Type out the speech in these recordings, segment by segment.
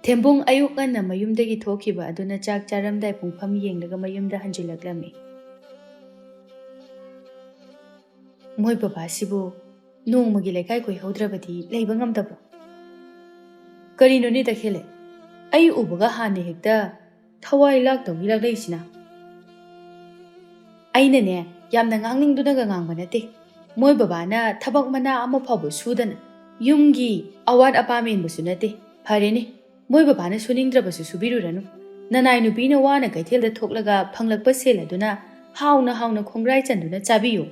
ꯊꯦꯝꯕꯨꯡ ꯑꯌꯨꯛ ꯉꯟꯅ ꯃꯌꯨꯝꯗꯒꯤ ꯊꯣꯛꯈꯤꯕ ꯑꯗꯨꯅ ꯆꯥꯛ ꯆꯥꯔꯝꯗꯥꯏ ꯄꯨꯡꯐꯝ ꯌꯦꯡꯂꯒ ꯃꯌꯨꯝꯗ ꯍꯟꯖꯤꯜꯂꯛꯂꯝꯃꯤ꯫ ꯃꯣꯏ ꯕꯕꯥꯁꯤꯕꯨ ꯅꯣꯡꯃꯒꯤ ꯂꯩꯀꯥꯏ ꯀꯣꯏꯍꯧꯗ꯭ꯔꯕꯗꯤ ꯂꯩꯕ ꯉꯝꯗꯕ꯭ꯔꯣ? ꯀꯔꯤꯅꯣꯅꯦ ꯇꯈꯦꯜꯂꯦ, ꯑꯩ ꯎꯕꯒ ꯍꯥꯟꯅ ꯍꯦꯛꯇ ꯊꯋꯥꯏ ꯂꯥꯛꯇꯧꯒꯤ ꯂꯥꯛꯂꯛꯏꯁꯤꯅ? ꯑꯩꯅꯅꯦ ꯌꯥꯝꯅ ꯉꯥꯡꯅꯤꯡꯗꯨꯅꯒ ꯉꯥꯡꯕ ꯅꯠꯇꯦ꯫ ꯃꯣꯏ ꯕꯕꯥꯅ ꯊꯕꯛ ꯃꯅꯥ ꯑꯃ ꯐꯥꯎꯕ ꯁꯨꯗꯅ ꯌꯨꯝꯒꯤ ꯑꯋꯥꯠ ꯑꯄꯥ ꯃꯦꯟꯕꯁꯨ ꯅꯠꯇꯦ꯫ ꯐꯔꯦꯅꯦ, ꯃꯣꯏ ꯕꯕꯥꯅ ꯁꯨꯅꯤꯡꯗ꯭ꯔꯕꯁꯨ ꯁꯨꯕꯤꯔꯨꯔꯅꯨ꯫ ꯅꯅꯥꯏ ꯅꯨꯄꯤꯅ ꯋꯥꯅ ꯀꯩꯊꯦꯜꯗ ꯊꯣꯛꯂꯒ ꯐꯪꯂꯛꯄ ꯁꯦꯜ ꯑꯗꯨꯅ ꯍꯥꯎꯅ ꯍꯥꯎꯅ ꯈꯣꯡꯒ꯭ꯔꯥꯏ ꯆꯟꯗꯨꯅ ꯆꯥꯕꯤꯌꯨ꯫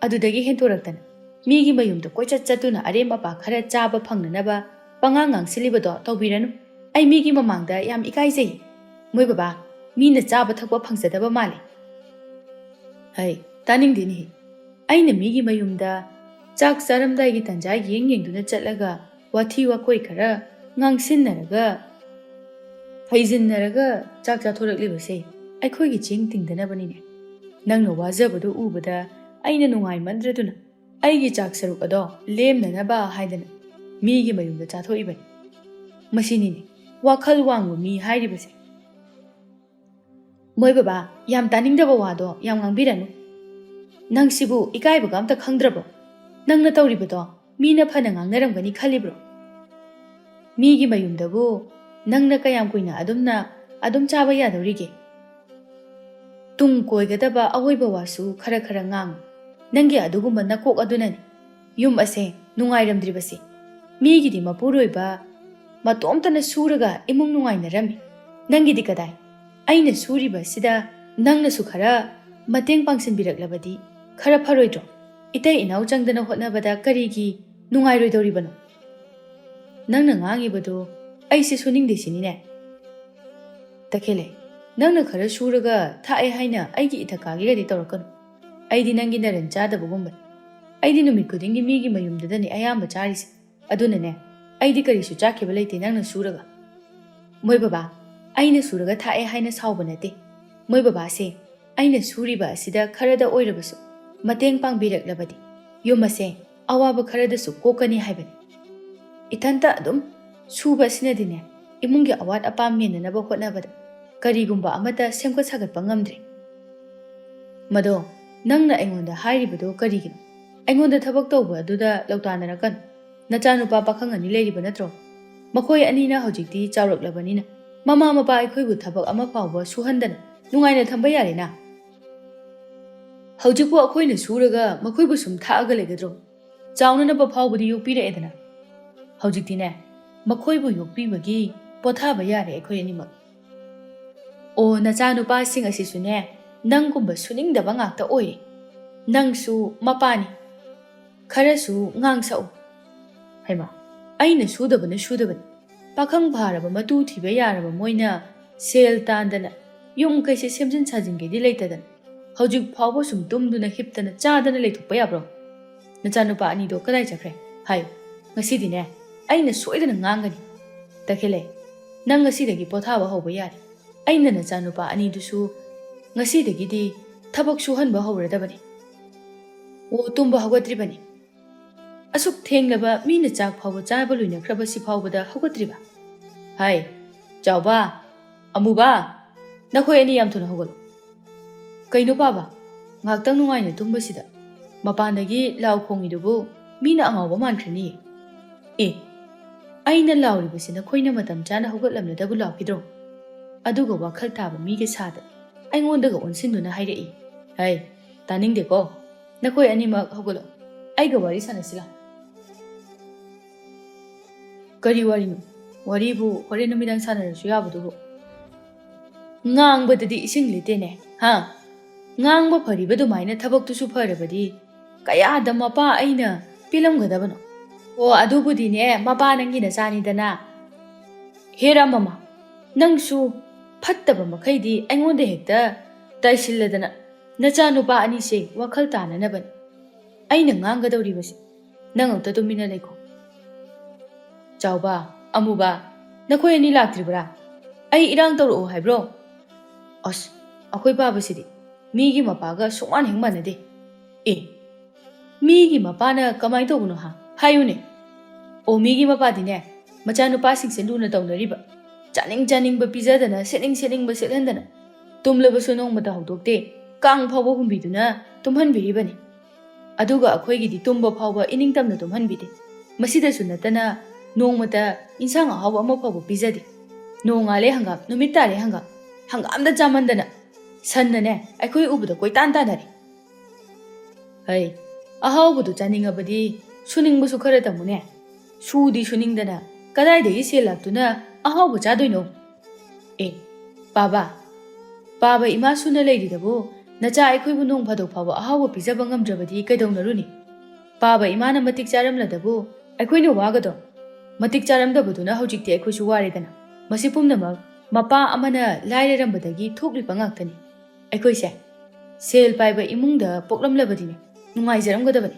ꯑꯗꯨꯗꯒꯤ ꯍꯦꯟꯇꯣꯔꯛꯇꯅ ꯃꯤꯒꯤ ꯃꯌꯨꯝꯗ ꯀꯣꯏꯆꯠ ꯆꯠꯇꯨꯅ ꯑꯔꯦꯝ ꯑꯄꯥ ꯈꯔ ꯆꯥꯕ ꯐꯪꯅꯅꯕ ꯄꯉꯥꯡ ꯉꯥꯡꯁꯤꯜꯂꯤꯕꯗꯣ ꯇꯧꯕꯤꯔꯅꯨ꯫ ꯑꯩ ꯃꯤꯒꯤ ꯃꯃꯥꯡꯗ ꯌꯥꯝ ꯏꯀꯥꯏꯖꯩ꯫ ꯃꯣꯏ ꯕꯕꯥ, ꯃꯤꯅ ꯆꯥꯕ ꯊꯛꯄ ꯐꯪꯖꯗꯕ ꯃꯥꯜꯂꯤ꯫ ꯍꯩ, ꯇꯥꯅꯤꯡꯗꯦꯅꯦꯍꯦ꯫ ꯑꯩꯅ ꯃꯤꯒꯤ ꯃꯌꯨꯝꯗ ꯆꯥꯛ ꯆꯥꯔꯝꯗꯥꯏꯒꯤ ꯇꯟꯖꯥ ꯌꯦꯡꯗꯨꯅ ꯆꯠꯂꯒ ꯋꯥꯊꯤ ꯋꯥꯀꯣꯏ ꯈꯔ ꯉꯥꯡꯁꯤꯟꯅꯔꯒ ꯐꯩꯖꯤꯟꯅꯔꯒ ꯆꯥꯛ ꯆꯥꯊꯣꯔꯛꯂꯤꯕꯁꯦ ꯑꯩꯈꯣꯏꯒꯤ ꯆꯦꯡ ꯇꯤꯡꯗꯅꯕꯅꯤꯅꯦ꯫ ꯅꯪꯅ ꯋꯥꯖꯕꯗꯨ ꯎꯕꯗ ꯑꯩꯅ ꯅꯨꯡꯉꯥꯏꯃꯟꯗ꯭ꯔꯗꯨꯅ ꯑꯩꯒꯤ ꯆꯥꯛ ꯁꯔꯨꯛ ꯑꯗꯣ ꯂꯦꯝꯅꯅꯕ ꯍꯥꯏꯗꯅ ꯃꯤꯒꯤ ꯃꯌꯨꯝꯗ ꯆꯥꯊꯣꯛꯏꯕꯅꯤ꯫ ꯃꯁꯤꯅꯤꯅꯦ ꯋꯥꯈꯜ ꯋꯥꯡꯕ ꯃꯤ ꯍꯥꯏꯔꯤꯕꯁꯦ꯫ ꯃꯣꯏ ꯕꯕꯥ, ꯌꯥꯝ ꯇꯥꯅꯤꯡꯗꯕ ꯋꯥꯗꯣ ꯌꯥꯝ ꯉꯥꯡꯕꯤꯔꯅꯨ꯫ ꯅꯪꯁꯤꯕꯨ ꯏꯀꯥꯏꯕꯒ ꯑꯝꯇ ꯈꯪꯗ꯭ꯔꯕꯣ? ꯅꯪꯅ ꯇꯧꯔꯤꯕꯗꯣ ꯃꯤꯅ ꯐꯅ ꯉꯥꯡꯅꯔꯝꯒꯅꯤ ꯈꯜꯂꯤꯕ꯭ꯔꯣ? ꯃꯤꯒꯤ ꯃꯌꯨꯝꯗꯕꯨ ꯅꯪꯅ ꯀꯌꯥꯝ ꯀꯨꯏꯅ ꯑꯗꯨꯝ ꯆꯥꯕ ꯌꯥꯗꯧꯔꯤꯒꯦ? ꯇꯨꯡ ꯀꯣꯏꯒꯗꯕ ꯑꯋꯣꯏꯕ ꯋꯥꯁꯨ ꯈꯔ ꯈꯔ ꯉꯥꯡꯉꯨ꯫ ꯅꯪꯒꯤ ꯑꯗꯨꯒꯨꯝꯕ ꯅꯀꯣꯛ ꯑꯗꯨꯅꯅꯤ ꯌꯨꯝ ꯑꯁꯦ ꯅꯨꯡꯉꯥꯏꯔꯝꯗ꯭ꯔꯤꯕꯁꯦ꯫ ꯃꯤꯒꯤꯗꯤ ꯃꯄꯨꯔꯣꯏꯕ ꯃꯇꯣꯝꯇꯅ ꯁꯨꯔꯒ ꯏꯃꯨꯡ ꯅꯨꯡꯉꯥꯏꯅꯔꯝꯃꯤ꯫ ꯅꯪꯒꯤꯗꯤ ꯀꯗꯥꯏ? ꯑꯩꯅ ꯁꯨꯔꯤꯕ ꯑꯁꯤꯗ ꯅꯪꯅꯁꯨ ꯈꯔ ꯃꯇꯦꯡ ꯄꯥꯡꯁꯤꯟꯕꯤꯔꯛꯂꯕꯗꯤ ꯈꯔ ꯐꯔꯣꯏꯗ꯭ꯔꯣ? ꯏꯇꯩ ꯏꯅꯥꯎ ꯆꯪꯗꯅ ꯍꯣꯠꯅꯕꯗ ꯀꯔꯤꯒꯤ ꯅꯨꯡꯉꯥꯏꯔꯣꯏꯗꯧꯔꯤꯕꯅꯣ? ꯅꯪꯅ ꯉꯥꯡꯉꯤꯕꯗꯨ ꯑꯩꯁꯦ ꯁꯨꯅꯤꯡꯗꯦ ꯁꯤꯅꯤꯅꯦ꯫ ꯇꯈꯦꯜꯂꯦ, ꯅꯪꯅ ꯈꯔ ꯁꯨꯔꯒ ꯊꯥꯛꯑꯦ ꯍꯥꯏꯅ ꯑꯩꯒꯤ ꯏꯊꯛꯀꯥꯒꯤꯒꯗꯤ ꯇꯧꯔꯛꯀꯅꯨ꯫ ꯑꯩꯗꯤ ꯅꯪꯒꯤ ꯅꯔꯟ ꯆꯥꯗꯕꯒꯨꯝꯕꯅꯤ꯫ ꯑꯩꯗꯤ ꯅꯨꯃꯤꯠ ꯈꯨꯗꯤꯡꯒꯤ ꯃꯤꯒꯤ ꯃꯌꯨꯝꯗꯨꯗꯅꯤ ꯑꯌꯥꯝꯕ ꯆꯥꯔꯤꯁꯦ꯫ ꯑꯗꯨꯅꯅꯦ, ꯑꯩꯗꯤ ꯀꯔꯤꯁꯨ ꯆꯥꯈꯤꯕ ꯂꯩꯇꯦ ꯅꯪꯅ ꯁꯨꯔꯒ꯫ ꯃꯣꯏ ꯕꯕꯥ, ꯑꯩꯅ ꯁꯨꯔꯒ ꯊꯥꯛꯑꯦ ꯍꯥꯏꯅ ꯁꯥꯎꯕ ꯅꯠꯇꯦ꯫ ꯃꯣꯏ ꯕꯕꯥꯁꯦ ꯑꯩꯅ ꯁꯨꯔꯤꯕ ꯑꯁꯤꯗ ꯈꯔꯗ ꯑꯣꯏꯔꯕꯁꯨ ꯃꯇꯦꯡ ꯄꯥꯡꯕꯤꯔꯛꯂꯕꯗꯤ ꯌꯨꯝ ꯑꯁꯦ ꯑꯋꯥꯕ ꯈꯔꯗꯁꯨ ꯀꯣꯛꯀꯅꯤ ꯍꯥꯏꯕꯅꯤ꯫ ꯏꯊꯟꯇ ꯑꯗꯨꯝ ꯁꯨꯕ ꯑꯁꯤꯅꯗꯤꯅꯦ ꯏꯃꯨꯡꯒꯤ ꯑꯋꯥꯠ ꯑꯄꯥ ꯃꯦꯟꯅꯅꯕ ꯍꯣꯠꯅꯕꯗ ꯀꯔꯤꯒꯨꯝꯕ ꯑꯃꯠꯇ ꯁꯦꯝꯒꯠ ꯁꯥꯒꯠꯄ ꯉꯝꯗ꯭ꯔꯦ꯫ ꯃꯗꯣ ꯅꯪꯅ ꯑꯩꯉꯣꯟꯗ ꯍꯥꯏꯔꯤꯕꯗꯣ ꯀꯔꯤꯒꯤꯅꯣ? ꯑꯩꯉꯣꯟꯗ ꯊꯕꯛ ꯇꯧꯕ ꯑꯗꯨꯗ ꯂꯧꯇꯥꯅꯔꯛꯀꯅꯨ꯫ ꯅꯆꯥꯅꯨꯄꯥ ꯄꯥꯈꯪ ꯑꯅꯤ ꯂꯩꯔꯤꯕ ꯅꯠꯇ꯭ꯔꯣ? ꯃꯈꯣꯏ ꯑꯅꯤꯅ ꯍꯧꯖꯤꯛꯇꯤ ꯆꯥꯎꯔꯛꯂꯕꯅꯤꯅ ꯃꯃꯥ ꯃꯄꯥ ꯑꯩꯈꯣꯏꯕꯨ ꯊꯕꯛ ꯑꯃ ꯐꯥꯎꯕ ꯁꯨꯍꯟꯗꯅ ꯅꯨꯡꯉꯥꯏꯅ ꯊꯝꯕ ꯌꯥꯔꯦꯅ꯫ ꯍꯧꯖꯤꯛꯄꯨ ꯑꯩꯈꯣꯏꯅ ꯁꯨꯔꯒ ꯃꯈꯣꯏꯕꯨ ꯁꯨꯝ ꯊꯥꯛꯑꯒ ꯂꯩꯒꯗ꯭ꯔꯣ? ꯆꯥꯎꯅꯅꯕ ꯐꯥꯎꯕꯗꯤ ꯌꯣꯛꯄꯤꯔꯛꯑꯦꯗꯅ꯫ ꯍꯧꯖꯤꯛꯇꯤꯅꯦ ꯃꯈꯣꯏꯕꯨ ꯌꯣꯛꯄꯤꯕꯒꯤ ꯄꯣꯊꯥꯕ ꯌꯥꯔꯦ ꯑꯩꯈꯣꯏ ꯑꯅꯤꯃꯛ꯫ ꯑꯣ, ꯅꯆꯥꯅꯨꯄꯥꯁꯤꯡ ꯑꯁꯤꯁꯨꯅꯦ ꯅꯪꯒꯨꯝꯕ ꯁꯨꯅꯤꯡꯗꯕ ꯉꯥꯛꯇ ꯑꯣꯏꯔꯦ꯫ ꯅꯪꯁꯨ ꯃꯄꯥꯅꯤ, ꯈꯔꯁꯨ ꯉꯥꯡꯁꯛꯎ꯫ ꯍꯩꯃꯥ, ꯑꯩꯅ ꯁꯨꯗꯕꯅ ꯁꯨꯗꯕꯅꯤ꯫ ꯄꯥꯈꯪ ꯐꯥꯔꯕ ꯃꯇꯨ ꯊꯤꯕ ꯌꯥꯔꯕ ꯃꯣꯏꯅ ꯁꯦꯜ ꯇꯥꯟꯗꯅ ꯌꯨꯝ ꯀꯩꯁꯦ ꯁꯦꯝꯖꯤꯟ ꯁꯥꯖꯤꯟꯒꯦꯗꯤ ꯂꯩꯇꯗꯅ ꯍꯧꯖꯤꯛ ꯐꯥꯎꯕ ꯁꯨꯝ ꯇꯨꯝꯗꯨꯅ ꯍꯤꯞꯇꯅ ꯆꯥꯗꯅ ꯂꯩꯊꯣꯛꯄ ꯌꯥꯕ꯭ꯔꯣ? ꯅꯆꯥꯅꯨꯄꯥ ꯑꯅꯤꯗꯣ ꯀꯗꯥꯏ ꯆꯠꯈ꯭ꯔꯦ? ꯍꯥꯏꯌꯨ, ꯉꯁꯤꯗꯤꯅꯦ ꯑꯩꯅ ꯁꯣꯏꯗꯅ ꯉꯥꯡꯒꯅꯤ꯫ ꯇꯈꯦꯜꯂꯦ, ꯅꯪ ꯉꯁꯤꯗꯒꯤ ꯄꯣꯊꯥꯕ ꯍꯧꯕ ꯌꯥꯔꯦ꯫ ꯑꯩꯅ ꯅꯆꯥꯅꯨꯄꯥ ꯑꯅꯤꯗꯨꯁꯨ ꯉꯁꯤꯗꯒꯤꯗꯤ ꯊꯕꯛ ꯁꯨꯍꯟꯕ ꯍꯧꯔꯗꯕꯅꯤ꯫ ꯑꯣ, ꯇꯨꯝꯕ ꯍꯧꯒꯠꯇ꯭ꯔꯤꯕꯅꯤ? ꯑꯁꯨꯛ ꯊꯦꯡꯂꯕ ꯃꯤꯅ ꯆꯥꯛ ꯐꯥꯎꯕ ꯆꯥꯕ ꯂꯣꯏꯅꯈ꯭ꯔꯕꯁꯤ ꯐꯥꯎꯕꯗ ꯍꯧꯒꯠꯇ꯭ꯔꯤꯕ? ꯍꯥꯏ, ꯆꯥꯎꯕ, ꯑꯃꯨꯕ, ꯅꯈꯣꯏ ꯑꯅꯤ ꯌꯥꯝ ꯊꯨꯅ ꯍꯧꯒꯠꯂꯨ꯫ ꯀꯩꯅꯣ ꯄꯥꯕ, ꯉꯥꯛꯇꯪ ꯅꯨꯡꯉꯥꯏꯅ ꯇꯨꯝꯕꯁꯤꯗ ꯃꯄꯥꯟꯗꯒꯤ ꯂꯥꯎ ꯈꯣꯡꯉꯤꯗꯨꯕꯨ ꯃꯤꯅ ꯑꯉꯥꯎꯕ ꯃꯥꯟꯈ꯭ꯔꯅꯤꯌꯦ꯫ ꯑꯦ, ꯑꯩꯅ ꯂꯥꯎꯔꯤꯕꯁꯤ ꯅꯈꯣꯏꯅ ꯃꯇꯝ ꯆꯥꯅ ꯍꯧꯒꯠꯂꯝꯂꯗꯕꯨ ꯂꯥꯎꯈꯤꯗ꯭ꯔꯣ? ꯑꯗꯨꯒ ꯋꯥꯈꯜ ꯇꯥꯕ ꯃꯤꯒ ꯁꯥꯗꯅ ꯑꯩꯉꯣꯟꯗꯒ ꯑꯣꯟꯁꯤꯟꯗꯨꯅ ꯍꯥꯏꯔꯛꯏ꯫ ꯍꯩ, ꯇꯥꯅꯤꯡꯗꯦꯀꯣ꯫ ꯅꯈꯣꯏ ꯑꯅꯤꯃꯛ ꯍꯧꯒꯠꯂꯣ, ꯑꯩꯒ ꯋꯥꯔꯤ ꯁꯥꯟꯅꯁꯤ ꯂꯥꯎ꯫ ꯀꯔꯤ ꯋꯥꯔꯤꯅꯣ? ꯋꯥꯔꯤꯕꯨ ꯍꯣꯔꯦꯟ ꯅꯨꯃꯤꯗꯥꯡ ꯁꯥꯟꯅꯔꯁꯨ ꯌꯥꯕꯗꯨꯕꯨ꯫ ꯉꯥꯡꯕꯗꯗꯤ ꯏꯁꯤꯡ ꯂꯤꯇꯦꯅꯦ, ꯍꯥ? ꯉꯥꯡꯕ ꯐꯔꯤꯕꯗꯨꯃꯥꯏꯅ ꯊꯕꯛꯇꯨꯁꯨ ꯐꯔꯕꯗꯤ ꯀꯌꯥꯗ ꯃꯄꯥ ꯑꯩꯅ ꯄꯦꯜꯂꯝꯒꯗꯕꯅꯣ? ꯑꯣ, ꯑꯗꯨꯕꯨꯗꯤꯅꯦ ꯃꯄꯥ ꯅꯪꯒꯤ ꯅꯆꯥꯅꯤꯗꯅ꯫ ꯍꯦꯔꯥ ꯃꯃꯥ, ꯅꯪꯁꯨ ꯐꯠꯇꯕ ꯃꯈꯩꯗꯤ ꯑꯩꯉꯣꯟꯗ ꯍꯦꯛꯇ ꯇꯥꯏꯁꯤꯜꯂꯗꯅ ꯅꯆꯥꯅꯨꯄꯥ ꯑꯅꯤꯁꯦ ꯋꯥꯈꯜ ꯇꯥꯅꯅꯕꯅꯤ ꯑꯩꯅ ꯉꯥꯡꯒꯗꯧꯔꯤꯕꯁꯦ꯫ ꯅꯪ ꯑꯝꯇ ꯇꯨꯃꯤꯟꯅ ꯂꯩꯈꯣ꯫ ꯆꯥꯎꯕ, ꯑꯃꯨꯕ, ꯅꯈꯣꯏ ꯑꯅꯤ ꯂꯥꯛꯇ꯭ꯔꯤꯕ꯭ꯔꯥ? ꯑꯩ ꯏꯔꯥꯡ ꯇꯧꯔꯛꯑꯣ ꯍꯥꯏꯕ꯭ꯔꯣ? ꯑꯁ, ꯑꯩꯈꯣꯏ ꯄꯥꯕꯁꯤꯗꯤ ꯃꯤꯒꯤ ꯃꯄꯥꯒ ꯁꯨꯡꯃꯥꯟ ꯍꯦꯛ ꯃꯥꯟꯅꯗꯦ꯫ ꯑꯦ, ꯃꯤꯒꯤ ꯃꯄꯥꯅ ꯀꯃꯥꯏꯅ ꯇꯧꯕꯅꯣ ꯍꯥꯏꯌꯨꯅꯦ꯫ ꯑꯣ, ꯃꯤꯒꯤ ꯃꯄꯥꯗꯤꯅꯦ ꯃꯆꯥꯅꯨꯄꯥꯁꯤꯡꯁꯦ ꯂꯨꯅ ꯇꯧꯅꯔꯤꯕ ꯆꯥꯅꯤꯡ ꯆꯥꯅꯤꯡꯕ ꯄꯤꯖꯗꯅ ꯁꯦꯠꯅꯤꯡ ꯁꯦꯠꯅꯤꯡꯕ ꯁꯦꯠꯍꯟꯗꯅ ꯇꯨꯝꯂꯕꯁꯨ ꯅꯣꯡꯃꯇ ꯍꯧꯗꯣꯛꯇꯦ ꯀꯥꯡ ꯐꯥꯎꯕ ꯍꯨꯝꯕꯤꯗꯨꯅ ꯇꯨꯝꯍꯟꯕꯤꯔꯤꯕꯅꯤ ꯑꯗꯨꯒ ꯑꯩꯈꯣꯏꯒꯤꯗꯤ ꯇꯨꯝꯕ ꯐꯥꯎꯕ ꯏꯅꯤꯡꯇꯝꯅ ꯇꯨꯝꯍꯟꯕꯤꯗꯦ ꯃꯁꯤꯗꯁꯨ ꯅꯠꯇꯅ ꯅꯣꯡꯃꯇ ꯏꯟꯁꯥꯡ ꯑꯍꯥꯎꯕ ꯑꯃ ꯐꯥꯎꯕ ꯄꯤꯖꯗꯦ ꯅꯣꯡꯉꯥꯜꯂꯦ ꯍꯪꯒꯥꯝ ꯅꯨꯃꯤꯠ ꯇꯥꯔꯦ ꯍꯪꯒꯥꯝ ꯍꯪꯒꯥꯝꯗ ꯆꯥꯃꯟꯗꯅ ꯁꯟꯅꯅꯦ ꯑꯩꯈꯣꯏ ꯎꯕꯗ ꯀꯣꯏꯇꯥꯟ ꯇꯥꯟꯅꯔꯤ ꯍꯩ ꯑꯍꯥꯎꯕꯗꯨ ꯆꯥꯅꯤꯡꯉꯕꯗꯤ ꯁꯨꯅꯤꯡꯕꯁꯨ ꯈꯔ ꯇꯝꯃꯨꯅꯦ ꯁꯨꯗꯤ ꯁꯨꯅꯤꯡꯗꯅ ꯀꯗꯥꯏꯗꯒꯤ ꯁꯦꯜ ꯂꯥꯛꯇꯨꯅ ꯑꯍꯥꯎꯕ ꯆꯥꯗꯣꯏꯅꯣ ꯑꯦ ꯄꯥꯕ ꯏꯃꯥ ꯁꯨꯅ ꯂꯩꯔꯤꯗꯕꯨ ꯅꯆꯥ ꯑꯩꯈꯣꯏꯕꯨ ꯅꯣꯡ ꯐꯥꯗꯣꯛ ꯐꯥꯎꯕ ꯑꯍꯥꯎꯕ ꯄꯤꯖꯕ ꯉꯝꯗ꯭ꯔꯕꯗꯤ ꯀꯩꯗꯧꯅꯔꯨꯅꯤ ꯄꯥꯕ ꯏꯃꯥꯅ ꯃꯇꯤꯛ ꯆꯥꯔꯝꯂꯗꯕꯨ ꯑꯩꯈꯣꯏꯅ ꯋꯥꯒꯗꯣ ꯃꯇꯤꯛ ꯆꯥꯔꯝꯗꯕꯗꯨꯅ ꯍꯧꯖꯤꯛꯇꯤ ꯑꯩꯈꯣꯏꯁꯨ ꯋꯥꯔꯦꯗꯅ ꯃꯁꯤ ꯄꯨꯝꯅꯃꯛ ꯃꯄꯥ ꯑꯃꯅ ꯂꯥꯏꯔꯔꯝꯕꯗꯒꯤ ꯊꯣꯛꯂꯤꯕ ꯉꯥꯛꯇꯅꯤ ꯑꯩꯈꯣꯏꯁꯦ ꯁꯦꯜ ꯄꯥꯏꯕ ꯏꯃꯨꯡꯗ ꯄꯣꯛꯂꯝꯂꯕꯗꯤꯅꯦ ꯅꯨꯡꯉꯥꯏꯖꯔꯝꯒꯗꯕꯅꯤ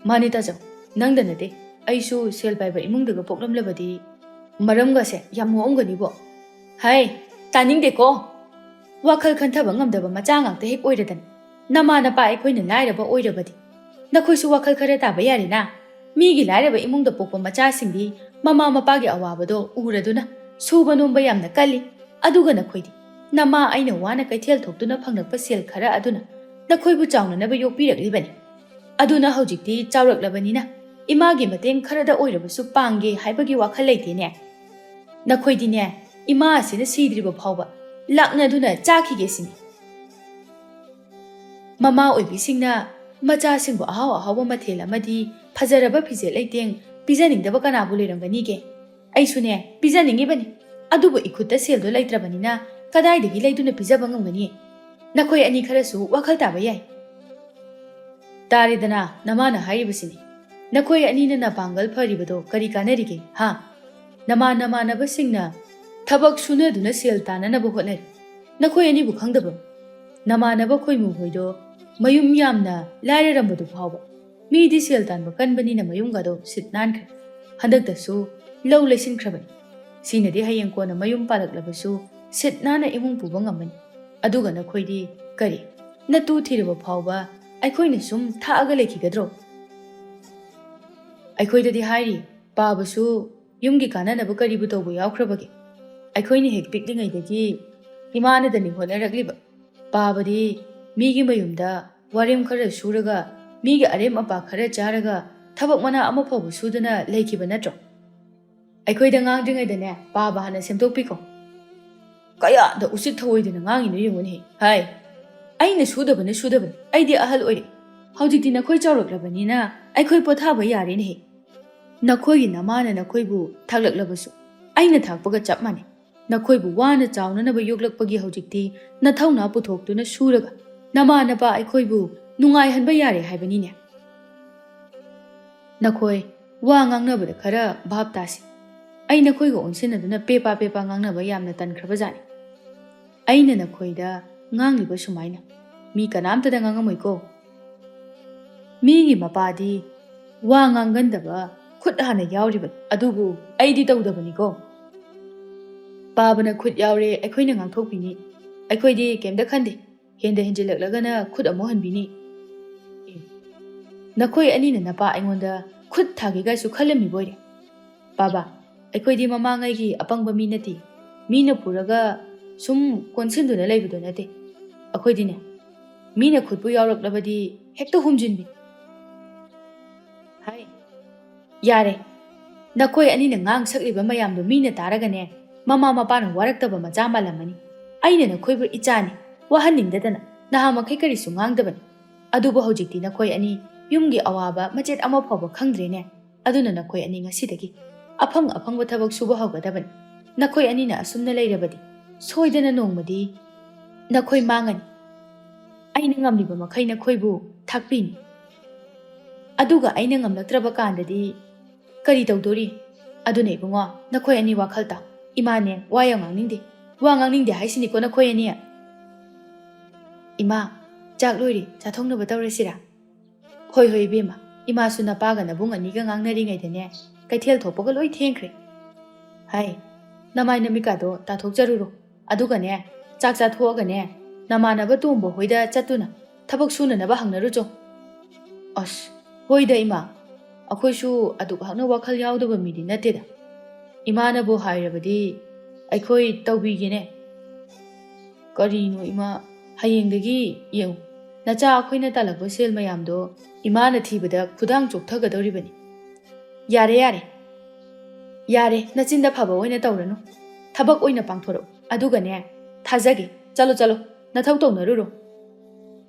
ꯃꯥꯅꯤ ꯇꯥꯖꯧ ꯅꯪꯗ ꯅꯠꯇꯦ ꯑꯩꯁꯨ ꯁꯦꯜ ꯄꯥꯏꯕ ꯏꯃꯨꯡꯗꯒ ꯄꯣꯛꯂꯝꯂꯕꯗꯤ ꯃꯔꯝꯒꯁꯦ ꯌꯥꯝ ꯃꯣꯛꯑꯝꯒꯅꯤꯕꯣ ꯍꯥꯏ ꯇꯥꯅꯤꯡꯗꯦꯀꯣ ꯋꯥꯈꯜ ꯈꯟꯊꯕ ꯉꯝꯗꯕ ꯃꯆꯥ ꯉꯥꯛꯇ ꯍꯦꯛ ꯑꯣꯏꯔꯗꯅ ꯅꯃꯥ ꯅꯄꯥ ꯑꯩꯈꯣꯏꯅ ꯂꯥꯏꯔꯕ ꯑꯣꯏꯔꯕꯗꯤ ꯅꯈꯣꯏꯁꯨ ꯋꯥꯈꯜ ꯈꯔ ꯇꯥꯕ ꯌꯥꯔꯦꯅ ꯃꯤꯒꯤ ꯂꯥꯏꯔꯕ ꯏꯃꯨꯡꯗ ꯄꯣꯛꯄ ꯃꯆꯥꯁꯤꯡꯗꯤ ꯃꯃꯥ ꯃꯄꯥꯒꯤ ꯑꯋꯥꯕꯗꯣ ꯎꯔꯗꯨꯅ ꯁꯨꯕ ꯅꯣꯝꯕ ꯌꯥꯝꯅ ꯀꯜꯂꯤ ꯑꯗꯨꯒ ꯅꯈꯣꯏꯗꯤ ꯅꯃꯥ ꯑꯩꯅ ꯋꯥꯅ ꯀꯩꯊꯦꯜ ꯊꯣꯛꯇꯨꯅ ꯐꯪꯂꯛꯄ ꯁꯦꯜ ꯈꯔ ꯑꯗꯨꯅ ꯅꯈꯣꯏꯕꯨ ꯆꯥꯎꯅꯅꯕ ꯌꯣꯛꯄꯤꯔꯛꯂꯤꯕꯅꯤ ꯑꯗꯨꯅ ꯍꯧꯖꯤꯛꯇꯤ ꯆꯥꯎꯔꯛꯂꯕꯅꯤꯅ ꯏꯃꯥꯒꯤ ꯃꯇꯦꯡ ꯈꯔꯗ ꯑꯣꯏꯔꯕꯁꯨ ꯄꯥꯡꯒꯦ ꯍꯥꯏꯕꯒꯤ ꯋꯥꯈꯜ ꯂꯩꯇꯦꯅꯦ ꯅꯈꯣꯏꯗꯤꯅꯦ ꯏꯃꯥ ꯑꯁꯤꯅ ꯁꯤꯗ꯭ꯔꯤꯕ ꯐꯥꯎꯕ ꯂꯥꯛꯅꯗꯨꯅ ꯆꯥꯈꯤꯒꯦ ꯁꯤꯅꯤ ꯃꯃꯥ ꯑꯣꯏꯕꯤꯁꯤꯡꯅ ꯃꯆꯥꯁꯤꯡꯕꯨ ꯑꯍꯥꯎ ꯑꯍꯥꯎꯕ ꯃꯊꯦꯜ ꯑꯃꯗꯤ ꯐꯖꯔꯕ ꯐꯤꯖꯦꯠ ꯂꯩꯇꯦꯡ ꯄꯤꯖꯅꯤꯡꯗꯕ ꯀꯅꯥꯕꯨ ꯂꯩꯔꯝꯒꯅꯤꯒꯦ ꯑꯩꯁꯨꯅꯦ ꯄꯤꯖꯅꯤꯡꯉꯤꯕꯅꯤ ꯑꯗꯨꯕꯨ ꯏꯈꯨꯠꯇ ꯁꯦꯜꯗꯣ ꯂꯩꯇ꯭ꯔꯕꯅꯤꯅ ꯀꯗꯥꯏꯗꯒꯤ ꯂꯩꯗꯨꯅ ꯄꯤꯖꯕ ꯉꯝꯒꯅꯤ ꯅꯈꯣꯏ ꯑꯅꯤ ꯈꯔꯁꯨ ꯋꯥꯈꯜ ꯇꯥꯕ ꯌꯥꯏ ꯇꯥꯔꯦꯗꯅ ꯅꯃꯥꯅ ꯍꯥꯏꯔꯤꯕꯁꯤꯅꯤ ꯅꯈꯣꯏ ꯑꯅꯤꯅ ꯅꯄꯥꯡꯒꯜ ꯐꯔꯤꯕꯗꯣ ꯀꯔꯤ ꯀꯥꯟꯅꯔꯤꯒꯦ ꯍꯥ ꯅꯃꯥꯟꯅꯕꯁꯤꯡꯅ ꯊꯕꯛ ꯁꯨꯅꯗꯨꯅ ꯁꯦꯜ ꯇꯥꯅꯅꯕ ꯍꯣꯠꯅꯔꯤ ꯅꯈꯣꯏ ꯑꯅꯤꯕꯨ ꯈꯪꯗꯕ꯭ꯔꯣ ꯅꯃꯥꯟꯅꯕ ꯈꯣꯏꯃꯨ ꯍꯣꯏꯗꯣ ꯃꯌꯨꯝ ꯌꯥꯝꯅ ꯂꯥꯏꯔꯔꯝꯕꯗꯨ ꯐꯥꯎꯕ ꯃꯤꯗꯤ ꯁꯦꯜ ꯇꯥꯟꯕ ꯀꯟꯕꯅꯤꯅ ꯃꯌꯨꯝꯒꯗꯣ ꯁꯤꯠ ꯅꯥꯟꯈ꯭ꯔꯦ ꯍꯟꯗꯛꯇꯁꯨ ꯂꯧ ꯂꯩꯁꯤꯟꯈ꯭ꯔꯕꯅꯤ ꯁꯤꯅꯗꯤ ꯍꯌꯦꯡ ꯀꯣꯟꯅ ꯃꯌꯨꯝ ꯄꯥꯜꯂꯛꯂꯕꯁꯨ ꯁꯤꯠ ꯅꯥꯟꯅ ꯏꯃꯨꯡ ꯄꯨꯕ ꯉꯝꯃꯅꯤ ꯑꯗꯨꯒ ꯅꯈꯣꯏꯗꯤ ꯀꯔꯤ ꯅꯇꯨ ꯊꯤꯔꯕ ꯐꯥꯎꯕ ꯑꯩꯈꯣꯏꯅ ꯁꯨꯝ ꯊꯥꯛꯑꯒ ꯂꯩꯈꯤꯒꯗ꯭ꯔꯣ ꯑꯩꯈꯣꯏꯗꯗꯤ ꯍꯥꯏꯔꯤ ꯄꯥꯕꯁꯨ ꯌꯨꯝꯒꯤ ꯀꯥꯟꯅꯅꯕ ꯀꯔꯤꯕꯨ ꯇꯧꯕ ꯌꯥꯎꯈ꯭ꯔꯕꯒꯦ ꯑꯩꯈꯣꯏꯅ ꯍꯦꯛ ꯄꯤꯛꯂꯤꯉꯩꯗꯒꯤ ꯏꯃꯥꯅꯗꯅꯤ ꯍꯣꯠꯅꯔꯛꯂꯤꯕ ꯄꯥꯕꯗꯤ ꯃꯤꯒꯤ ꯃꯌꯨꯝꯗ ꯋꯥꯔꯦꯝ ꯈꯔ ꯁꯨꯔꯒ ꯃꯤꯒꯤ ꯑꯔꯦꯝ ꯑꯄꯥ ꯈꯔ ꯆꯥꯔꯒ ꯊꯕꯛ ꯃꯅꯥ ꯑꯃ ꯐꯥꯎꯕ ꯁꯨꯗꯅ ꯂꯩꯈꯤꯕ ꯅꯠꯇ꯭ꯔꯣ ꯑꯩꯈꯣꯏꯗ ꯉꯥꯡꯗ꯭ꯔꯤꯉꯩꯗꯅꯦ ꯄꯥꯕ ꯍꯥꯟꯅ ꯁꯦꯝꯗꯣꯛꯄꯤꯈꯣ ꯀꯌꯥꯗ ꯎꯁꯤꯠ ꯊꯑꯣꯏꯗꯅ ꯉꯥꯡꯉꯤꯅꯣ ꯌꯦꯡꯉꯨꯅꯦ ꯍꯥꯏ ꯑꯩꯅ ꯁꯨꯗꯕꯅ ꯁꯨꯗꯕꯅꯤ ꯑꯩꯗꯤ ꯑꯍꯜ ꯑꯣꯏꯔꯦ ꯍꯧꯖꯤꯛꯇꯤ ꯅꯈꯣꯏ ꯆꯥꯎꯔꯛꯂꯕꯅꯤꯅ ꯑꯩꯈꯣꯏ ꯄꯣꯊꯥꯕ ꯌꯥꯔꯦꯅꯦꯍꯦ ꯅꯈꯣꯏꯒꯤ ꯅꯃꯥꯅ ꯅꯈꯣꯏꯕు ꯊꯥꯛꯂꯛꯂꯕꯁꯨ ꯑꯩꯅ ꯊꯥꯛꯄꯒ ꯆꯞ ꯃꯥꯟꯅꯩ ꯅꯈꯣꯏꯕꯨ ꯋꯥꯅ ꯆꯥꯎꯅꯅꯕ ꯌꯣꯛꯂꯛꯄꯒꯤ ꯍꯧꯖꯤꯛꯇꯤ ꯅꯊꯧꯅꯥ ꯄꯨꯊꯣꯛꯇꯨꯅ ꯁꯨꯔꯒ ꯅꯃꯥ ꯅꯄꯥ ꯑꯩꯈꯣꯏꯕꯨ ꯅꯨꯡꯉꯥꯏꯍꯟꯕ ꯌꯥꯔꯦ ꯍꯥꯏꯕꯅꯤꯅꯦ ꯅꯈꯣꯏ ꯋꯥ ꯉꯥꯡꯅꯕꯗ ꯈꯔ ꯚꯥꯞ ꯇꯥꯁꯤ ꯑꯩ ꯅꯈꯣꯏꯒ ꯑꯣꯟꯁꯤꯟꯅꯗꯨꯅ ꯄꯦꯄꯥ ꯄꯦꯄꯥ ꯉꯥꯡꯅꯕ ꯌꯥꯝꯅ ꯇꯟꯈ꯭ꯔꯕꯖꯥꯠꯅꯤ ꯑꯩꯅ ꯅꯈꯣꯏꯗ ꯉꯥꯡꯂꯤꯕ ꯁꯨꯃꯥꯏꯅ ꯃꯤ ꯀꯅꯥꯝꯇꯗ ꯉꯥꯡꯉꯝꯃꯣꯏꯀꯣ ꯃꯤꯒꯤ ꯃꯄꯥꯗꯤ ꯋꯥ ꯉꯥꯡꯒꯟꯗꯕ ꯈꯨꯠ ꯍꯥꯟꯅ ꯌꯥꯎꯔꯤꯕꯅꯤ ꯑꯗꯨꯕꯨ ꯑꯩꯗꯤ ꯇꯧꯗꯕꯅꯤꯀꯣ ꯄꯥꯕꯅ ꯈꯨꯠ ꯌꯥꯎꯔꯦ ꯑꯩꯈꯣꯏꯅ ꯉꯥꯡꯊꯣꯛꯄꯤꯅꯤ ꯑꯩꯈꯣꯏꯗꯤ ꯀꯩꯝꯇ ꯈꯟꯗꯦ ꯍꯦꯟꯗ ꯍꯦꯟꯖꯤꯜꯂꯛꯂꯒꯅ ꯈꯨꯠ ꯑꯃꯨꯛ ꯍꯟꯕꯤꯅꯤ ꯅꯈꯣꯏ ꯑꯅꯤꯅ ꯅꯄꯥ ꯑꯩꯉꯣꯟꯗ ꯈꯨꯠ ꯊꯥꯒꯦꯒꯥꯏꯁꯨ ꯈꯜꯂꯝꯃꯤꯕꯣꯏꯔꯦ ꯄꯥꯕ ꯑꯩꯈꯣꯏꯗꯤ ꯃꯃꯥꯡꯉꯩꯒꯤ ꯑꯄꯪꯕ ꯃꯤ ꯅꯠꯇꯦ ꯃꯤꯅ ꯄꯨꯔꯒ ꯁꯨꯝ ꯀꯣꯟꯁꯤꯟꯗꯨꯅ ꯂꯩꯕꯗꯣ ꯅꯠꯇꯦ ꯑꯩꯈꯣꯏꯗꯤꯅꯦ ꯃꯤꯅ ꯈꯨꯠꯄꯨ ꯌꯥꯎꯔꯛꯂꯕꯗꯤ ꯍꯦꯛꯇ ꯍꯨꯝꯖꯤꯟꯕꯤ ꯍꯥꯏ ꯌꯥꯔꯦ ꯅꯈꯣꯏ ꯑꯅꯤꯅ ꯉꯥꯡ ꯁꯛꯂꯤꯕ ꯃꯌꯥꯝꯗꯣ ꯃꯤꯅ ꯇꯥꯔꯒꯅꯦ ꯃꯃꯥ ꯃꯄꯥꯅ ꯋꯥꯔꯛꯇꯕ ꯃꯆꯥ ꯃꯥꯜꯂꯝꯃꯅꯤ ꯑꯩꯅ ꯅꯈꯣꯏꯕꯨ ꯏꯆꯥꯅꯤ ꯋꯥꯍꯟꯅꯤꯡꯗꯗꯅ ꯅꯍꯥꯃꯈꯩ ꯀꯔꯤꯁꯨ ꯉꯥꯡꯗꯕꯅꯤ ꯑꯗꯨꯕꯨ ꯍꯧꯖꯤꯛꯇꯤ ꯅꯈꯣꯏ ꯑꯅꯤ ꯌꯨꯝꯒꯤ ꯑꯋꯥꯕ ꯃꯆꯦꯠ ꯑꯃ ꯐꯥꯎꯕ ꯈꯪꯗ꯭ꯔꯦꯅꯦ ꯑꯗꯨꯅ ꯅꯈꯣꯏ ꯑꯅꯤ ꯉꯁꯤꯗꯒꯤ ꯑꯐꯪ ꯑꯐꯪꯕ ꯊꯕꯛ ꯁꯨꯕ ꯍꯧꯒꯗꯕꯅꯤ ꯅꯈꯣꯏ ꯑꯅꯤꯅ ꯑꯁꯨꯝꯅ ꯂꯩꯔꯕꯗꯤ ꯁꯣꯏꯗꯅ ꯅꯣꯡꯃꯗꯤ ꯅꯈꯣꯏ ꯃꯥꯡꯉꯅꯤ ꯑꯩꯅ ꯉꯝꯂꯤꯕ ꯃꯈꯩ ꯅꯈꯣꯏꯕు ꯊꯥꯛꯄꯤꯅꯤ ꯑꯗꯨꯒ ꯑꯩꯅ ꯉꯝꯂꯛꯇ꯭ꯔꯕ ꯀꯥꯟꯗꯗꯤ ꯀꯔꯤ ꯇꯧꯗꯣꯔꯤ ꯑꯗꯨꯅ ꯏꯕꯨꯡꯉꯣ ꯅꯈꯣꯏ ꯑꯅꯤ ꯋꯥꯈꯜ ꯇꯥꯎ ꯏꯃꯥꯅꯦ ꯋꯥ ꯌꯥꯝ ꯉꯥꯡꯅꯤꯡꯗꯦ ꯋꯥ ꯉꯥꯡꯅꯤꯡꯗꯦ ꯍꯥꯏꯁꯤꯅꯤꯀꯣ ꯅꯈꯣꯏ ꯑꯅꯤ ꯏꯃꯥ ꯆꯥꯛ ꯂꯣꯏꯔꯤ ꯆꯥꯊꯣꯛꯅꯕ ꯇꯧꯔꯁꯤꯔꯥ ꯍꯣꯏ ꯍꯣꯏ ꯏꯕꯦꯝꯃ ꯏꯃꯥꯁꯨ ꯅꯄꯥꯒ ꯅꯕꯨꯡ ꯑꯅꯤꯒ ꯉꯥꯡꯅꯔꯤꯉꯩꯗꯅꯦ ꯀꯩꯊꯦꯜ ꯊꯣꯛꯄꯒ ꯂꯣꯏ ꯊꯦꯡꯈ꯭ꯔꯦ ꯍꯥꯏ ꯅꯃꯥꯏ ꯅꯃꯤꯠꯀꯥꯗꯣ ꯇꯥꯊꯣꯛꯆꯔꯨꯔꯣ ꯑꯗꯨꯒꯅꯦ ꯆꯥꯛ ꯆꯥꯊꯣꯛꯑꯒꯅꯦ ꯅꯃꯥꯟꯅꯕ ꯇꯣꯝꯕ ꯍꯣꯏꯗ ꯆꯠꯇꯨꯅ ꯊꯕꯛ ꯁꯨꯅꯅꯕ ꯍꯪꯅꯔꯨꯆꯣ ꯑꯁ ꯍꯣꯏꯗ ꯏꯃꯥ ꯑꯩꯈꯣꯏꯁꯨ ꯑꯗꯨꯛ ꯍꯛꯅ ꯋꯥꯈꯜ ꯌꯥꯎꯗꯕ ꯃꯤꯗꯤ ꯅꯠꯇꯦꯗ ꯏꯃꯥꯅꯕꯨ ꯍꯥꯏꯔꯕꯗꯤ ꯑꯩꯈꯣꯏ ꯇꯧꯕꯤꯒꯦꯅꯦ ꯀꯔꯤꯅꯣ ꯏꯃꯥ ꯍꯌꯦꯡꯗꯒꯤ ꯌꯦꯡꯉꯨ ꯅꯆꯥ ꯑꯩꯈꯣꯏꯅ ꯇꯥꯜꯂꯛꯄ ꯁꯦꯜ ꯃꯌꯥꯝꯗꯣ ꯏꯃꯥꯅ ꯊꯤꯕꯗ ꯈꯨꯗꯥꯡ ꯆꯣꯛꯊꯒꯗꯧꯔꯤꯕꯅꯤ ꯌꯥꯔꯦ ꯌꯥꯔꯦ ꯌꯥꯔꯦ ꯅꯆꯤꯟꯗ ꯐꯕ ꯑꯣꯏꯅ ꯇꯧꯔꯅꯨ ꯊꯕꯛ ꯑꯣꯏꯅ ꯄꯥꯡꯊꯣꯔꯛꯎ ꯑꯗꯨꯒꯅꯦ ꯊꯥꯖꯒꯦ ꯆꯠꯂꯣ ꯆꯠꯂꯣ ꯅꯊꯧ ꯇꯧꯅꯔꯨꯔꯣ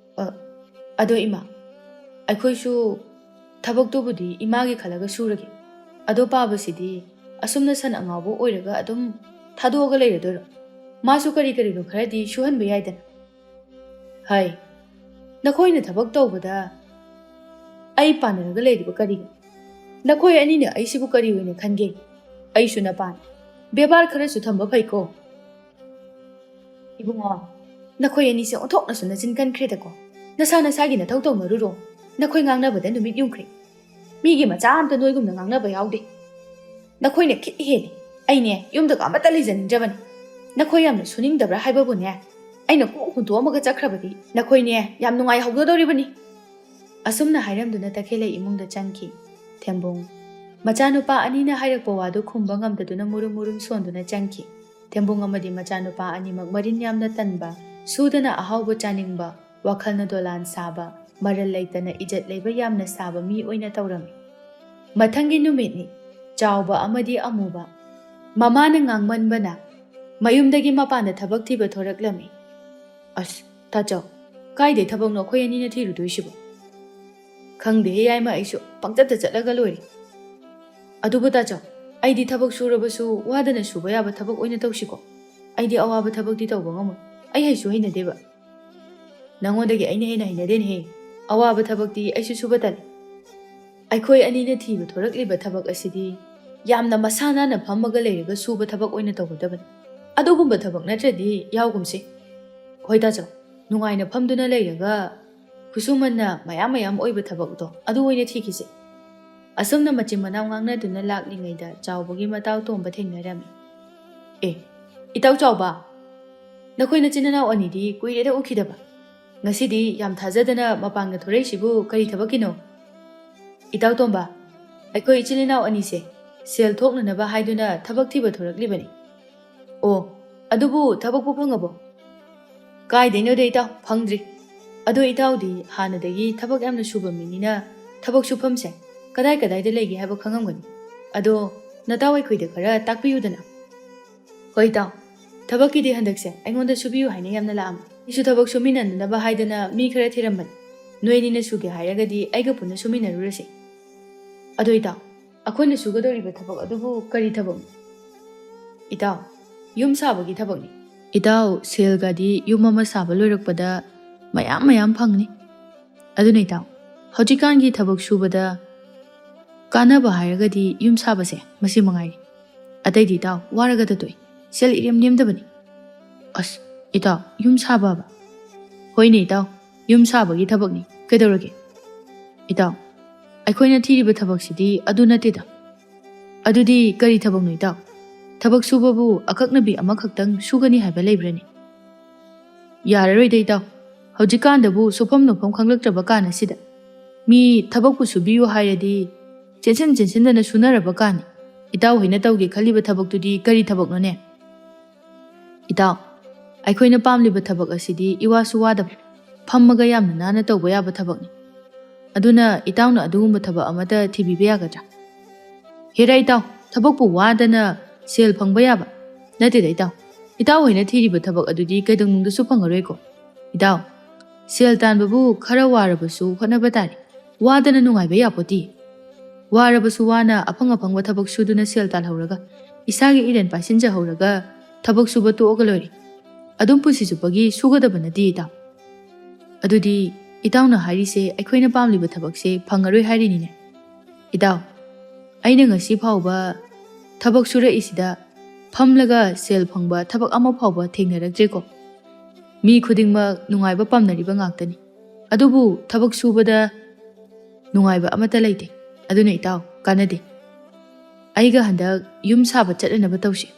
ꯑꯗꯣ ꯏꯃꯥ ꯑꯩꯈꯣꯏꯁꯨ ꯊꯕꯛꯇꯨꯕꯨꯗꯤ ꯏꯃꯥꯒꯤ ꯈꯜꯂꯒ ꯁꯨꯔꯒꯦ ꯑꯗꯣ ꯄꯥꯕꯁꯤꯗꯤ ꯑꯁꯨꯝꯅ ꯁꯟ ꯑꯉꯥꯎꯕ ꯑꯣꯏꯔꯒ ꯑꯗꯨꯝ ꯊꯥꯗꯣꯛꯑꯒ ꯂꯩꯔꯗꯣꯏꯔꯣ ꯃꯥꯁꯨ ꯀꯔꯤꯅꯣ ꯈꯔꯗꯤ ꯁꯨꯍꯟꯕ ꯌꯥꯏꯗꯅ ꯍꯥꯏ ꯅꯈꯣꯏꯅ ꯊꯕꯛ ꯇꯧꯕꯗ ꯑꯩ ꯄꯥꯟꯅꯔꯒ ꯂꯩꯔꯤꯕ ꯀꯔꯤꯒꯤꯅꯣ ꯅꯈꯣꯏ ꯑꯅꯤꯅ ꯑꯩꯁꯤꯕꯨ ꯀꯔꯤ ꯑꯣꯏꯅ ꯈꯟꯒꯦ ꯑꯩꯁꯨ ꯅꯄꯥꯅꯤ ꯕꯦꯕꯥꯔ ꯈꯔꯁꯨ ꯊꯝꯕ ꯐꯩꯀꯣ ꯏꯕꯨꯡꯉꯣ ꯅꯈꯣꯏ ꯑꯅꯤꯁꯦ ꯑꯣꯟꯊꯣꯛꯅꯁꯨ ꯅꯆꯤꯟ ꯀꯟꯈ꯭ꯔꯦꯗꯀꯣ ꯅꯁꯥ ꯅꯁꯥꯒꯤ ꯅꯊꯧ ꯇꯧꯅꯔꯨꯔꯣ ꯅꯈꯣꯏ ꯉꯥꯡꯅꯕꯗ ꯅꯨꯃꯤꯠ ꯌꯨꯡꯈ꯭ꯔꯦ ꯃꯤꯒꯤ ꯃꯆꯥ ꯑꯝꯇ ꯅꯣꯏꯒꯨꯝꯅ ꯉꯥꯡꯅꯕ ꯌꯥꯎꯗꯦ ꯅꯈꯣꯏꯅ ꯈꯤꯠ ꯍꯦꯜꯂꯤ ꯑꯩꯅꯦ ꯌꯨꯝꯗꯒ ꯑꯃꯠꯇ ꯂꯩꯖꯅꯤꯡꯗ꯭ꯔꯕꯅꯤ ꯅꯈꯣꯏ ꯌꯥꯝꯅ ꯁꯨꯅꯤꯡꯗꯕ꯭ꯔꯥ ꯍꯥꯏꯕꯕꯨꯅꯦ ꯑꯩꯅ ꯀꯣꯛ ꯍꯨꯟꯇꯣꯛꯑꯝꯃꯒ ꯆꯠꯈ꯭ꯔꯕꯗꯤ ꯅꯈꯣꯏꯅꯦ ꯌꯥꯝ ꯅꯨꯡꯉꯥꯏꯍꯧꯒꯗꯧꯔꯤꯕꯅꯤ ꯑꯁꯨꯝꯅ ꯍꯥꯏꯔꯝꯗꯨꯅ ꯇꯈꯦꯜꯂꯩ ꯏꯃꯨꯡꯗ ꯆꯪꯈꯤ ꯊꯦꯝꯕꯨꯡ ꯃꯆꯥꯅꯨꯄꯥ ꯑꯅꯤꯅ ꯍꯥꯏꯔꯛꯄ ꯋꯥꯗꯨ ꯈꯨꯝꯕ ꯉꯝꯗꯗꯨꯅ ꯃꯨꯔꯨꯝ ꯃꯨꯔꯨꯝ ꯁꯣꯟꯗꯨꯅ ꯆꯪꯈꯤ ꯊꯦꯝꯕꯨꯡ ꯑꯃꯗꯤ ꯃꯆꯥꯅꯨꯄꯥ ꯑꯅꯤꯃꯛ ꯃꯔꯤꯟ ꯌꯥꯝꯅ ꯇꯟꯕ ꯁꯨꯗꯅ ꯑꯍꯥꯎꯕ ꯆꯥꯅꯤꯡꯕ ꯋꯥꯈꯜꯅ ꯗꯣꯂꯥꯟ ꯁꯥꯕ ꯃꯔꯜ ꯂꯩꯇꯅ ꯏꯖꯠ ꯂꯩꯕ ꯌꯥꯝꯅ ꯁꯥꯕ ꯃꯤ ꯑꯣꯏꯅ ꯇꯧꯔꯝꯃꯤ ꯃꯊꯪꯒꯤ ꯅꯨꯃꯤꯠꯅꯤ ꯆꯥꯎꯕ ꯑꯃꯗꯤ ꯑꯃꯨꯕ ꯃꯃꯥꯅ ꯉꯥꯡꯃꯟꯕꯅ ꯃꯌꯨꯝꯗꯒꯤ ꯃꯄꯥꯟꯗ ꯊꯕꯛ ꯊꯤꯕ ꯊꯣꯔꯛꯂꯝꯃꯤ ꯑꯁ ꯇꯥꯆꯧ ꯀꯥꯏꯗꯩ ꯊꯕꯛꯅꯣ ꯑꯩꯈꯣꯏ ꯑꯅꯤꯅ ꯊꯤꯔꯨꯗꯣꯏꯁꯤꯕꯣ ꯈꯪꯗꯦ ꯌꯥꯏꯃ ꯑꯩꯁꯨ ꯄꯪꯆꯠꯇ ꯆꯠꯂꯒ ꯂꯣꯏꯔꯦ ꯑꯗꯨꯕꯨ ꯇꯥꯆꯧ ꯑꯩꯗꯤ ꯊꯕꯛ ꯁꯨꯔꯕꯁꯨ ꯋꯥꯗꯅ ꯁꯨꯕ ꯌꯥꯕ ꯊꯕꯛ ꯑꯣꯏꯅ ꯇꯧꯁꯤꯀꯣ ꯑꯩꯗꯤ ꯑꯋꯥꯕ ꯊꯕꯛꯇꯤ ꯇꯧꯕ ꯉꯝꯃꯣꯏ ꯑꯩ ꯍꯩꯁꯨ ꯍꯩꯅꯗꯦꯕ ꯅꯪꯉꯣꯟꯗꯒꯤ ꯑꯩꯅ ꯍꯦꯟꯅ ꯍꯩꯅꯗꯦꯅꯦꯍꯦ ꯑꯋꯥꯕ ꯊꯕꯛꯇꯤ ꯑꯩꯁꯨ ꯁꯨꯕ ꯇꯜꯂꯤ ꯑꯩꯈꯣꯏ ꯑꯅꯤꯅ ꯊꯤꯕ ꯊꯣꯔꯛꯂꯤꯕ ꯊꯕꯛ ꯑꯁꯤꯗꯤ ꯌꯥꯝꯅ ꯃꯁꯥ ꯅꯥꯟꯅ ꯐꯝꯃꯒ ꯂꯩꯔꯒ ꯁꯨꯕ ꯊꯕꯛ ꯑꯣꯏꯅ ꯇꯧꯒꯗꯕꯅꯤ ꯑꯗꯨꯒꯨꯝꯕ ꯊꯕꯛ ꯅꯠꯇ꯭ꯔꯗꯤ ꯌꯥꯎꯒꯨꯝꯁꯤ ꯍꯣꯏ ꯇꯥꯆꯧ ꯅꯨꯡꯉꯥꯏꯅ ꯐꯝꯗꯨꯅ ꯂꯩꯔꯒ ꯈꯨꯠꯁꯨꯃꯟꯅ ꯃꯌꯥꯝ ꯑꯣꯏꯕ ꯊꯕꯛꯇꯣ ꯑꯗꯨ ꯑꯣꯏꯅ ꯊꯤꯈꯤꯁꯦ ꯑꯁꯨꯝꯅ ꯃꯆꯤꯟ ꯃꯅꯥꯎ ꯉꯥꯡꯅꯗꯨꯅ ꯂꯥꯛꯂꯤꯉꯩꯗ ꯆꯥꯎꯕꯒꯤ ꯃꯇꯥꯎ ꯇꯣꯝꯕ ꯊꯦꯡꯅꯔꯝꯃꯤ ꯏꯇꯥꯎ ꯆꯥꯎꯕ ꯅꯈꯣꯏ ꯅꯆꯤꯟ ꯅꯅꯥꯎ ꯑꯅꯤꯗꯤ ꯀꯨꯏꯔꯦꯗ ꯎꯈꯤꯗꯕ ꯉꯁꯤꯗꯤ ꯌꯥꯝ ꯊꯥꯖꯗꯅ ꯃꯄꯥꯟꯒ ꯊꯣꯔꯛꯏꯁꯤꯕꯨ ꯀꯔꯤ ꯊꯕꯛꯀꯤꯅꯣ ꯏꯇꯥꯎ ꯇꯣꯝꯕ ꯑꯩꯈꯣꯏ ꯏꯆꯤꯜ ꯏꯅꯥꯎ ꯑꯅꯤꯁꯦ ꯁꯦꯜ ꯊꯣꯛꯅꯅꯕ ꯍꯥꯏꯗꯨꯅ ꯊꯕꯛ ꯊꯤꯕ ꯊꯣꯔꯛꯂꯤꯕꯅꯤ ꯑꯣ ꯑꯗꯨꯕꯨ ꯊꯕꯛꯄꯨ ꯐꯪꯉꯕꯣ ꯀꯥꯏꯗꯩꯅꯣꯗ ꯏꯇꯥꯎ ꯐꯪꯗ꯭ꯔꯤ ꯑꯗꯣ ꯏꯇꯥꯎꯗꯤ ꯍꯥꯟꯅꯗꯒꯤ ꯊꯕꯛ ꯌꯥꯝꯅ ꯁꯨꯕ ꯃꯤꯅꯤꯅ ꯊꯕꯛ ꯁꯨꯐꯝꯁꯦ ꯀꯗꯥꯏꯗ ꯂꯩꯒꯦ ꯍꯥꯏꯕ ꯈꯪꯉꯝꯒꯅꯤ ꯑꯗꯣ ꯅꯇꯥꯎ ꯑꯩꯈꯣꯏꯗ ꯈꯔ ꯇꯥꯛꯄꯤꯌꯨꯗꯅ ꯍꯣꯏ ꯏꯇꯥꯎ ꯊꯕꯛꯀꯤꯗꯤ ꯍꯟꯗꯛꯁꯦ ꯑꯩꯉꯣꯟꯗ ꯁꯨꯕꯤꯌꯨ ꯍꯥꯏꯅ ꯌꯥꯝꯅ ꯂꯥꯛꯑꯝꯃꯤ ꯑꯩꯁꯨ ꯊꯕꯛ ꯁꯨꯃꯤꯟꯅꯅꯕ ꯍꯥꯏꯗꯅ ꯃꯤ ꯈꯔ ꯊꯤꯔꯝꯕꯅꯤ ꯅꯣꯏ ꯑꯅꯤꯅ ꯁꯨꯒꯦ ꯍꯥꯏꯔꯒꯗꯤ ꯑꯩꯒ ꯄꯨꯟꯅ ꯁꯨꯃꯤꯟꯅꯔꯨꯔꯁꯤ ꯑꯗꯣ ꯏꯇꯥꯎ ꯑꯩꯈꯣꯏꯅ ꯁꯨꯒꯗꯧꯔꯤꯕ ꯊꯕꯛ ꯑꯗꯨꯕꯨ ꯀꯔꯤ ꯊꯕꯛꯅꯣ ꯏꯇꯥꯎ ꯌꯨꯝ ꯁꯥꯕꯒꯤ ꯊꯕꯛꯅꯤ ꯏꯇꯥꯎ ꯁꯦꯜꯒꯗꯤ ꯌꯨꯝ ꯑꯃ ꯁꯥꯕ ꯂꯣꯏꯔꯛꯄꯗ ꯃꯌꯥꯝ ꯐꯪꯅꯤ ꯑꯗꯨꯅ ꯏꯇꯥꯎ ꯍꯧꯖꯤꯛꯀꯥꯟꯒꯤ ꯊꯕꯛ ꯁꯨꯕꯗ ꯀꯥꯟꯅꯕ ꯍꯥꯏꯔꯒꯗꯤ ꯌꯨꯝ ꯁꯥꯕꯁꯦ ꯃꯁꯤ ꯃꯉꯥꯏꯔꯤ ꯑꯇꯩꯗꯤ ꯏꯇꯥꯎ ꯋꯥꯔꯒꯗ ꯇꯣꯛꯏ ꯁꯦꯜ ꯏꯔꯦꯝ ꯅꯦꯝꯗꯕꯅꯤ ꯑꯁ ꯏꯇꯥꯎ ꯌꯨꯝ ꯁꯥꯕꯕ ꯍꯣꯏꯅꯦ ꯏꯇꯥꯎ ꯌꯨꯝ ꯁꯥꯕꯒꯤ ꯊꯕꯛꯅꯤ ꯀꯩꯗꯧꯔꯒꯦ ꯏꯇꯥꯎ ꯑꯩꯈꯣꯏꯅ ꯊꯤꯔꯤꯕ ꯊꯕꯛꯁꯤꯗꯤ ꯑꯗꯨ ꯅꯠꯇꯦꯗ ꯑꯗꯨꯗꯤ ꯀꯔꯤ ꯊꯕꯛꯅꯣ ꯏꯇꯥꯎ ꯊꯕꯛ ꯁꯨꯕꯕꯨ ꯑꯀꯛꯅꯕꯤ ꯑꯃꯈꯛꯇꯪ ꯁꯨꯒꯅꯤ ꯍꯥꯏꯕ ꯂꯩꯕ꯭ꯔꯅꯤ ꯌꯥꯔꯔꯣꯏꯗ ꯏꯇꯥꯎ ꯍꯧꯖꯤꯛꯀꯥꯟꯗꯕꯨ ꯁꯨꯐꯝ ꯅꯣꯐꯝ ꯈꯪꯂꯛꯇ꯭ꯔꯕ ꯀꯥꯟ ꯑꯁꯤꯗ ꯃꯤ ꯊꯕꯛꯄꯨ ꯁꯨꯕꯤꯌꯨ ꯍꯥꯏꯔꯗꯤ ꯆꯦꯟꯁꯤꯟꯗꯅ ꯁꯨꯅꯔꯕ ꯀꯥꯟꯅꯤ ꯏꯇꯥꯎ ꯍꯣꯏꯅ ꯇꯧꯒꯦ ꯈꯜꯂꯤꯕ ꯊꯕꯛꯇꯨꯗꯤ ꯀꯔꯤ ꯊꯕꯛꯅꯣꯅꯦ ꯏꯇꯥꯎ ꯑꯩꯈꯣꯏꯅ ꯄꯥꯝꯂꯤꯕ ꯊꯕꯛ ꯑꯁꯤꯗꯤ ꯏꯋꯥꯁꯨ ꯋꯥꯗꯕ ꯐꯝꯃꯒ ꯌꯥꯝꯅ ꯅꯥꯟꯅ ꯇꯧꯕ ꯌꯥꯕ ꯊꯕꯛꯅꯤ ꯑꯗꯨꯅ ꯏꯇꯥꯎꯅ ꯑꯗꯨꯒꯨꯝꯕ ꯊꯕꯛ ꯑꯃꯇ ꯊꯤꯕꯤꯕ ꯌꯥꯒꯗ꯭ꯔꯥ ꯍꯦꯔꯥ ꯏꯇꯥꯎ ꯊꯕꯛꯄꯨ ꯋꯥꯗꯅ ꯁꯦꯜ ꯐꯪꯕ ꯌꯥꯕ ꯅꯠꯇꯦꯗ ꯏꯇꯥꯎ ꯍꯣꯏꯅ ꯊꯤꯔꯤꯕ ꯊꯕꯛ ꯑꯗꯨꯗꯤ ꯀꯩꯗꯧꯅꯨꯡꯗꯁꯨ ꯐꯪꯉꯔꯣꯏꯀꯣ ꯏꯇꯥꯎ ꯁꯦꯜ ꯇꯥꯟꯕꯕꯨ ꯈꯔ ꯋꯥꯔꯕꯁꯨ ꯍꯣꯠꯅꯕ ꯇꯥꯔꯦ ꯋꯥꯗꯅ ꯅꯨꯡꯉꯥꯏꯕ ꯌꯥꯄꯣꯠꯇꯤ ꯋꯥꯔꯕꯁꯨ ꯋꯥꯅ ꯑꯐꯪ ꯊꯕꯛ ꯁꯨꯗꯨꯅ ꯁꯦꯜ ꯇꯥꯜꯍꯧꯔꯒ ꯏꯁꯥꯒꯤ ꯏꯔꯟ ꯄꯥꯏꯁꯤꯟꯖꯍꯧꯔꯒ ꯊꯕꯛ ꯁꯨꯕ ꯇꯣꯛꯑꯒ ꯂꯣꯏꯔꯦ ꯑꯗꯨꯝ ꯄꯨꯟꯁꯤ ꯆꯨꯞꯄꯒꯤ ꯁꯨꯒꯗꯕ ꯅꯠꯇꯦ ꯏꯇꯥꯎ ꯑꯗꯨꯗꯤ ꯏꯇꯥꯎꯅ ꯍꯥꯏꯔꯤꯁꯦ ꯑꯩꯈꯣꯏꯅ ꯄꯥꯝꯂꯤꯕ ꯊꯕꯛꯁꯦ ꯐꯪꯉꯔꯣꯏ ꯍꯥꯏꯔꯤꯅꯤꯅꯦ ꯏꯇꯥꯎ ꯑꯩꯅ ꯉꯁꯤ ꯐꯥꯎꯕ ꯊꯕꯛ ꯁꯨꯔꯛꯏꯁꯤꯗ ꯐꯝꯂꯒ ꯁꯦල් ꯐꯪꯕ ꯊꯕꯛ ꯑꯃ ꯐꯥꯎꯕ ꯊꯦꯡꯅꯔꯛꯇ꯭ꯔꯦꯀꯣ ꯃꯤ ꯈꯨꯗꯤꯡꯃꯛ ꯅꯨꯡꯉꯥꯏꯕ ꯄꯥꯝꯅꯔꯤꯕ ꯉꯥꯛꯇꯅꯤ ꯑꯗꯨꯕꯨ ꯊꯕꯛ ꯁꯨꯕꯗ ꯅꯨꯡꯉꯥꯏꯕ ꯑꯃꯠꯇ ꯂꯩꯇꯦ ꯑꯗꯨꯅ ꯏꯇꯥꯎ ꯀꯥꯟꯅꯗꯦ ꯑꯩꯒ ꯍꯟꯗꯛ ꯌꯨꯝ ꯁꯥꯕ ꯆꯠꯅꯅꯕ ꯇꯧꯁꯤ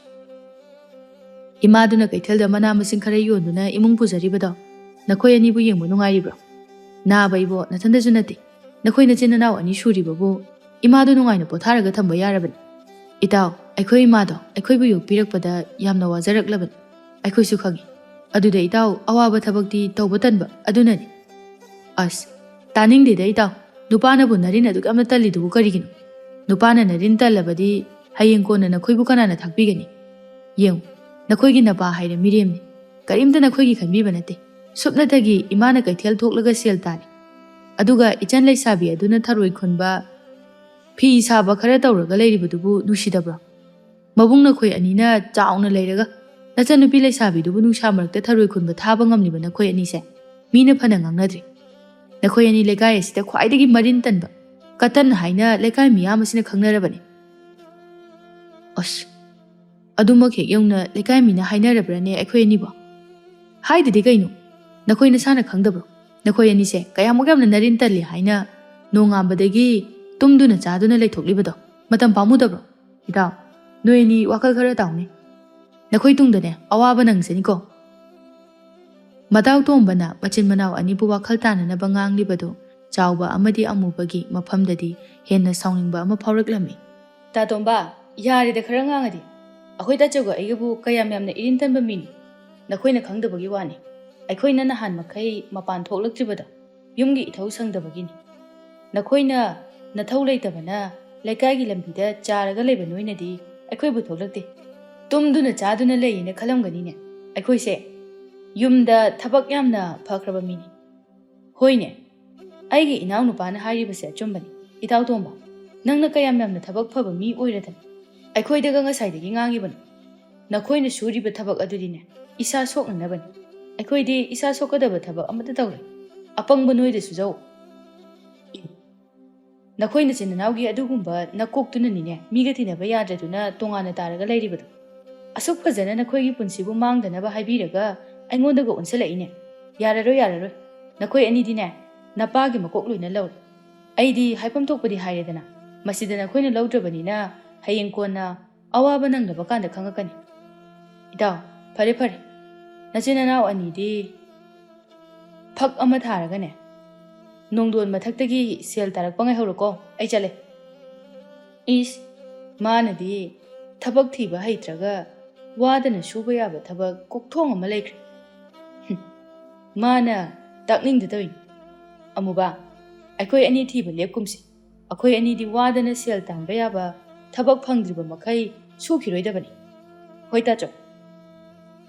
ꯏꯃꯥꯗꯨꯅ ꯀꯩꯊꯦꯜꯗ ꯃꯅꯥ ꯃꯁꯤꯡ ꯈꯔ ꯌꯣꯟꯗꯨꯅ ꯏꯃꯨꯡ ꯄꯨꯖꯔꯤꯕꯗꯣ ꯅꯈꯣꯏ ꯑꯅꯤꯕꯨ ꯌꯦꯡꯕ ꯅꯨꯡꯉꯥꯏꯔꯤꯕ꯭ꯔꯣ ꯅꯥꯕ ꯏꯕꯣ ꯅꯊꯟꯗꯁꯨ ꯅꯠꯇꯦ ꯅꯈꯣꯏ ꯅꯆꯤꯟ ꯅꯅꯥꯎ ꯑꯅꯤ ꯁꯨꯔꯤꯕꯕꯨ Imadu nungaina potharaga thamba yarabani. Itaw, aikhoi imado, aikhoi bu yokpirakpada yamna wajaraklabani. Aikhoi su khangi. Aduda itaw awaba thabakti tawba tanba adunani. As, taningdeda itaw, nupana bu narin aduk amna tallidubu karigino. Nupana narin tallabadi hayeng kona nakhoi bu kanana thakpigani. Yeng, nakhoi gi napa haira miremni. Karimta nakhoi gi khanbiba nate. Supnatagi imana kaithel thoklaga sel tani. Aduga ichan laisabi aduna tharoi khunba fi saba khara tawraga leiribudubu nusidabra. Mabung nakhoi anina chauna leiraga nachanupi laisabidubu nungsa marakta tharoi khunba thaba ngamliba nakhoi anise mina phana ngangnadri. Nakhoi ani lekai asida khwaidagi marin tanba katan haina lekai miyam asina khangnarabani. As, adumak hek yongna lekai mina hainarabrane aikhoi ani ba. Haidadi kaino, nakhoi nasana khangdabro. Nakhoi anise kayamuk yamna narin talli haina nongambadagi tumduna chaduna leithokliबदो matam pamudabro. Itaw, noi ani wakal khara tawne. Nakhoi tungdane awaba nangsani ko. Mataw tombana machin manaw ani bu wakal tanana banganglibado chawba amadi amubagi mafamdadi henna sawningba ama phawraklami. Ta tomba yari da khara ngangadi. Akhoi ta chawga aigabu kayam yamna irintanba mini. Nakhoi na khangdabagi wani. Aikhoi na nahan makai mapan thoklaktribada yumgi ithau sangdabagini. Nakhoi na nathau leitabana lekai gi lambida charaga leiba noinadi aikhoi bu thoklakte. Tumduna chaduna leine khalamgani ne. Aikhoi se yumda thabak yamna phakraba mini. Hoine, aigi inaw nupana haribase achumbani. Itaw tomba, nangna kayam yamna thabak phaba mi oiradan. Aikhoi daga ngasaidagi ngangibani. Nakhoi na suriba thabak adudine isa soknanabani. Aikhoi di isa sokadaba thabak amata tawre. Apangba noida sujau. Nakhoi na chinanawgi adugumba nakoktuna nine miga tinaba yadraduna tongana taraga leiribado. Asuk phajana nakhoi gi punsibu mangdanaba haibiraga aingondaga unsalaine. Yararoi. Nakhoi ani dine napagi makok loina lawre. Aidi haipam thokpadi hairedana. Masida nakhoi na lawdrabanina hayeng kona awaba nanglaba kanda khangakani. Itaw, phare. Nachinanaw ani di phak ama tharaga ne. Nongdon mathakdagi sel tarakpa ngai horoko ai chale. Is manadi thabak thiba haitraga wadana suba yaba thabak kokthong ama leikre. Mana takning da toin. Amuba aikhoi ani thiba lepkumsi. Akhoi ani di wadana sel tangba yaba thabak phangdriba makai sukhiroidabani. Hoi ta cho.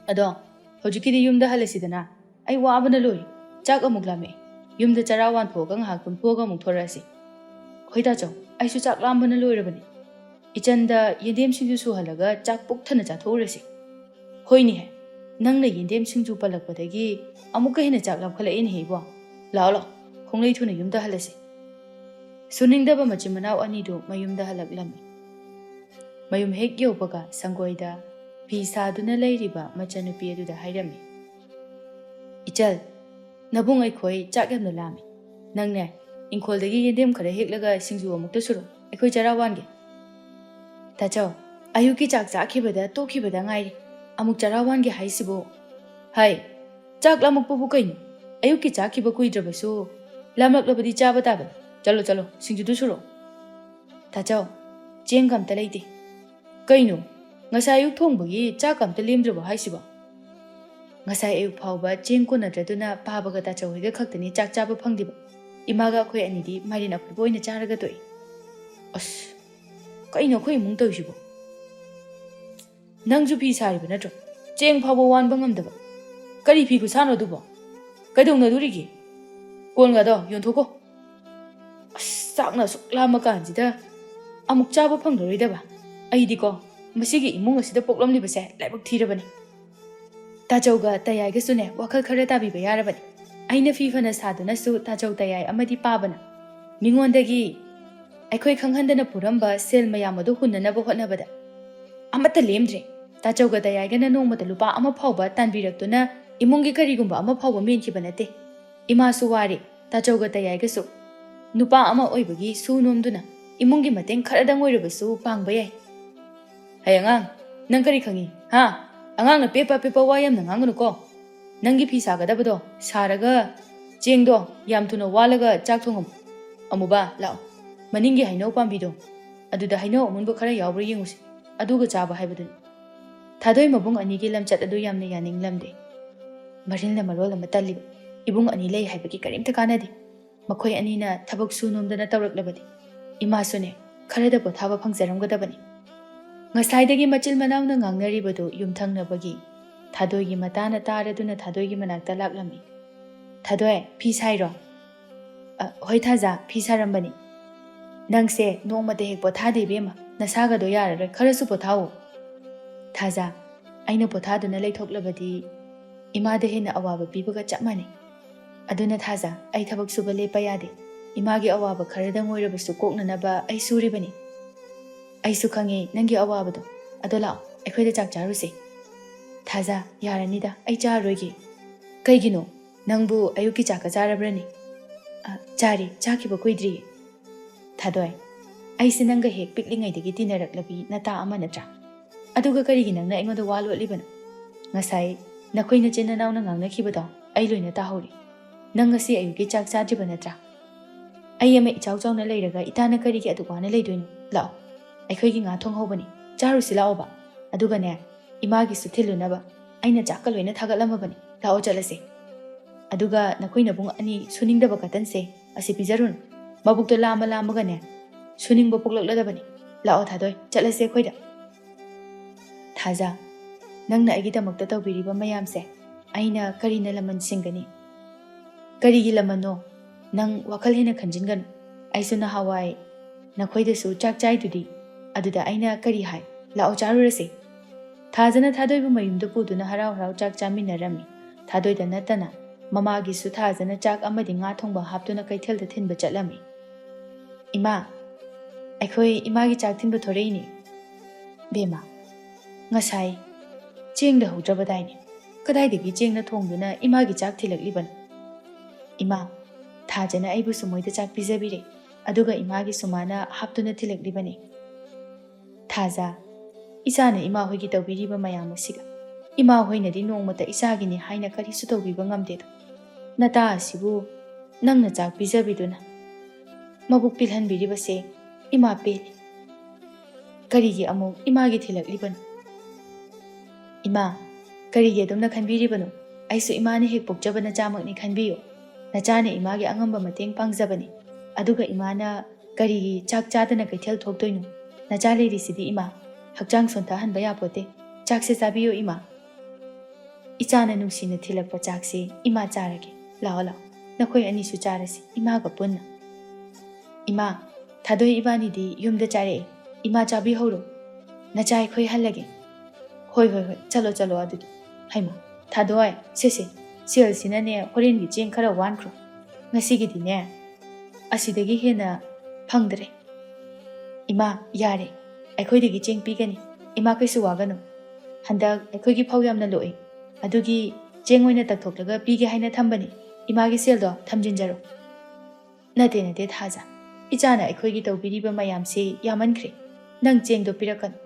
Ado hojikidi yumda halasidana ai wabana loi chak amuk lame. Yumda charawan thoga ngahaktum thoga amuk thorasi. Hoi ta cho aisu chak lambana loirabani. Ichanda yendem singju su halaga chak pukthana chathorasi. Hoi ni he. Nangna yendem singju palakpadagi amuka hina chak lamkhala in heibo. Lao khonglei thuna yumda halasi. Suningdaba machimanaw anidu mayumda halaklami. Mayum hek yobaga sangoida fi saduna leiriba machanupi aduda hairami. Ichal, nabung aikhoi chak yamna lami. Nangne ingkholdagi yendem khara heklaga singju amukta suro aikhoi charawange. Tachaw, ayuki chak chakhibada tokhibada ngairi amuk charawange haisibo. Hai, chak lamukpa bu kaino. Ayuki chakhiba kuidrabasu lamlaklabadi chaba taban. Chalo singju du suro. Tachaw, cheng kamta leite. Kaino, ngasai ayuk thongbagi chak kamta lemdraba haisibo. Ngasai ayuk phawba cheng konadraduna pabaga tachaw hoiga khaktani chak chaba phangdiba. Imaga khoi anidi marina khoi boina charaga toi. As, kaino khoi mung tawsibo. Nangju pi sariba natro. Cheng phawba wanba ngamdaba. Kari pi ku sano dubo. Kaidongna durigi. Kolnga do yonthoko. As, sakna suklama kanjida amuk chaba phangdaroidaba. Aidiko masigi imung asida poklamlibase laibak thirabani. Tachawga tayaiga sune wakal khara tabiba yarabani. Aina fifana saduna su tachaw tayai amadi pabana. Mingondagi aikhoi khanghandana puramba sel mayamadu hunnanaba hotnabada. Amata lemdre. Tachawga tayaiga na nongmata lupa ama phawba tanbiraktuna imungi karigumba ama phawba menkiba nate. Ima su wari tachawga tayaiga su nupa ama oibagi su nomduna imungi mateng kharadang oirabasu pangba yai. Hay angang, nang kari khangi, ha? Angang na pepa wayam na ngangano ko. Nangi pi sagadabado, saraga, chengdo, yam tuna walaga chak thongam. Amuba, lao. ꯃꯅꯤꯡꯒꯤ ꯍꯩꯅꯧ ꯄꯥꯝꯕꯤꯗꯣ ꯑꯗꯨꯗ ꯍꯩꯅꯧ ꯑꯃꯨꯟꯕ ꯈꯔ ꯌꯥꯎꯕ꯭ꯔꯥ ꯌꯦꯡꯉꯨꯁꯤ, ꯑꯗꯨꯒ ꯆꯥꯕ ꯍꯥꯏꯕꯗꯨꯅꯤ꯫ ꯊꯥꯗꯣꯏ ꯃꯕꯨꯡ ꯑꯅꯤꯒꯤ ꯂꯝꯆꯠ ꯑꯗꯨ ꯌꯥꯝꯅ ꯌꯥꯅꯤꯡꯂꯝꯗꯦ꯫ ꯃꯔꯤꯜꯅ ꯃꯔꯣꯜ ꯑꯃ ꯇꯜꯂꯤꯕ, ꯏꯕꯨꯡ ꯑꯅꯤ ꯂꯩ ꯍꯥꯏꯕꯒꯤ ꯀꯔꯤꯝꯇ ꯀꯥꯟꯅꯗꯦ꯫ ꯃꯈꯣꯏ ꯑꯅꯤꯅ ꯊꯕꯛ ꯁꯨ ꯅꯣꯝꯗꯅ ꯇꯧꯔꯛꯂꯕꯗꯤ ꯏꯃꯥꯁꯨꯅꯦ ꯈꯔꯗ ꯄꯣꯊꯥꯕ ꯐꯪꯖꯔꯝꯒꯗꯕꯅꯤ꯫ ꯉꯁꯥꯏꯗꯒꯤ ꯃꯆꯤꯜ ꯃꯅꯥꯎꯅ ꯉꯥꯡꯅꯔꯤꯕꯗꯨ ꯌꯨꯝꯊꯪꯅꯕꯒꯤ ꯊꯥꯗꯣꯏꯒꯤ ꯃꯇꯥꯅ ꯇꯥꯔꯗꯨꯅ ꯊꯥꯗꯣꯏꯒꯤ ꯃꯅꯥꯛꯇ ꯂꯥꯛꯂꯝꯃꯤ꯫ ꯊꯥꯗꯣꯏ, ꯐꯤ ꯁꯥꯏꯔꯣ? ꯍꯣꯏ ꯊꯥꯖ, ꯐꯤ ꯁꯥꯔꯝꯕꯅꯤ꯫ ꯅꯪꯁꯦ ꯅꯣꯡꯃꯗ ꯍꯦꯛ ꯄꯣꯊꯥꯗꯦ ꯏꯕꯦꯝꯃ, ꯅꯁꯥꯒꯗꯣ ꯌꯥꯔꯔꯣꯏ, ꯈꯔꯁꯨ ꯄꯣꯊꯥꯋꯣ꯫ ꯊꯥꯖ, ꯑꯩꯅ ꯄꯣꯊꯥꯗꯨꯅ ꯂꯩꯊꯣꯛꯂꯕꯗꯤ ꯏꯃꯥꯗ ꯍꯦꯟꯅ ꯑꯋꯥꯕ ꯄꯤꯕꯒ ꯆꯞ ꯃꯥꯟꯅꯩ꯫ ꯑꯗꯨꯅ ꯊꯥꯖ, ꯑꯩ ꯊꯕꯛ ꯁꯨꯕ ꯂꯦꯞꯄ ꯌꯥꯗꯦ꯫ ꯏꯃꯥꯒꯤ ꯑꯋꯥꯕ ꯈꯔꯗꯪ ꯑꯣꯏꯔꯕꯁꯨ ꯀꯣꯛꯅꯅꯕ ꯑꯩ ꯁꯨꯔꯤꯕꯅꯤ꯫ ꯑꯩꯁꯨ ꯈꯪꯉꯦ ꯅꯪꯒꯤ ꯑꯋꯥꯕꯗꯣ, ꯑꯗꯣ ꯂꯥꯛꯑꯣ ꯑꯩꯈꯣꯏꯗ ꯆꯥꯛ ꯆꯥꯔꯨꯁꯦ꯫ ꯊꯥꯖ, ꯌꯥꯔꯅꯤꯗ, ꯑꯩ ꯆꯥꯔꯔꯣꯏꯒꯦ꯫ ꯀꯩꯒꯤꯅꯣ? ꯅꯪꯕꯨ ꯑꯌꯨꯛꯀꯤ ꯆꯥꯛꯀ ꯆꯥꯔꯕ꯭ꯔꯅꯤ? ꯆꯥꯔꯤ, ꯆꯥꯈꯤꯕ ꯀꯨꯏꯗ꯭ꯔꯤꯌꯦ꯫ ꯊꯥꯗꯣꯏ, ꯑꯩꯁꯦ ꯅꯪꯒ ꯍꯦꯛ ꯄꯤꯛꯂꯤꯉꯩꯗꯒꯤ ꯇꯤꯟꯅꯔꯛꯂꯕꯤ ꯅꯇꯥ ꯑꯃ ꯅꯠꯇ꯭ꯔꯥ? ꯑꯗꯨꯒ ꯀꯔꯤꯒꯤ ꯅꯪꯅ ꯑꯩꯉꯣꯟꯗ ꯋꯥ ꯂꯣꯠꯂꯤꯕꯅꯣ? ꯉꯁꯥꯏ ꯅꯈꯣꯏ ꯅꯆꯤꯟ ꯅꯅꯥꯎꯅ ꯉꯥꯡꯅꯈꯤꯕꯗꯣ ꯑꯩ ꯂꯣꯏꯅ ꯇꯥꯍꯧꯔꯤ꯫ ꯅꯪ ꯉꯁꯤ ꯑꯌꯨꯛꯀꯤ ꯆꯥꯛ ꯆꯥꯗ꯭ꯔꯤꯕ ꯅꯠꯇ꯭ꯔꯥ? ꯑꯩ ꯑꯃ ꯏꯆꯥꯎ ꯆꯥꯎꯅ ꯂꯩꯔꯒ ꯏꯇꯥꯅ ꯀꯔꯤꯒꯤ ꯑꯗꯨꯛ ꯋꯥꯅ ꯂꯩꯗꯣꯏꯅꯣ? ꯂꯥꯛꯑꯣ, ꯑꯩꯈꯣꯏꯒꯤ ꯉꯥ ꯊꯣꯡꯍꯧꯕꯅꯤ, ꯆꯥꯔꯨꯁꯤ ꯂꯥꯛꯑꯣꯕ꯫ ꯑꯗꯨꯒꯅꯦ, ꯏꯃꯥꯒꯤꯁꯨ ꯊꯤꯜꯂꯨꯅꯕ ꯑꯩꯅ ꯆꯥꯛꯀ ꯂꯣꯏꯅ ꯊꯥꯒꯠꯂꯝꯃꯕꯅꯤ, ꯂꯥꯛꯑꯣ ꯆꯠꯂꯁꯦ꯫ ꯑꯗꯨꯒ ꯅꯈꯣꯏ ꯅꯕꯨꯡ ꯑꯅꯤ ꯁꯨꯅꯤꯡꯗꯕ ꯀꯇꯟꯁꯦ ꯑꯁꯤ ꯄꯤꯖꯔꯨꯅꯨ, ꯃꯕꯨꯛꯇꯣ ꯂꯥꯝꯃ ꯂꯥꯝꯃꯒꯅꯦ ꯁꯨꯅꯤꯡꯕ ꯄꯣꯛꯂꯛꯂꯗꯕꯅꯤ꯫ ꯂꯥꯛꯑꯣ ꯊꯥꯗꯣꯏ, ꯆꯠꯂꯁꯦ ꯑꯩꯈꯣꯏꯗ꯫ ꯊꯥꯖ, ꯅꯪꯅ ꯑꯩꯒꯤꯗꯃꯛꯇ ꯇꯧꯕꯤꯔꯤꯕ ꯃꯌꯥꯝꯁꯦ ꯑꯩꯅ ꯀꯔꯤꯅ ꯂꯃꯟ ꯁꯤꯡꯒꯅꯤ? ꯀꯔꯤꯒꯤ ꯂꯃꯟꯅꯣ? ꯅꯪ ꯋꯥꯈꯜ ꯍꯦꯟꯅ ꯈꯟꯖꯤꯟꯒꯅꯨ꯫ ꯑꯩꯁꯨ ꯅꯍꯥꯟꯋꯥꯏ ꯅꯈꯣꯏꯗꯁꯨ ꯆꯥꯛ ꯆꯥꯏꯗꯨꯗꯤ, ꯑꯗꯨꯗ ꯑꯩꯅ ꯀꯔꯤ ꯍꯥꯏ? ꯂꯥꯛꯑꯣ ꯆꯥꯔꯨꯔꯁꯦ꯫ ꯊꯥꯖꯅ ꯊꯥꯗꯣꯏꯕꯨ ꯃꯌꯨꯝꯗ ꯄꯨꯗꯨꯅ ꯍꯔꯥꯎ ꯍꯔꯥꯎ ꯆꯥꯛ ꯆꯥꯃꯤꯟꯅꯔꯝꯃꯤ꯫ ꯊꯥꯗꯣꯏꯗ ꯅꯠꯇꯅ ꯃꯃꯥꯒꯤꯁꯨ ꯊꯥꯖꯅ ꯆꯥꯛ ꯑꯃꯗꯤ ꯉꯥ ꯊꯣꯡꯕ ꯍꯥꯞꯇꯨꯅ ꯀꯩꯊꯦꯜꯗ ꯊꯤꯟꯕ ꯆꯠꯂꯝꯃꯤ꯫ ꯏꯃꯥ, ꯑꯩꯈꯣꯏ ꯏꯃꯥꯒꯤ ꯆꯥꯛ ꯊꯤꯟꯕ ꯊꯣꯔꯛꯏꯅꯤ꯫ ꯕꯦꯝꯃ, ꯉꯁꯥꯏ ꯆꯦꯡꯗ ꯍꯧꯗ꯭ꯔꯕꯗꯥꯏꯅꯦ, ꯀꯗꯥꯏꯗꯒꯤ ꯆꯦꯡꯅ ꯊꯣꯡꯗꯨꯅ ꯏꯃꯥꯒꯤ ꯆꯥꯛ ꯊꯤꯜꯂꯛꯂꯤꯕꯅꯣ? ꯏꯃꯥ, ꯊꯥꯖꯅ ꯑꯩꯕꯨꯁꯨ ꯃꯣꯏꯗ ꯆꯥꯛ ꯄꯤꯖꯕꯤꯔꯦ, ꯑꯗꯨꯒ ꯏꯃꯥꯒꯤꯁꯨ ꯃꯥꯅ ꯍꯥꯞꯇꯨꯅ ꯊꯤꯜꯂꯛꯂꯤꯕꯅꯤ꯫ ꯊꯥꯖ, ꯏꯆꯥꯅ ꯏꯃꯥ ꯍꯣꯏꯒꯤ ꯇꯧꯕꯤꯔꯤꯕ ꯃꯌꯥꯝ ꯑꯁꯤꯒ ꯏꯃꯥ ꯍꯣꯏꯅꯗꯤ ꯅꯣꯡꯃꯇ ꯏꯆꯥꯒꯤꯅꯤ ꯍꯥꯏꯅ ꯀꯔꯤꯁꯨ ꯇꯧꯕꯤꯕ ꯉꯝꯗꯦꯗꯣ꯫ ꯅꯇꯥ ꯑꯁꯤꯕꯨ ꯅꯪꯅ ꯆꯥꯛ ꯄꯤꯖꯕꯤꯗꯨꯅ ꯃꯕꯨꯛ ꯄꯤꯜꯍꯟꯕꯤꯔꯤꯕꯁꯦ ꯏꯃꯥ ꯄꯦꯜꯂꯤ꯫ ꯀꯔꯤꯒꯤ ꯑꯃꯨꯛ ꯏꯃꯥꯒꯤ ꯊꯤꯜꯂꯛꯂꯤꯕꯅꯣ? ꯏꯃꯥ, ꯀꯔꯤꯒꯤ ꯑꯗꯨꯝꯅ ꯈꯟꯕꯤꯔꯤꯕꯅꯣ? ꯑꯩꯁꯨ ꯏꯃꯥꯅ ꯍꯦꯛ ꯄꯣꯛꯆꯕ ꯅꯆꯥꯃꯛꯅꯤ ꯈꯟꯕꯤꯌꯨ꯫ ꯅꯆꯥꯅ ꯏꯃꯥꯒꯤ ꯑꯉꯝꯕ ꯃꯇꯦꯡ ꯄꯥꯡꯖꯕꯅꯤ, ꯑꯗꯨꯒ ꯏꯃꯥꯅ ꯀꯔꯤꯒꯤ ꯆꯥꯛ ꯆꯥꯗꯅ ꯀꯩꯊꯦꯜ ꯊꯣꯛꯇꯣꯏꯅꯣ? ꯅꯆꯥ ꯂꯩꯔꯤꯁꯤꯗꯤ ꯏꯃꯥ, ꯍꯛꯆꯥꯡ ꯁꯣꯟꯊꯍꯟꯕ ꯌꯥꯄꯣꯠꯇꯦ꯫ ꯆꯥꯛꯁꯦ ꯆꯥꯕꯤꯌꯨ ꯏꯃꯥ꯫ ꯏꯆꯥꯅ ꯅꯨꯡꯁꯤꯅ ꯊꯤꯜꯂꯛꯄ ꯆꯥꯛꯁꯦ ꯏꯃꯥ ꯆꯥꯔꯒꯦ꯫ ꯂꯥꯛꯑꯣ ꯂꯥꯛꯑꯣ, ꯅꯈꯣꯏ ꯑꯅꯤꯁꯨ ꯆꯥꯔꯁꯤ ꯏꯃꯥꯒ ꯄꯨꯟꯅ꯫ ꯏꯃꯥ, ꯊꯥꯗꯣꯏ ꯏꯕꯥꯅꯤꯗꯤ ꯌꯨꯝꯗ ꯆꯥꯔꯛꯑꯦ, ꯏꯃꯥ ꯆꯥꯕꯤꯍꯧꯔꯣ, ꯅꯆꯥ ꯑꯩꯈꯣꯏ ꯍꯜꯂꯒꯦ꯫ ꯍꯣꯏ ꯍꯣꯏ ꯍꯣꯏ, ꯆꯠꯂꯣ ꯆꯠꯂꯣ ꯑꯗꯨꯗꯤ꯫ ꯍꯩꯃꯥ, ꯊꯥꯗꯣꯏ, ꯁꯦꯁꯦ, ꯁꯦꯜꯁꯤꯅꯅꯦ ꯍꯣꯔꯦꯟꯒꯤ ꯆꯦꯡ ꯈꯔ ꯋꯥꯟꯈ꯭ꯔꯣ, ꯉꯁꯤꯒꯤꯗꯤꯅꯦ ꯑꯁꯤꯗꯒꯤ ꯍꯦꯟꯅ ꯐꯪꯗ꯭ꯔꯦ꯫ ꯏꯃꯥ, ꯌꯥꯔꯦ, ꯑꯩꯈꯣꯏꯗꯒꯤ ꯆꯦꯡ ꯄꯤꯒꯅꯤ, ꯏꯃꯥ ꯀꯩꯁꯨ ꯋꯥꯒꯅꯨ꯫ ꯍꯟꯗꯛ ꯑꯩꯈꯣꯏꯒꯤ ꯐꯧ ꯌꯥꯝꯅ ꯂꯣꯛꯏ, ꯑꯗꯨꯒꯤ ꯆꯦꯡ ꯑꯣꯏꯅ ꯇꯛꯊꯣꯛꯂꯒ ꯄꯤꯒꯦ ꯍꯥꯏꯅ ꯊꯝꯕꯅꯤ, ꯏꯃꯥꯒꯤ ꯁꯦꯜꯗꯣ ꯊꯝꯖꯤꯟꯖꯔꯣ꯫ ꯅꯠꯇꯦ ꯅꯠꯇꯦ ꯊꯥꯖ, ꯏꯆꯥꯅ ꯑꯩꯈꯣꯏꯒꯤ ꯇꯧꯕꯤꯔꯤꯕ ꯃꯌꯥꯝꯁꯤ ꯌꯥꯝꯃꯟꯈ꯭ꯔꯦ, ꯅꯪ ꯆꯦꯡꯗꯣ ꯄꯤꯔꯛꯀꯅꯨ꯫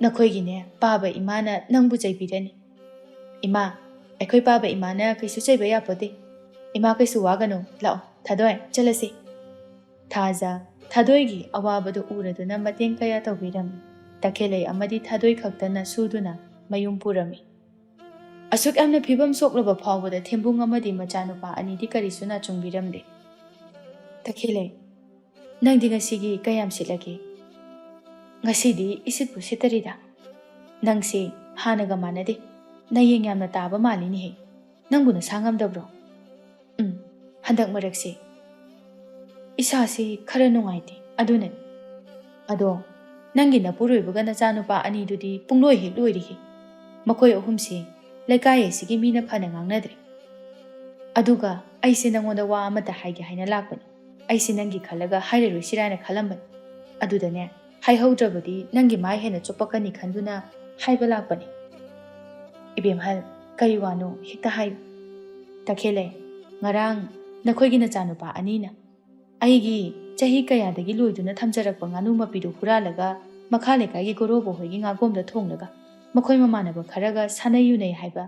ꯅꯈꯣꯏꯒꯤꯅꯦ ꯄꯥꯕ ꯏꯃꯥꯅ ꯅꯪꯕꯨ ꯆꯩꯕꯤꯔꯅꯤ꯫ ꯏꯃꯥ, ꯑꯩꯈꯣꯏ ꯄꯥꯕ ꯏꯃꯥꯅ ꯀꯩꯁꯨ ꯆꯩꯕ ꯌꯥꯄꯣꯠꯇꯦ, ꯏꯃꯥ ꯀꯩꯁꯨ ꯋꯥꯒꯅꯨ꯫ ꯂꯥꯛꯑꯣ ꯊꯥꯗꯣꯏ, ꯆꯠꯂꯁꯤ꯫ ꯊꯥꯖ ꯊꯥꯗꯣꯏꯒꯤ ꯑꯋꯥꯕꯗꯨ ꯎꯔꯗꯨꯅ ꯃꯇꯦꯡ ꯀꯌꯥ ꯇꯧꯕꯤꯔꯝꯃꯤ꯫ ꯇꯈꯦꯜꯂꯩ ꯑꯃꯗꯤ ꯊꯥꯗꯣꯏ ꯈꯛꯇꯅ ꯁꯨꯗꯨꯅ ꯃꯌꯨꯝ ꯄꯨꯔꯝꯃꯤ꯫ ꯑꯁꯨꯛ ꯌꯥꯝꯅ ꯐꯤꯕꯝ ꯁꯣꯛꯂꯕ ꯐꯥꯎꯕꯗ ꯊꯦꯝꯕꯨꯡ ꯑꯃꯗꯤ ꯃꯆꯥꯅꯨꯄꯥ ꯑꯅꯤꯗꯤ ꯀꯔꯤꯁꯨ ꯅꯥꯆꯨꯡꯕꯤꯔꯝꯗꯦ꯫ ꯇꯈꯦꯜꯂꯩ, ꯅꯪꯗꯤ ꯉꯁꯤꯒꯤ ꯀꯌꯥꯝ ꯁꯤꯠꯂꯒꯦ? ꯉꯁꯤꯗꯤ ꯏꯁꯤꯠꯄꯨ ꯁꯤꯠꯇꯔꯤꯗ꯫ ꯅꯪꯁꯦ ꯍꯥꯟꯅꯒ ꯃꯥꯟꯅꯗꯦ, ꯅꯌꯦꯡ ꯌꯥꯝꯅ ꯇꯥꯕ ꯃꯥꯜꯂꯤꯅꯦꯍꯦ, ꯅꯪꯕꯨ ꯅꯁꯥ ꯉꯝꯗꯕ꯭ꯔꯣ? ꯍꯟꯗꯛ ꯃꯔꯛꯁꯦ ꯏꯁꯥꯁꯤ ꯈꯔ ꯅꯨꯡꯉꯥꯏꯇꯦ, ꯑꯗꯨꯅꯅꯤ꯫ ꯑꯗꯣ ꯅꯪꯒꯤ ꯅꯄꯨꯔꯣꯏꯕꯒ ꯅꯆꯥꯅꯨꯄꯥ ꯑꯅꯤꯗꯨꯗꯤ ꯄꯨꯡꯂꯣꯏ ꯍꯦꯛ ꯂꯣꯏꯔꯤꯍꯦ, ꯃꯈꯣꯏ ꯑꯍꯨꯝꯁꯤ ꯂꯩꯀꯥꯏ ꯑꯁꯤꯒꯤ ꯃꯤꯅ ꯐꯅ ꯉꯥꯡꯅꯗ꯭ꯔꯦ꯫ ꯑꯗꯨꯒ ꯑꯩꯁꯦ ꯅꯪꯉꯣꯟꯗ ꯋꯥ ꯑꯃꯇ ꯍꯥꯏꯒꯦ ꯍꯥꯏꯅ ꯂꯥꯛꯄꯅꯤ, ꯑꯩꯁꯦ ꯅꯪꯒꯤ ꯈꯜꯂꯒ ꯍꯥꯏꯔꯔꯣꯏꯁꯤꯔꯥꯅ ꯈꯜꯂꯝꯕꯅꯤ, ꯑꯗꯨꯗꯅꯦ ꯍꯥꯏꯍꯧꯗ꯭ꯔꯕꯗꯤ ꯅꯪꯒꯤ ꯃꯥꯏ ꯍꯦꯟꯅ ꯆꯨꯞꯄꯛꯀꯅꯤ ꯈꯟꯗꯨꯅ ꯍꯥꯏꯕ ꯂꯥꯛꯄꯅꯤ꯫ ꯏꯕꯦꯝꯍꯜ, ꯀꯔꯤ ꯋꯥꯅꯣ ꯍꯦꯛꯇ ꯍꯥꯏꯌꯨ꯫ ꯇꯈꯦꯜꯂꯩ, ꯉꯔꯥꯡ ꯅꯈꯣꯏꯒꯤ ꯅꯆꯥꯅꯨꯄꯥ ꯑꯅꯤꯅ ꯑꯩꯒꯤ ꯆꯍꯤ ꯀꯌꯥꯗꯒꯤ ꯂꯣꯏꯗꯨꯅ ꯊꯝꯖꯔꯛꯄ ꯉꯥꯅꯨ ꯃꯄꯤꯗꯨ ꯍꯨꯔꯥꯜꯂꯒ ꯃꯈꯥ ꯂꯩꯀꯥꯏꯒꯤ ꯒꯣꯔꯣꯕ ꯍꯣꯏꯒꯤ ꯉꯥꯒꯣꯝꯗ ꯊꯣꯡꯂꯒ ꯃꯈꯣꯏ ꯃꯃꯥꯟꯅꯕ ꯈꯔꯒ ꯁꯥꯟꯅꯩ ꯌꯨꯅꯩ ꯍꯥꯏꯕ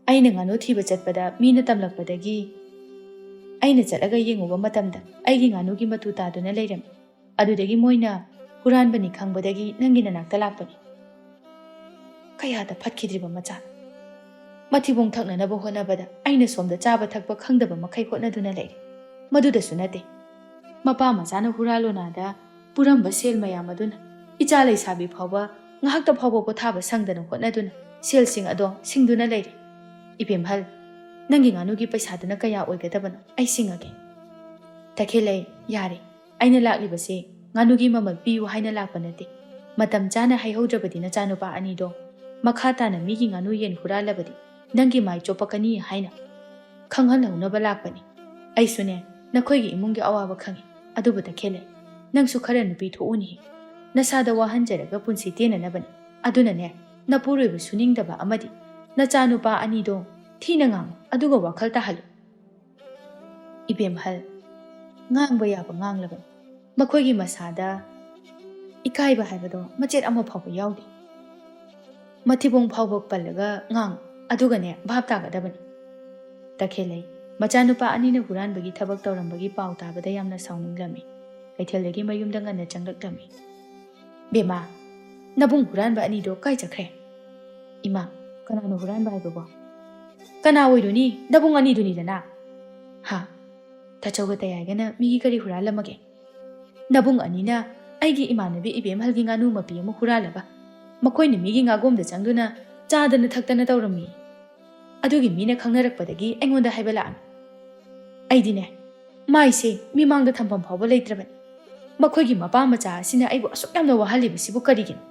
ꯑꯩꯅ ꯉꯥꯅꯨ ꯊꯤꯕ ꯆꯠꯄꯗ ꯃꯤꯅ ꯇꯝꯂꯛꯄꯗꯒꯤ ꯑꯩꯅ ꯆꯠꯂꯒ ꯌꯦꯡꯉꯨꯕ ꯃꯇꯝꯗ ꯑꯩꯒꯤ ꯉꯥꯅꯨꯒꯤ ꯃꯇꯨ ꯇꯥꯗꯨꯅ ꯂꯩꯔꯝꯃꯤ. ꯑꯗꯨꯗꯒꯤ ꯃꯣꯏꯅ ꯍꯨꯔꯥꯟꯕꯅꯤ ꯈꯪꯕꯗꯒꯤ ꯅꯪꯒꯤ ꯅꯅꯥꯛꯇ ꯂꯥꯛꯄꯅꯤ. ꯀꯌꯥꯗ ꯐꯠꯈꯤꯗ꯭ꯔꯤꯕ ꯃꯆꯥ. ꯃꯊꯤꯕꯣꯡ ꯊꯛꯅꯅꯕ ꯍꯣꯠꯅꯕꯗ ꯑꯩꯅ ꯁꯣꯝꯗ ꯆꯥꯕ ꯊꯛꯄ ꯈꯪꯗꯕ ꯃꯈꯩ ꯍꯣꯠꯅꯗꯨꯅ ꯂꯩꯔꯤ. ꯃꯗꯨꯗꯁꯨ ꯅꯠꯇꯦ, ꯃꯄꯥ ꯃꯆꯥꯅ ꯍꯨꯔꯥꯜꯂꯣꯅꯥꯗ ꯄꯨꯔꯝꯕ ꯁꯦꯜ ꯃꯌꯥꯝ ꯑꯗꯨꯅ ꯏꯆꯥ ꯂꯩꯁꯥꯕꯤ ꯐꯥꯎꯕ ꯉꯥꯏꯍꯥꯛꯇ ꯐꯥꯎꯕ ꯄꯣꯊꯥꯕ ꯁꯪꯗꯅ ꯍꯣꯠꯅꯗꯨꯅ ꯁꯦꯜꯁꯤꯡ ꯑꯗꯣ ꯁꯤꯡꯗꯨꯅ ꯂꯩꯔꯤ. ꯏꯕꯦꯝꯍꯜ, ꯅꯪꯒꯤ ꯉꯥꯅꯨꯒꯤ ꯄꯩꯁꯥꯗꯨꯅ ꯀꯌꯥ ꯑꯣꯏꯒꯗꯕꯅꯣ? ꯑꯩ ꯁꯤꯡꯉꯒꯦ. ꯇꯈꯦꯜꯂꯩ, ꯌꯥꯔꯦ. ꯑꯩꯅ ꯂꯥꯛꯂꯤꯕꯁꯦ ꯉꯥꯅꯨꯒꯤ ꯃꯃꯜ ꯄꯤꯌꯨ ꯍꯥꯏꯅ ꯂꯥꯛꯄ ꯅꯠꯇꯦ. ꯃꯇꯝ ꯆꯥꯅ ꯍꯥꯏꯍꯧꯗ꯭ꯔꯕꯗꯤ ꯅꯆꯥꯅꯨꯄꯥ ꯑꯅꯤꯗꯣ ꯃꯈꯥ ꯇꯥꯅ ꯃꯤꯒꯤ ꯉꯥꯅꯨ ꯌꯦꯟ ꯍꯨꯔꯥꯜꯂꯕꯗꯤ ꯅꯪꯒꯤ ꯃꯥꯏ ꯆꯣꯞꯄꯛꯀꯅꯤ ꯍꯥꯏꯅ ꯈꯪꯍꯟꯍꯧꯅꯕ ꯂꯥꯛꯄꯅꯤ. ꯑꯩꯁꯨꯅꯦ ꯅꯈꯣꯏꯒꯤ ꯏꯃꯨꯡꯒꯤ ꯑꯋꯥꯕ ꯈꯪꯉꯤ. ꯑꯗꯨꯕꯨ ꯇꯈꯦꯜꯂꯩ, ꯅꯪꯁꯨ ꯈꯔ ꯅꯨꯄꯤ ꯊꯣꯛꯎꯅꯤ. ꯅꯁꯥꯗ ꯋꯥꯍꯟꯖꯔꯒ ꯄꯨꯟꯁꯤ ꯇꯦꯟꯅꯅꯕꯅꯤ. ꯑꯗꯨꯅꯅꯦ ꯅꯄꯨꯔꯣꯏꯕ ꯁꯨꯅꯤꯡꯗꯕ ꯑꯃꯗꯤ ꯅꯆꯥꯅꯨꯄꯥ ꯑꯅꯤꯗꯣ ꯊꯤꯅ ꯉꯥꯡꯉꯨ, ꯑꯗꯨꯒ ꯋꯥꯈꯜ ꯇꯥꯍꯜꯂꯨ. ꯏꯕꯦꯝꯍꯜ, ꯉꯥꯡꯕ ꯌꯥꯕ ꯉꯥꯡꯂꯕꯅꯤ. ꯃꯈꯣꯏꯒꯤ ꯃꯁꯥꯗ ꯏꯀꯥꯏꯕ ꯍꯥꯏꯕꯗꯣ ꯃꯆꯦꯠ ꯑꯃ ꯐꯥꯎꯕ ꯌꯥꯎꯗꯦ. ꯃꯊꯤꯕꯣꯡ ꯐꯥꯎꯕ ꯄꯜꯂꯒ ꯉꯥꯡꯉꯨ, ꯑꯗꯨꯒꯅꯦ ꯚꯥꯞ ꯇꯥꯒꯗꯕꯅꯤ. ꯇꯈꯦꯜꯂꯩ, ꯃꯆꯥꯅꯨꯄꯥ ꯑꯅꯤꯅ ꯍꯨꯔꯥꯟꯕꯒꯤ ꯊꯕꯛ ꯇꯧꯔꯝꯕꯒꯤ ꯄꯥꯎ ꯇꯥꯕꯗ ꯌꯥꯝꯅ ꯁꯥꯎꯅꯤꯡꯂꯝꯃꯤ. ꯀꯩꯊꯦꯜꯗꯒꯤ ꯃꯌꯨꯝꯗ ꯉꯟꯅ ꯆꯪꯂꯛꯂꯝꯃꯤ. ꯕꯦꯃꯥ, ꯅꯕꯨꯡ ꯍꯨꯔꯥꯟꯕ ꯑꯅꯤꯗꯣ ꯀꯥꯏ ꯆꯠꯈ꯭ꯔꯦ? ꯏꯃꯥ, ꯀꯅꯥꯅꯣ ꯍꯨꯔꯥꯟꯕ ꯍꯥꯏꯕꯕꯣ? ꯀꯅꯥ ꯑꯣꯏꯔꯨꯅꯤ? ꯅꯕꯨꯡ ꯑꯅꯤꯗꯨꯅꯤꯗꯅ. ꯍꯥ, ꯇꯥꯆꯧꯒ ꯇꯌꯥꯏꯒꯅ ꯃꯤꯒꯤ ꯀꯔꯤ ꯍꯨꯔꯥꯜꯂꯝꯃꯒꯦ? ꯅꯕꯨꯡ ꯑꯅꯤꯅ ꯑꯩꯒꯤ ꯏꯃꯥꯟꯅꯕꯤ ꯏꯕꯦꯝꯍꯜꯒꯤ ꯉꯥꯅꯨ ꯃꯄꯤ ꯑꯃ ꯍꯨꯔꯥꯜꯂꯒ ꯃꯈꯣꯏꯅ ꯃꯤꯒꯤ ꯉꯥꯒꯣꯝꯗ ꯆꯪꯗꯨꯅ ꯆꯥꯗꯅ ꯊꯛꯇꯅ ꯇꯧꯔꯝꯃꯤ. ꯑꯗꯨꯒꯤ ꯃꯤꯅ ꯈꯪꯅꯔꯛꯄꯗꯒꯤ ꯑꯩꯉꯣꯟꯗ ꯍꯥꯏꯕ ꯂꯥꯛꯑꯝꯃꯤ. ꯑꯩꯗꯤꯅꯦ ꯃꯥꯏꯁꯦ ꯃꯤꯃꯥꯡꯗ ꯊꯝꯐꯝ ꯐꯥꯎꯕ ꯂꯩꯇ꯭ꯔꯕꯅꯤ. ꯃꯈꯣꯏꯒꯤ ꯃꯄꯥ ꯃꯆꯥ ꯑꯁꯤꯅ ꯑꯩꯕꯨ ꯑꯁꯨꯛ ꯌꯥꯝꯅ ꯋꯥꯍꯜꯂꯤꯕꯁꯤꯕꯨ ꯀꯔꯤꯒꯤꯅꯣ?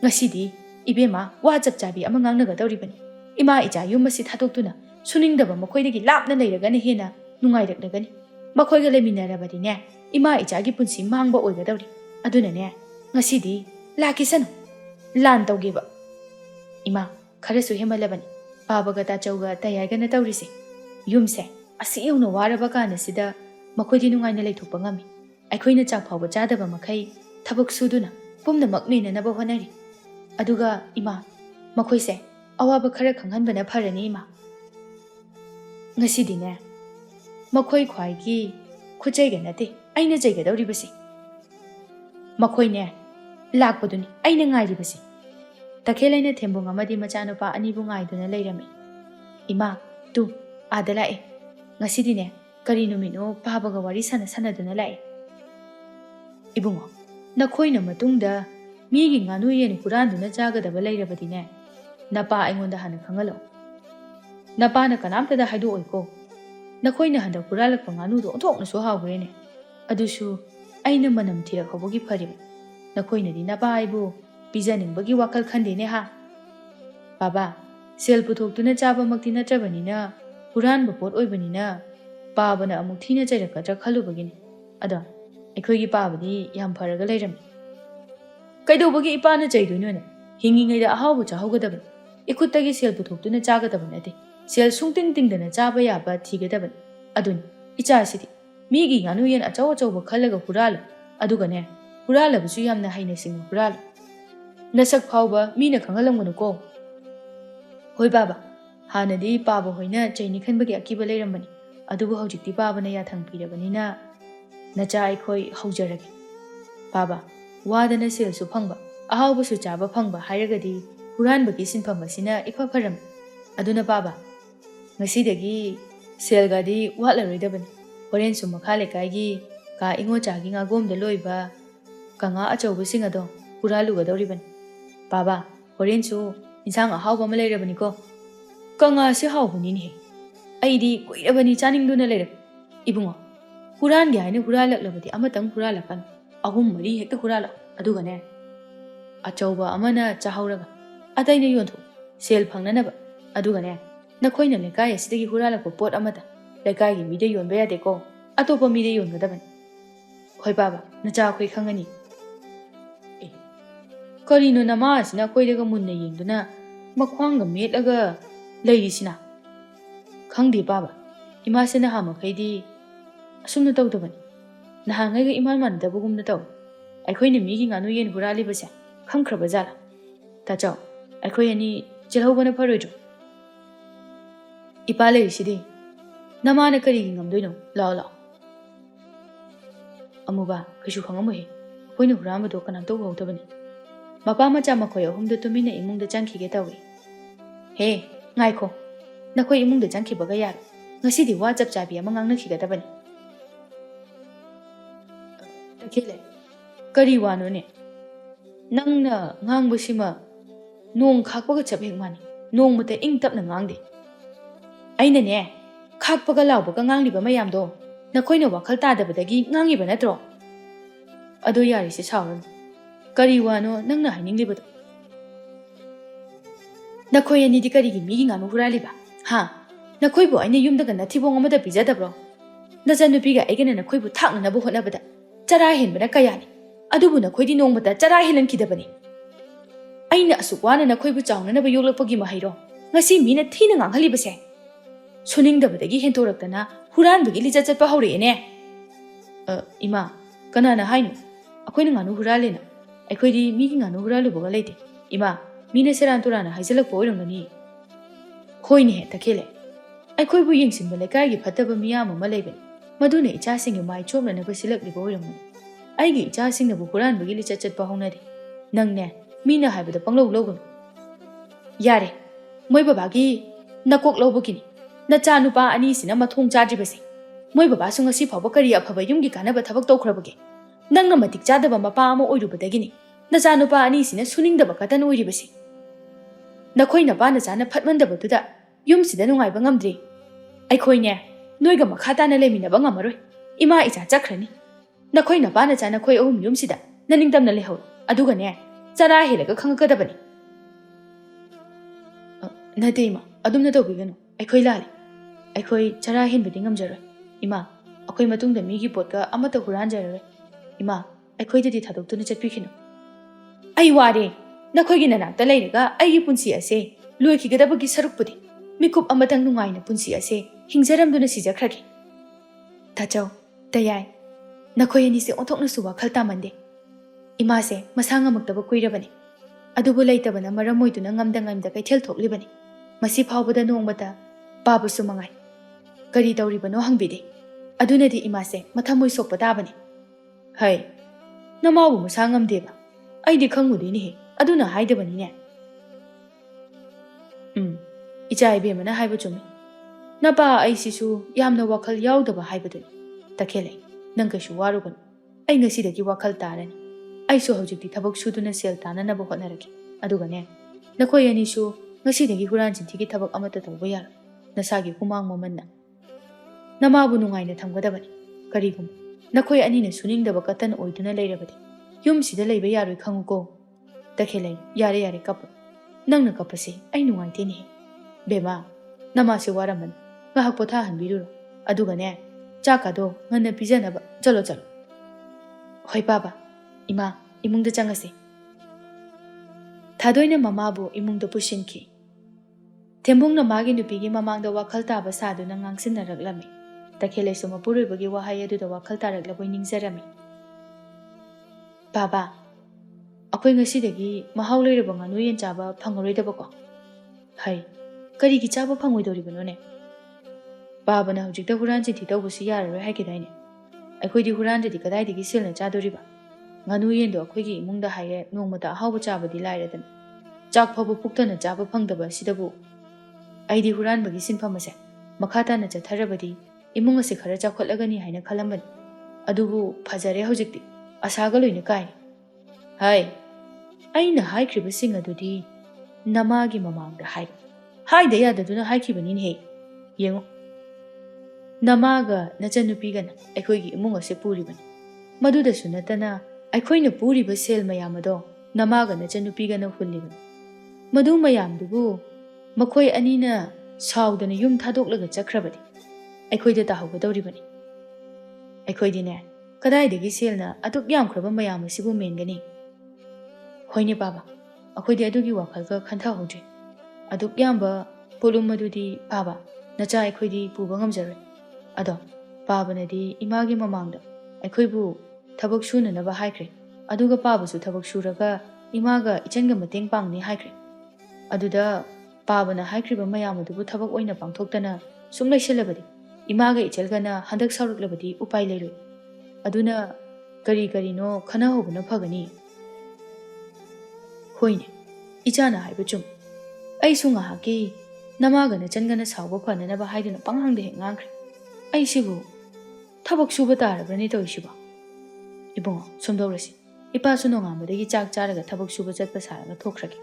ꯉꯁꯤꯗꯤ ꯏꯕꯦꯝꯃ ꯋꯥ ꯆꯞ ꯆꯥꯕꯤ ꯑꯃ ꯉꯥꯡꯅꯒꯗꯧꯔꯤꯕꯅꯤ. ꯏꯃꯥ ꯏꯆꯥ ꯌꯨꯝ ꯑꯁꯤ ꯊꯥꯗꯣꯛꯇꯨꯅ ꯁꯨꯅꯤꯡꯗꯕ ꯃꯈꯣꯏꯗꯒꯤ ꯂꯥꯞꯅ ꯂꯩꯔꯒꯅ ꯍꯦꯟꯅ ꯅꯨꯡꯉꯥꯏꯔꯛꯂꯒꯅꯤ. ꯃꯈꯣꯏꯒ ꯂꯩꯃꯤꯟꯅꯔꯕꯗꯤꯅꯦ ꯏꯃꯥ ꯏꯆꯥꯒꯤ ꯄꯨꯟꯁꯤ ꯃꯥꯡꯕ ꯑꯣꯏꯒꯗꯧꯔꯤ. ꯑꯗꯨꯅꯅꯦ ꯉꯁꯤꯗꯤ ꯂꯥꯛꯈꯤꯁꯅꯨ, ꯂꯥꯟ ꯇꯧꯒꯦꯕ. ꯏꯃꯥ, ꯈꯔꯁꯨ ꯍꯦꯃꯜꯂꯕꯅꯤ. ꯄꯥꯕꯒ ꯇꯥꯆꯧꯒ ꯇꯌꯥꯏꯒꯅ ꯇꯧꯔꯤꯁꯦ. ꯌꯨꯝꯁꯦ ꯑꯁꯤ ꯌꯧꯅ ꯋꯥꯔꯕ ꯀꯥꯟꯗꯁꯤꯗ ꯃꯈꯣꯏꯗꯤ ꯅꯨꯡꯉꯥꯏꯅ ꯂꯩꯊꯣꯛꯄ ꯉꯝꯃꯤ. ꯑꯩꯈꯣꯏꯅ ꯆꯥꯛ ꯐꯥꯎꯕ ꯆꯥꯗꯕ ꯃꯈꯩ ꯊꯕꯛ ꯁꯨꯗꯨꯅ ꯄꯨꯝꯅꯃꯛ ꯃꯦꯟꯅꯅꯕ ꯍꯣꯠꯅꯔꯤ. ꯑꯗꯨꯒ ꯏꯃꯥ, ꯃꯈꯣꯏꯁꯦ ꯑꯋꯥꯕ ꯈꯔ ꯈꯪꯍꯟꯕꯅ ꯐꯔꯅꯤ ꯏꯃꯥ. ꯉꯁꯤꯗꯤꯅꯦ ꯃꯈꯣꯏ ꯈ꯭ꯋꯥꯏꯒꯤ ꯈꯨꯆꯩꯒ ꯅꯠꯇꯦ ꯑꯩꯅ ꯆꯩꯒꯗꯧꯔꯤꯕꯁꯤ. ꯃꯈꯣꯏꯅꯦ ꯂꯥꯛꯄꯗꯨꯅꯤ ꯑꯩꯅ ꯉꯥꯏꯔꯤꯕꯁꯤ. ꯇꯈꯦꯜꯂꯩꯅ ꯊꯦꯝꯕꯨꯡ ꯑꯃꯗꯤ ꯃꯆꯥꯅꯨꯄꯥ ꯑꯅꯤꯕꯨ ꯉꯥꯏꯗꯨꯅ ꯂꯩꯔꯝꯃꯤ. ꯏꯃꯥ, ꯇꯨ ꯑꯥꯗ ꯂꯥꯛꯑꯦ. ꯉꯁꯤꯗꯤꯅꯦ ꯀꯔꯤ ꯅꯨꯃꯤꯠꯅꯣ ꯄꯥꯕꯒ ꯋꯥꯔꯤ ꯁꯥꯟꯅꯗꯨꯅ ꯂꯥꯛꯑꯦ. ꯏꯕꯨꯡꯉꯣ, ꯅꯈꯣꯏꯅ ꯃꯇꯨꯡꯗ ꯃꯤꯒꯤ ꯉꯥꯅꯨ ꯌꯦꯟ ꯍꯨꯔꯥꯟꯗꯨꯅ ꯆꯥꯒꯗꯕ ꯂꯩꯔꯕꯗꯤꯅꯦ ꯅꯄꯥ ꯑꯩꯉꯣꯟꯗ ꯍꯥꯟꯅ ꯈꯪꯍꯜꯂꯛꯎ. ꯅꯄꯥꯅ ꯀꯅꯥꯝꯇꯗ ꯍꯥꯏꯗꯣꯛꯑꯣꯏꯀꯣ. ꯅꯈꯣꯏꯅ ꯍꯟꯗꯛ ꯍꯨꯔꯥꯜꯂꯛꯄ ꯉꯥꯅꯨꯗꯣ ꯑꯣꯟꯊꯣꯛꯅꯁꯨ ꯍꯥꯎꯈ꯭ꯔꯦꯅꯦ. ꯑꯗꯨꯁꯨ ꯑꯩꯅ ꯃꯅꯝ ꯊꯤꯔꯛꯍꯧꯕꯒꯤ ꯐꯔꯤꯕ. ꯅꯈꯣꯏꯅꯗꯤ ꯅꯄꯥ ꯑꯩꯕꯨ ꯄꯤꯖꯅꯤꯡꯕꯒꯤ ꯋꯥꯈꯜ ꯈꯟꯗꯦꯅꯦ ꯍꯥ? ꯕꯥꯕꯥ, ꯁꯦꯜ ꯄꯨꯊꯣꯛꯇꯨꯅ ꯆꯥꯕꯃꯛꯇꯤ ꯅꯠꯇ꯭ꯔꯕꯅꯤꯅ ꯍꯨꯔꯥꯟꯕ ꯄꯣꯠ ꯑꯣꯏꯕꯅꯤꯅ ꯄꯥꯕꯅ ꯑꯃꯨꯛ ꯊꯤꯅ ꯆꯩꯔꯛꯀꯗ꯭ꯔꯥ ꯈꯜꯂꯨꯕꯒꯤꯅꯤ. ꯑꯗꯣ ꯑꯩꯈꯣꯏꯒꯤ ꯄꯥꯕꯗꯤ ꯌꯥꯝ ꯐꯔꯒ ꯂꯩꯔꯝꯃꯤ. ꯀꯩꯗꯧꯕꯒꯤ ꯏꯄꯥꯅ ꯆꯩꯗꯣꯏꯅꯣꯅꯦ? ꯍꯤꯡꯉꯤꯉꯩꯗ ꯑꯍꯥꯎꯕ ꯆꯥꯍꯧꯒꯗꯕꯅꯤ. ꯏꯈꯨꯠꯇꯒꯤ ꯁꯦꯜ ꯄꯨꯊꯣꯛꯇꯨꯅ ꯆꯥꯒꯗꯕ ꯅꯠꯇꯦ. ꯁꯦꯜ ꯁꯨꯡꯇꯤꯡ ꯇꯤꯡꯗꯅ ꯆꯥꯕ ꯌꯥꯕ ꯊꯤꯒꯗꯕꯅꯤ. ꯑꯗꯨꯅꯤ ꯏꯆꯥꯁꯤꯗꯤ ꯃꯤꯒꯤ ꯉꯥꯅꯨ ꯌꯦꯟ ꯑꯆꯧ ꯑꯆꯧꯕ ꯈꯜꯂꯒ ꯍꯨꯔꯥꯜꯂꯨ. ꯑꯗꯨꯒꯅꯦ ꯍꯨꯔꯥꯜꯂꯕꯁꯨ ꯌꯥꯝꯅ ꯍꯩꯅ ꯁꯤꯡꯅ ꯍꯨꯔꯥꯜꯂꯨ. ꯅꯁꯛ ꯐꯥꯎꯕ ꯃꯤꯅ ꯈꯪꯍꯜꯂꯝꯒꯅꯨꯀꯣ. ꯍꯣꯏ ꯕꯥꯕꯥ, ꯍꯥꯟꯅꯗꯤ ꯄꯥꯕ ꯍꯣꯏꯅ ꯆꯩꯅꯤ ꯈꯟꯕꯒꯤ ꯑꯀꯤꯕ ꯂꯩꯔꯝꯕꯅꯤ. ꯑꯗꯨꯕꯨ ꯍꯧꯖꯤꯛꯇꯤ ꯄꯥꯕꯅ ꯌꯥꯊꯪ ꯄꯤꯔꯕꯅꯤꯅ ꯅꯆꯥ ꯑꯩꯈꯣꯏ ꯍꯧꯖꯔꯒꯦ. ꯕꯥꯕꯥ, ꯋꯥꯗꯅ ꯁꯦꯜꯁꯨ ꯐꯪꯕ ꯑꯍꯥꯎꯕꯁꯨ ꯆꯥꯕ ꯐꯪꯕ ꯍꯥꯏꯔꯒꯗꯤ ꯍꯨꯔꯥꯟꯕꯒꯤ ꯁꯤꯟꯐꯝ ꯑꯁꯤꯅ ꯏꯐ ꯐꯔꯝꯃꯤ. ꯑꯗꯨꯅ ꯕꯥꯕꯥ, ꯉꯁꯤꯗꯒꯤ ꯁꯦꯜꯒꯗꯤ ꯋꯥꯠꯂꯔꯣꯏꯗꯕꯅꯤ. ꯍꯣꯔꯦꯟꯁꯨ ꯃꯈꯥ ꯂꯩꯀꯥꯏꯒꯤ ꯀꯥ ꯏꯉꯣꯆꯥꯒꯤ ꯉꯥꯒꯣꯝꯗ ꯂꯣꯏꯕ ꯀꯪꯉꯥ ꯑꯆꯧꯕꯁꯤꯡ ꯑꯗꯣ ꯍꯨꯔꯥꯜꯂꯨꯒꯗꯧꯔꯤꯕꯅꯤ. ꯕꯥꯕꯥ, ꯍꯣꯔꯦꯟꯁꯨ ꯏꯟꯁꯥꯡ ꯑꯍꯥꯎꯕ ꯑꯃ ꯂꯩꯔꯕꯅꯤꯀꯣ. ꯀꯪꯉꯥꯁꯦ ꯍꯥꯎꯕꯅꯤꯅꯦꯍꯦ. ꯑꯩꯗꯤ ꯀꯨꯏꯔꯕꯅꯤ ꯆꯥꯅꯤꯡꯗꯨꯅ ꯂꯩꯔꯛ. ꯏꯕꯨꯡꯉꯣ, ꯍꯨꯔꯥꯟꯒꯦ ꯍꯥꯏꯅ ꯍꯨꯔꯥꯜꯂꯛꯂꯕꯗꯤ ꯑꯃꯇꯪ ꯍꯨꯔꯥꯜꯂꯛꯀꯅꯨ. 3-4 ꯍꯦꯛꯇ ꯍꯨꯔꯥꯜꯂꯛꯎ. ꯑꯗꯨꯒꯅꯦ ꯑꯆꯧꯕ ꯑꯃꯅ ꯆꯥꯍꯧꯔꯒ ꯑꯇꯩꯅ ꯌꯣꯟꯊꯣꯛꯎ, ꯁꯦꯜ ꯐꯪꯅꯅꯕ. ꯑꯗꯨꯒꯅꯦ ꯅꯈꯣꯏꯅ ꯂꯩꯀꯥꯏ ꯑꯁꯤꯗꯒꯤ ꯍꯨꯔꯥꯜꯂꯛꯄ ꯄꯣꯠ ꯑꯃꯇ ꯂꯩꯀꯥꯏꯒꯤ ꯃꯤꯗ ꯌꯣꯟꯕ ꯌꯥꯗꯦꯀꯣ. ꯑꯇꯣꯞꯄ ꯃꯤꯗ ꯌꯣꯟꯒꯗꯕꯅꯤ. ꯍꯣꯏ ꯕꯥꯕꯥ, ꯅꯆꯥ ꯑꯩꯈꯣꯏ ꯈꯪꯒꯅꯤ. ꯀꯔꯤꯅꯣ ꯅꯃꯥ ꯑꯁꯤꯅ ꯑꯩꯈꯣꯏꯗꯒ ꯃꯨꯟꯅ ꯌꯦꯡꯗꯨꯅ ꯃꯈ꯭ꯋꯥꯡꯒ ꯃꯦꯠꯂꯒ ꯂꯩꯔꯤꯁꯤꯅ? ꯈꯪꯗꯦ ꯕꯥꯕꯥ, ꯏꯃꯥꯁꯦ ꯅꯍꯥ ꯃꯈꯩꯗꯤ ꯑꯁꯨꯝꯅ ꯇꯧꯗꯕꯅꯤ. ꯅꯍꯥꯟꯉꯩꯒ ꯏꯃꯥꯟ ꯃꯥꯟꯅꯗꯕꯒꯨꯝꯅ ꯇꯧꯏ. ꯑꯩꯈꯣꯏꯅ ꯃꯤꯒꯤ ꯉꯥꯅꯨ ꯌꯦꯟ ꯍꯨꯔꯥꯜꯂꯤꯕꯁꯦ ꯈꯪꯈ꯭ꯔꯕ ꯖꯥꯠꯂꯥ? ꯇꯥꯆꯧ, ꯑꯩꯈꯣꯏ ꯑꯅꯤ ꯆꯦꯜꯍꯧꯕꯅ ꯐꯔꯣꯏꯗ꯭ꯔꯣ? ꯏꯄꯥ ꯂꯩꯔꯤꯁꯤꯗꯤ. Namana karigi ngamdoino lao lao. Amuba kaisu khangamohe. Akoina huramado kanamto hautabani. Mapa macha makoy ahumda tumina imungda changkhige tawi. He, ngaiko. Nakoi imungda changkhibaga yar. Ngasidi wa chap chabi ama ngangnakhigadabani. Takile. Kari wano ne. Nangna ngangbasima nong khakpaga chap hekmani. Nong mata ing tapna ngangde. Aina ne. Khakpaga laubaga ngangliba mayamdo. Nakoina wakhal tadabadagi ngangiba natro. Ado yari se chawran. Kari wano nangna haninglibado. Nakoi ani di karigi migi nganu huraliba. Ha. Nakoi bo aina yumdaga nathibong amada bijadabro. Nachanupiga aigana nakoi bu thakna nabu honabada. Chara henbana kayani. Adubu nakoi di nongmata chara helan kidabani. Aina asukwana nakoi bu chawna nabu yoglakpagi mahiro. Ngasi mina thina nganghalibase. Suningdabadagi hentoraktana huranbagi lijachatpa haurene. Ima, kanana hainu. Akoina nganu huralena. Aikoidi migi nganu huralubaga leite. Ima, mina seran turana haijalakpa oirangani. Hoine he takele. Aikoi bu yengsinba lekaigi phataba miyam ama leibani. Maduna ichasing yu mai chomlanaba silakliba oirangani. Aigi ichasing nabu huranbagi lijachatpa haunade. Nangne, mina haibada panglaw lawganu. Yare, moi babagi nakok lawbagini. Nacha nupa ani sina mathong chadribase. Moi baba su ngasi phawba kari afaba yumgi kanaba thabak tawkhrabage. Nangna matik chadaba mapa ama oirubadagini. Nacha nupa ani sina suningdaba katan oiribase. Nakoi napa nachana phatmandabaduda yumsida nungaiba ngamdri. Aikhoine noiga makha tana leminaba ngamaroi. Ima icha chakhrani. Nakoi napa nachana khoi ahum yumsida naningtamna lehau. Aduga ne chara helaga khangakadabani. Nate ima adumna tawbiganu. Aikoi lali. Aikoi chara henbadi ngamjaroi. Ima, akoi matungda migi potka amata huranjaroi. Ima, aikoi dadi thadokduna chatpikhinu. Ai ware, nakhoigi nanakta leiraga aigi punsi ase loikhigadabagi sarukpudi mikup amatang nungaina punsi ase hingjaramduna sijakhragi. Tachau, tayai. Nakhoi ani se onthokna su wakhal tamande. Ima se masanga maktaba kuirabani. Adubu leitabana maramoiduna ngamda ngamda kaithel thoklibani. Masi phawbada nongmata babu sumangai. Kari tauribano hangbide. Adunadi imase mathamoi sokpa tabani. Hai. Namabu masangam deba. Aidi khangmudini he. Aduna haidabani ne. Icha ibe mana haiba chumi. Napa aisisu yamna wakhal yaudaba haibaduni. Takele. Nangkashu warugan. Ai ngasidagi wakhal tarani. Aisu hojikti thabak suduna sel tananabu hotnaraki. Aduga ne. Nakoi anisu ngasidagi huran chinthigi thabak amata tawba yar. Nasagi humang momanna. Namabu nungaina thamgadabani. Karigum. Nakoi anina suningdaba katan oiduna leirabadi. Yumsida leiba yaroi khanguko. Takele yare yare kappa. Nangna kappase ai nungaiteni. Bema. Namase waraman. Ngahak potha hanbiruro. Aduga ne. Chakado ngana pijanaba. Chalo chalo. Hoi baba. Ima imungda changase. Thadoina mamabu imungda pushinki. Tembungna magi nupigi mamangda wakhal taba saduna ngangsinaraklami. Takele suma puruibagi wahai aduda wakhal taraklaboi ningjarami. Baba, akoi ngasidagi mahau leiraba nganu yen chaba phangaroidabako. Hai, karigi chaba phangoidoribanone. Baba na hujikta huran chinthi tawbasi yararoi haikidaine. Aikhoidi hurandadi kadaidagi silna chadoriba. Nganu yendo akhoigi imungda haire nongmata ahawba chabadi lairadana. Chak phabu puktana chaba phangdaba sidabu. Aidi huranbagi sinphamase makhatana chatharabadi imung ase khara chakhotlagani haina khalambani. Adubu phajare hojikti asaga loina kai. Hai. Aina haikribasing adudi namagi mamangda hai. Haida yadaduna haikhibani he. Yengo. Namaga nachanupigana aikhoigi imung ase puribani. Maduda sunatana aikhoina puriba sel mayamado namaga nachanupigana hullibani. Madu mayamdubu Makoi anina saudana yum thadok chakhrabadi. Aikhoida tahawgadoribani. Aikhoidine kadaidagi selna aduk yamkhraba mayam asibu mengani. Hoine baba. Akhoidi adugi wakhalga khantha hodri. Aduk yamba polum madudi baba. Nacha aikhoidi puba ngamjaroi. Ado baba nadi imagi mamangda. Aikhoibu thabak sunanaba haikre. Aduga baba su thabak suraga imaga ichanga mateng pangni haikre. Aduda Baba na haikriba mayam adubu thabak oina pangthoktana sumlai silabadi Imaga ichelgana handak sauruklabadi upai leiroi. Aduna kari-karino khanahobana phagani. Hoine, ichana haiba chum. Aisu ngahaki namagana changana sauba phananaba haiduna panghangda he ngangkhre. Aisibu thabak suba tarabrani toisiba. Ibongo somdorasi. Ipasu nongamadagi chak charaga thabak suba chatpa saraga thokragi.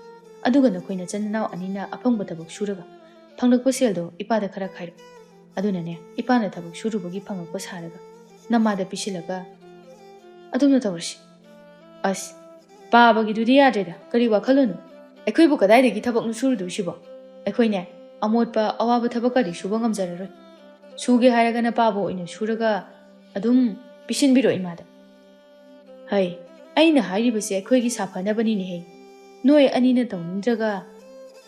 Aduga nakhoina chananao anina aphangba thabak suraga phanglakpa seldo ipada khara khairu. Adunane ipana thabak surubagi phangakpa saraga namada pisilaga adumna tawrasi. As pabagi dudi yadreda kari wakhalonu. Aikhoibu kadaidagi thabaknu surudusibo. Aikhoine amotpa awaba thabakari suba ngamjararoi. Suge hairagana pabo oina suraga adum pisinbiro imada. Hai, aina hairibase aikhoigi safanabani ne hei. Noi anina tawnindraga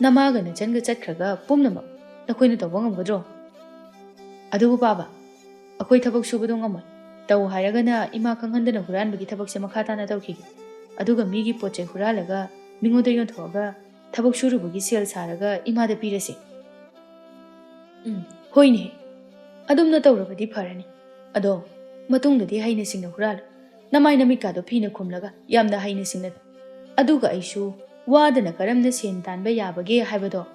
namagana changa chatkhraga pumnama nakhoina tawba ngamgadro. Adubu baba, akhoi thabak subado ngamoi. Taw hairagana ima khanghandana huranbagi thabakse makha tana tawkhigi. Aduga migi poche huralaga mingoda yonthoga thabak surubagi sel saraga imada pirase. Hoine. Adumna tawrabadi pharani. Ado matungdadi haina singna hural. Namai namikado phina khumlaga yamna haina singna. Aduga aisu wadana karamna sen tanba yabage haibado.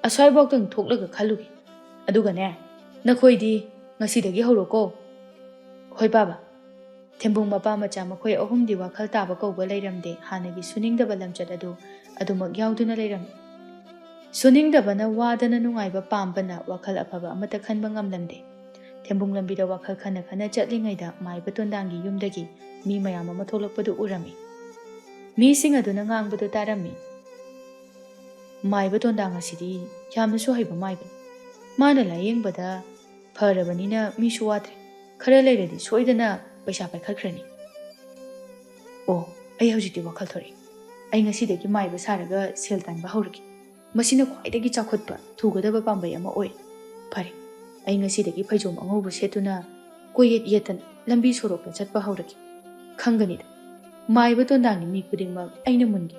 Aswai bawtang thoklaga khalugi. Aduga ne nakhoidi ngasidagi horoko. Hoi baba. Thembung mapa macha makhoi ahumdi wakhal taba kawba leiramde hanagi suningdaba lamchat adumak yauduna leiram. Suningdabana wadana nungaiba pambana wakhal afaba amata khanba ngamlamde. Thembung lambida wakhal khana khana chatlingaida maiba tondangi yumdagi mi mayam ama tholakpadu urami. Mi sing aduna ngangbadu tarami. Maiba tondang asidi yamnasu haiba maiba. Mana layingbada pharabanina mi suwatre. Khara leiradi soidana paisa paikhatkrani. Oh, ai hojikti wakhal thori. Ai ngasidagi maiba saraga sel tanba hawraki. Masina khwaidagi chakhotpa thugadaba pambai ama oi. Phare. Ai ngasidagi phaijom angauba setuna koyet yetan lambi sorokna chatpa hawraki. Khanganida. Maiba tondangni mi khudingmak aina mungi.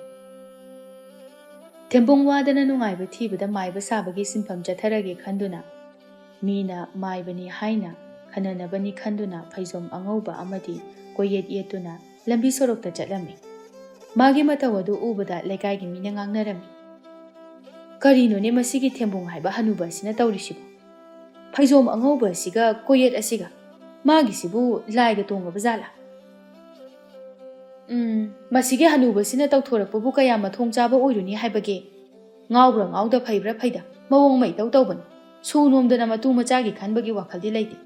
Thembung wadana nungaiba thibada maiba sabagi sinpham chatharage khanduna. Mina maibani haina khananabani khanduna phaijom angauba amadi koyet yetuna lambi sorokta chatlami. Magi matawadu ubada lekaigi mina ngangnarami. Karino ne masigi thembung haiba hanuba sina tawrisibo. Phaijom angauba siga koyet asiga magi sibu laiga tongaba jala. Masigi hanuba sina tawthorakpabu kaya mathong chaba oiruni haibage. Ngawbra ngawda phaibra phaida mawong mai tawban. Su nomdana matu machagi khanbagi wakhaldi leite.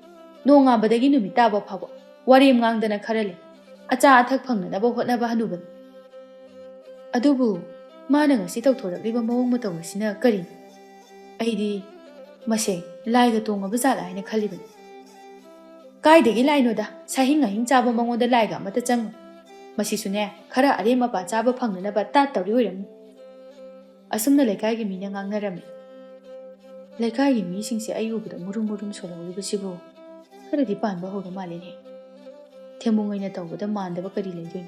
Nongabadagi numit taba phabo. Warim ngangdana kharale. Acha athak phangnaba hotnaba hanuban. Adubu mana ngasi tawthorakliba mawong matawasina kari. Aidi mase laiga tongaba jala haina khalibani. Kaidagi lainoda sahinga hing chaba mangoda laiga mata chang. Masisune khara arema pa chaba phangnaba tat tawri oiram. Asumna lekaigi mina ngangnarami. Lekaigi mi singse ayubada murum solawibasibu kharadi panba hora malene. Thembungaina tawbada mandaba kari leidoi.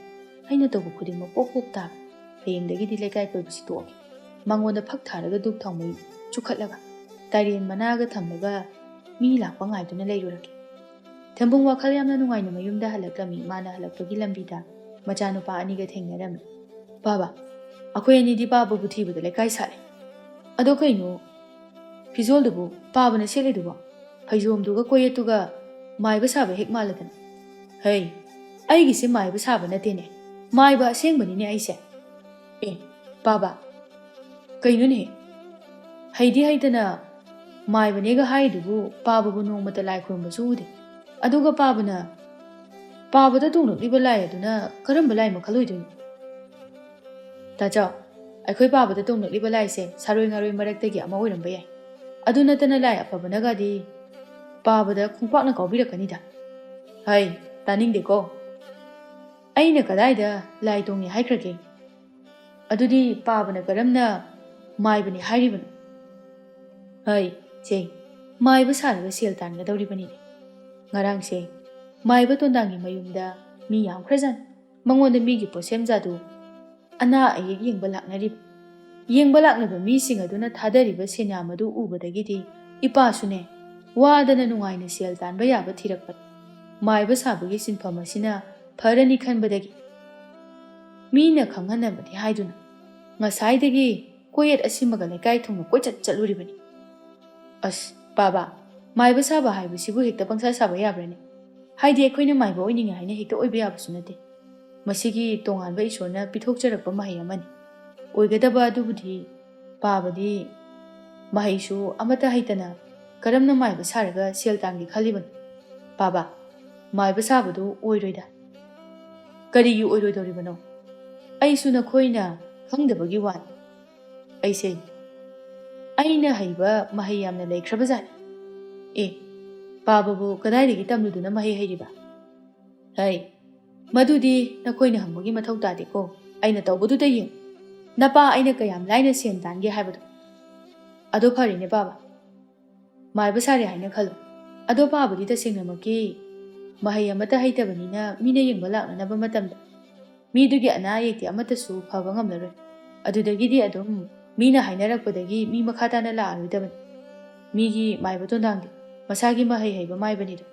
Haina tawbu khudingma pok ta. Hayengdagi lekai koibasi toki. Mangonda phak tharaga duk thawmai chukhatlaga. Tarian managa thamlaga mi lakpa ngaiduna leiruraki. Thembung wakhal yamna nungaina mayumda halaklami mana halakpagi lambida machanupa aniga thengnarami. Baba, akhoi ani di baba buthibada lekai sare. Ado kaino Fizoldubu pabana selidubu phaijomduga koyetuga maiba saba hek maladana. Hey, aigise maiba saba natene. Maiba asengbanine aise. Baba, kainone. Haidi haidana maiba nega haidubu pababu nongmata lai khurumbasu ude. Aduga pabada tunglakliba lai aduna karamba lai makhaloiduni. Taja, aikhoi pabada tunglakliba lai se saroi ngaroi maraktagi ama oiramba yai. Aduna tana lai apabanagadi pabada khungpakna kaubirakkanida. Hai, taningdeko. Aina kadaida lai tongni haikrage. Adudi pabana karamna maibani hairibanu. Hai, se maiba saraga sel tanga dawribani. Ngarang se maiba tondangi mayumda mi yam khrazan mangonda migi posemjadu ana ayek yengba laknarib. Yengba laknaba mi sing aduna thadariba senyamadu ubadagidi ipasune ꯋꯥꯗꯅ ꯅꯨꯡꯉꯥꯏꯅ ꯁꯦꯜ ꯇꯥꯟꯕ ꯌꯥꯕ ꯊꯤꯔꯛꯄꯅꯤ ꯃꯥꯏꯕ ꯁꯥꯕꯒꯤ ꯁꯤꯟꯐꯝ ꯑꯁꯤꯅ ꯐꯔꯅꯤ ꯈꯟꯕꯗꯒꯤ ꯃꯤꯅ ꯈꯪꯍꯟꯅꯕꯅꯤ ꯍꯥꯏꯗꯨꯅ ꯉꯁꯥꯏꯗꯒꯤ ꯀꯣꯌꯦꯠ ꯑꯁꯤꯃꯒ ꯂꯩꯀꯥꯏ ꯊꯨꯡꯅ ꯀꯣꯏꯆꯠ ꯆꯠꯂꯨꯔꯤꯕꯅꯤ꯫ ꯑꯁ ꯕꯥꯕꯥ, ꯃꯥꯏꯕ ꯁꯥꯕ ꯍꯥꯏꯕꯁꯤꯕꯨ ꯍꯦꯛꯇ ꯄꯪꯁꯥ ꯁꯥꯕ ꯌꯥꯕ꯭ꯔꯅꯦ? ꯍꯥꯏꯗꯤ ꯑꯩꯈꯣꯏꯅ ꯃꯥꯏꯕ ꯑꯣꯏꯅꯤꯡꯉꯦ ꯍꯥꯏꯅ ꯍꯦꯛꯇ ꯑꯣꯏꯕ ꯌꯥꯕꯁꯨ ꯅꯠꯇꯦ꯫ ꯃꯁꯤꯒꯤ ꯇꯣꯉꯥꯟꯕ ꯏꯁꯣꯔꯅ ꯄꯤꯊꯣꯛꯆꯔꯛꯄ ꯃꯍꯩ ꯑꯃꯅꯤ꯫ ꯑꯣꯏꯒꯗꯕ ꯑꯗꯨꯕꯨꯗꯤ ꯄꯥꯕꯗꯤ ꯃꯍꯩꯁꯨ ꯑꯃꯠꯇ ꯍꯩꯇꯅ ꯀꯔꯝꯅ ꯃꯥꯏꯕ ꯁꯥꯔꯒ ꯁꯦꯜ ꯇꯥꯟꯒꯦ ꯈꯜꯂꯤꯕꯅꯣ? ꯕꯥꯕꯥ, ꯃꯥꯏꯕ ꯁꯥꯕꯗꯨ ꯑꯣꯏꯔꯣꯏꯗ꯫ ꯀꯔꯤꯒꯤ ꯑꯣꯏꯔꯣꯏꯗꯧꯔꯤꯕꯅꯣ? ꯑꯩꯁꯨ ꯅꯈꯣꯏꯅ ꯈꯪꯗꯕꯒꯤ ꯋꯥꯅꯤ꯫ ꯑꯩꯅ ꯍꯩꯕ ꯃꯍꯩ ꯌꯥꯝꯅ ꯂꯩꯈ꯭ꯔꯕꯖꯥꯠꯅꯤ꯫ ꯄꯥꯕꯕꯨ ꯀꯗꯥꯏꯗꯒꯤ ꯇꯝꯂꯨꯗꯨꯅ ꯃꯍꯩ ꯍꯩꯔꯤꯕ? ꯃꯗꯨꯗꯤ ꯅꯈꯣꯏꯅ ꯍꯪꯕꯒꯤ ꯃꯊꯧ ꯇꯥꯗꯦꯀꯣ꯫ ꯑꯩꯅ ꯇꯧꯕꯗꯨꯗ ꯌꯦꯡꯉꯨ꯫ ꯅꯄꯥ ꯑꯩꯅ ꯀꯌꯥꯝ ꯂꯥꯏꯅ ꯁꯦꯟ ꯇꯥꯟꯒꯦ ꯍꯥꯏꯕꯗꯣ꯫ ꯑꯗꯣ ꯐꯔꯦꯅꯦ ꯕꯥꯕꯥ, ꯃꯥꯏꯕ ꯁꯥꯔꯦ ꯍꯥꯏꯅ ꯈꯜꯂꯣ꯫ ꯑꯗꯣ ꯄꯥꯕꯗꯤ ꯇꯁꯦꯡꯅꯃꯛꯀꯤ ꯃꯍꯩ ꯑꯃꯠꯇ ꯍꯩꯇꯕꯅꯤꯅ ꯃꯤꯅ ꯌꯦꯡꯕ ꯂꯥꯛꯅꯅꯕ ꯃꯇꯝꯗ ꯃꯤꯗꯨꯒꯤ ꯑꯅꯥ ꯑꯌꯦꯛꯇꯤ ꯑꯃꯠꯇꯁꯨ ꯐꯕ ꯉꯝꯂꯔꯣꯏ꯫ ꯑꯗꯨꯗꯒꯤꯗꯤ ꯑꯗꯨꯝ ꯃꯤꯅ ꯍꯥꯏꯅꯔꯛꯄꯗꯒꯤ ꯃꯤ ꯃꯈꯥ ꯇꯥꯅ ꯂꯥꯛꯑꯔꯣꯏꯗꯕꯅꯤ꯫ ꯃꯤꯒꯤ ꯃꯥꯏꯕ ꯇꯣꯟꯗꯥꯡꯗꯤ ꯃꯁꯥꯒꯤ ꯃꯍꯩ ꯍꯩꯕ ꯃꯥꯏꯕꯅꯤꯗꯣ꯫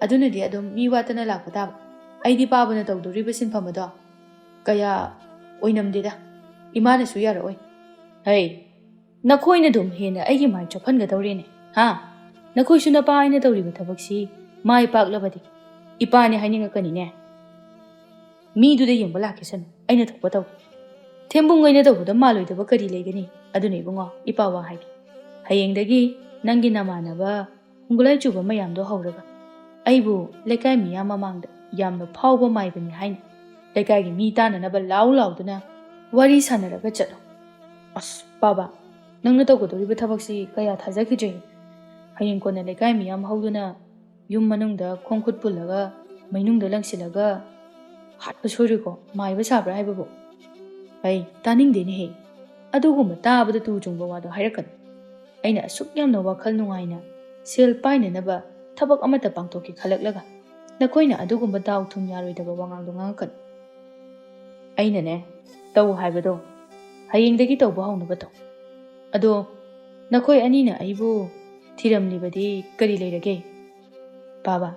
ꯑꯗꯨꯅꯗꯤ ꯑꯗꯨꯝ ꯃꯤ ꯋꯥꯠꯇꯅ ꯂꯥꯛꯄ ꯇꯥꯕ꯫ ꯑꯩꯗꯤ ꯄꯥꯕꯅ ꯇꯧꯗꯣꯔꯤꯕ ꯁꯤꯟꯐꯝ ꯑꯗꯣ ꯀꯌꯥ ꯑꯣꯏꯅꯝꯗꯦꯗ꯫ ꯏꯃꯥꯅꯁꯨ ꯌꯥꯔꯛꯑꯣꯏ꯫ ꯅꯈꯣꯏꯅ ꯑꯗꯨꯝ ꯍꯦꯟꯅ ꯑꯩꯒꯤ ꯃꯥꯏ ꯆꯣꯞꯍꯟꯒꯗꯧꯔꯦꯅꯦ꯫ ꯅꯈꯣꯏꯁꯨ ꯅꯄꯥ ꯑꯩꯅ ꯇꯧꯔꯤꯕ ꯊꯕꯛꯁꯤ ꯃꯥꯏ ꯄꯥꯛꯂꯕꯗꯤ ꯏꯄꯥꯅꯦ ꯍꯥꯏꯅꯤꯡꯉꯛꯀꯅꯤꯅꯦ꯫ ꯃꯤꯗꯨꯗ ꯌꯦꯡꯕ ꯂꯥꯛꯈꯤꯁꯅꯨ, ꯑꯩꯅ ꯊꯣꯛꯄ ꯇꯧꯒꯦ꯫ ꯊꯦꯝꯕꯨꯡ ꯑꯩꯅ ꯇꯧꯕꯗ ꯃꯥꯜꯂꯣꯏꯗꯕ ꯀꯔꯤ ꯂꯩꯒꯅꯤ? ꯑꯗꯨꯅ ꯏꯕꯨꯡꯉꯣ, ꯏꯄꯥ ꯋꯥ ꯍꯥꯏꯒꯦ꯫ ꯍꯌꯦꯡꯗꯒꯤ ꯅꯪꯒꯤ ꯅꯃꯥꯟꯅꯕ ꯍꯨꯡꯒꯨꯂꯥꯏ ꯆꯨꯕ ꯃꯌꯥꯝꯗꯣ ꯍꯧꯔꯒ ꯑꯩꯕꯨ ꯂꯩꯀꯥꯏ ꯃꯤꯌꯥꯝ ꯃꯃꯥꯡꯗ ꯌꯥꯝꯅ ꯐꯥꯎꯕ ꯃꯥꯏꯕꯅꯤ ꯍꯥꯏꯅ ꯂꯩꯀꯥꯏꯒꯤ ꯃꯤ ꯇꯥꯅꯅꯕ ꯂꯥꯎ ꯂꯥꯎꯗꯨꯅ ꯋꯥꯔꯤ ꯁꯥꯟꯅꯔꯒ ꯆꯠꯂꯣ꯫ ꯑꯁ ꯕꯥꯕꯥ, ꯅꯪꯅ ꯇꯧꯒꯗꯧꯔꯤꯕ ꯊꯕꯛꯁꯤ ꯀꯌా ꯊꯥꯖꯈꯤꯗ꯭ꯔꯦ꯫ ꯍꯌꯦꯡ ꯀꯣꯟꯅ ꯂꯩꯀꯥꯏ ꯃꯤꯌꯥꯝ ꯍꯧꯗꯨꯅ ꯌꯨꯝ ꯃꯅꯨꯡꯗ ꯈꯣꯡ ꯈꯨꯠ ꯄꯨꯜꯂꯒ ꯃꯩꯅꯨꯡꯗ ꯂꯪꯁꯤꯜꯂꯒ ꯍꯥꯠꯄ ꯁꯣꯏꯔꯣꯏꯀꯣ ꯃꯥꯏꯕ ꯁꯥꯕ꯭ꯔꯥ ꯍꯥꯏꯕꯕꯨ꯫ ꯇꯥꯅꯤꯡꯗꯦꯅꯦꯍꯦ, ꯑꯗꯨꯒꯨꯝꯕ ꯇꯥꯕꯗ ꯇꯨ ꯆꯨꯡꯕ ꯋꯥꯗꯣ ꯍꯥꯏꯔꯛꯀꯅꯨ꯫ ꯑꯩꯅ ꯑꯁꯨꯛ ꯌꯥꯝꯅ ꯋꯥꯈꯜ ꯅꯨꯡꯉꯥꯏꯅ ꯁꯦꯜ ꯄꯥꯏꯅꯅꯕ ꯊꯕꯛ ꯑꯃꯠꯇ ꯄꯥꯡꯊꯣꯛꯀꯦ ꯈꯜꯂꯛꯂꯒ ꯅꯈꯣꯏꯅ ꯑꯗꯨꯒꯨꯝꯕ ꯗꯥꯎ ꯊꯨꯝ ꯌꯥꯔꯣꯏꯗꯕ ꯋꯥꯉꯥꯡꯗꯣ ꯉꯥꯡꯉꯛꯀꯅꯨ꯫ ꯑꯩꯅꯅꯦ ꯇꯧ ꯍꯥꯏꯕꯗꯣ ꯍꯌꯦꯡꯗꯒꯤ ꯇꯧꯕ ꯍꯧꯅꯕ ꯇꯧ꯫ ꯑꯗꯣ ꯅꯈꯣꯏ ꯑꯅꯤꯅ ꯑꯩꯕꯨ ꯊꯤꯔꯝꯂꯤꯕꯗꯤ ꯀꯔꯤ ꯂꯩꯔꯒꯦ? ꯕꯥꯕꯥ,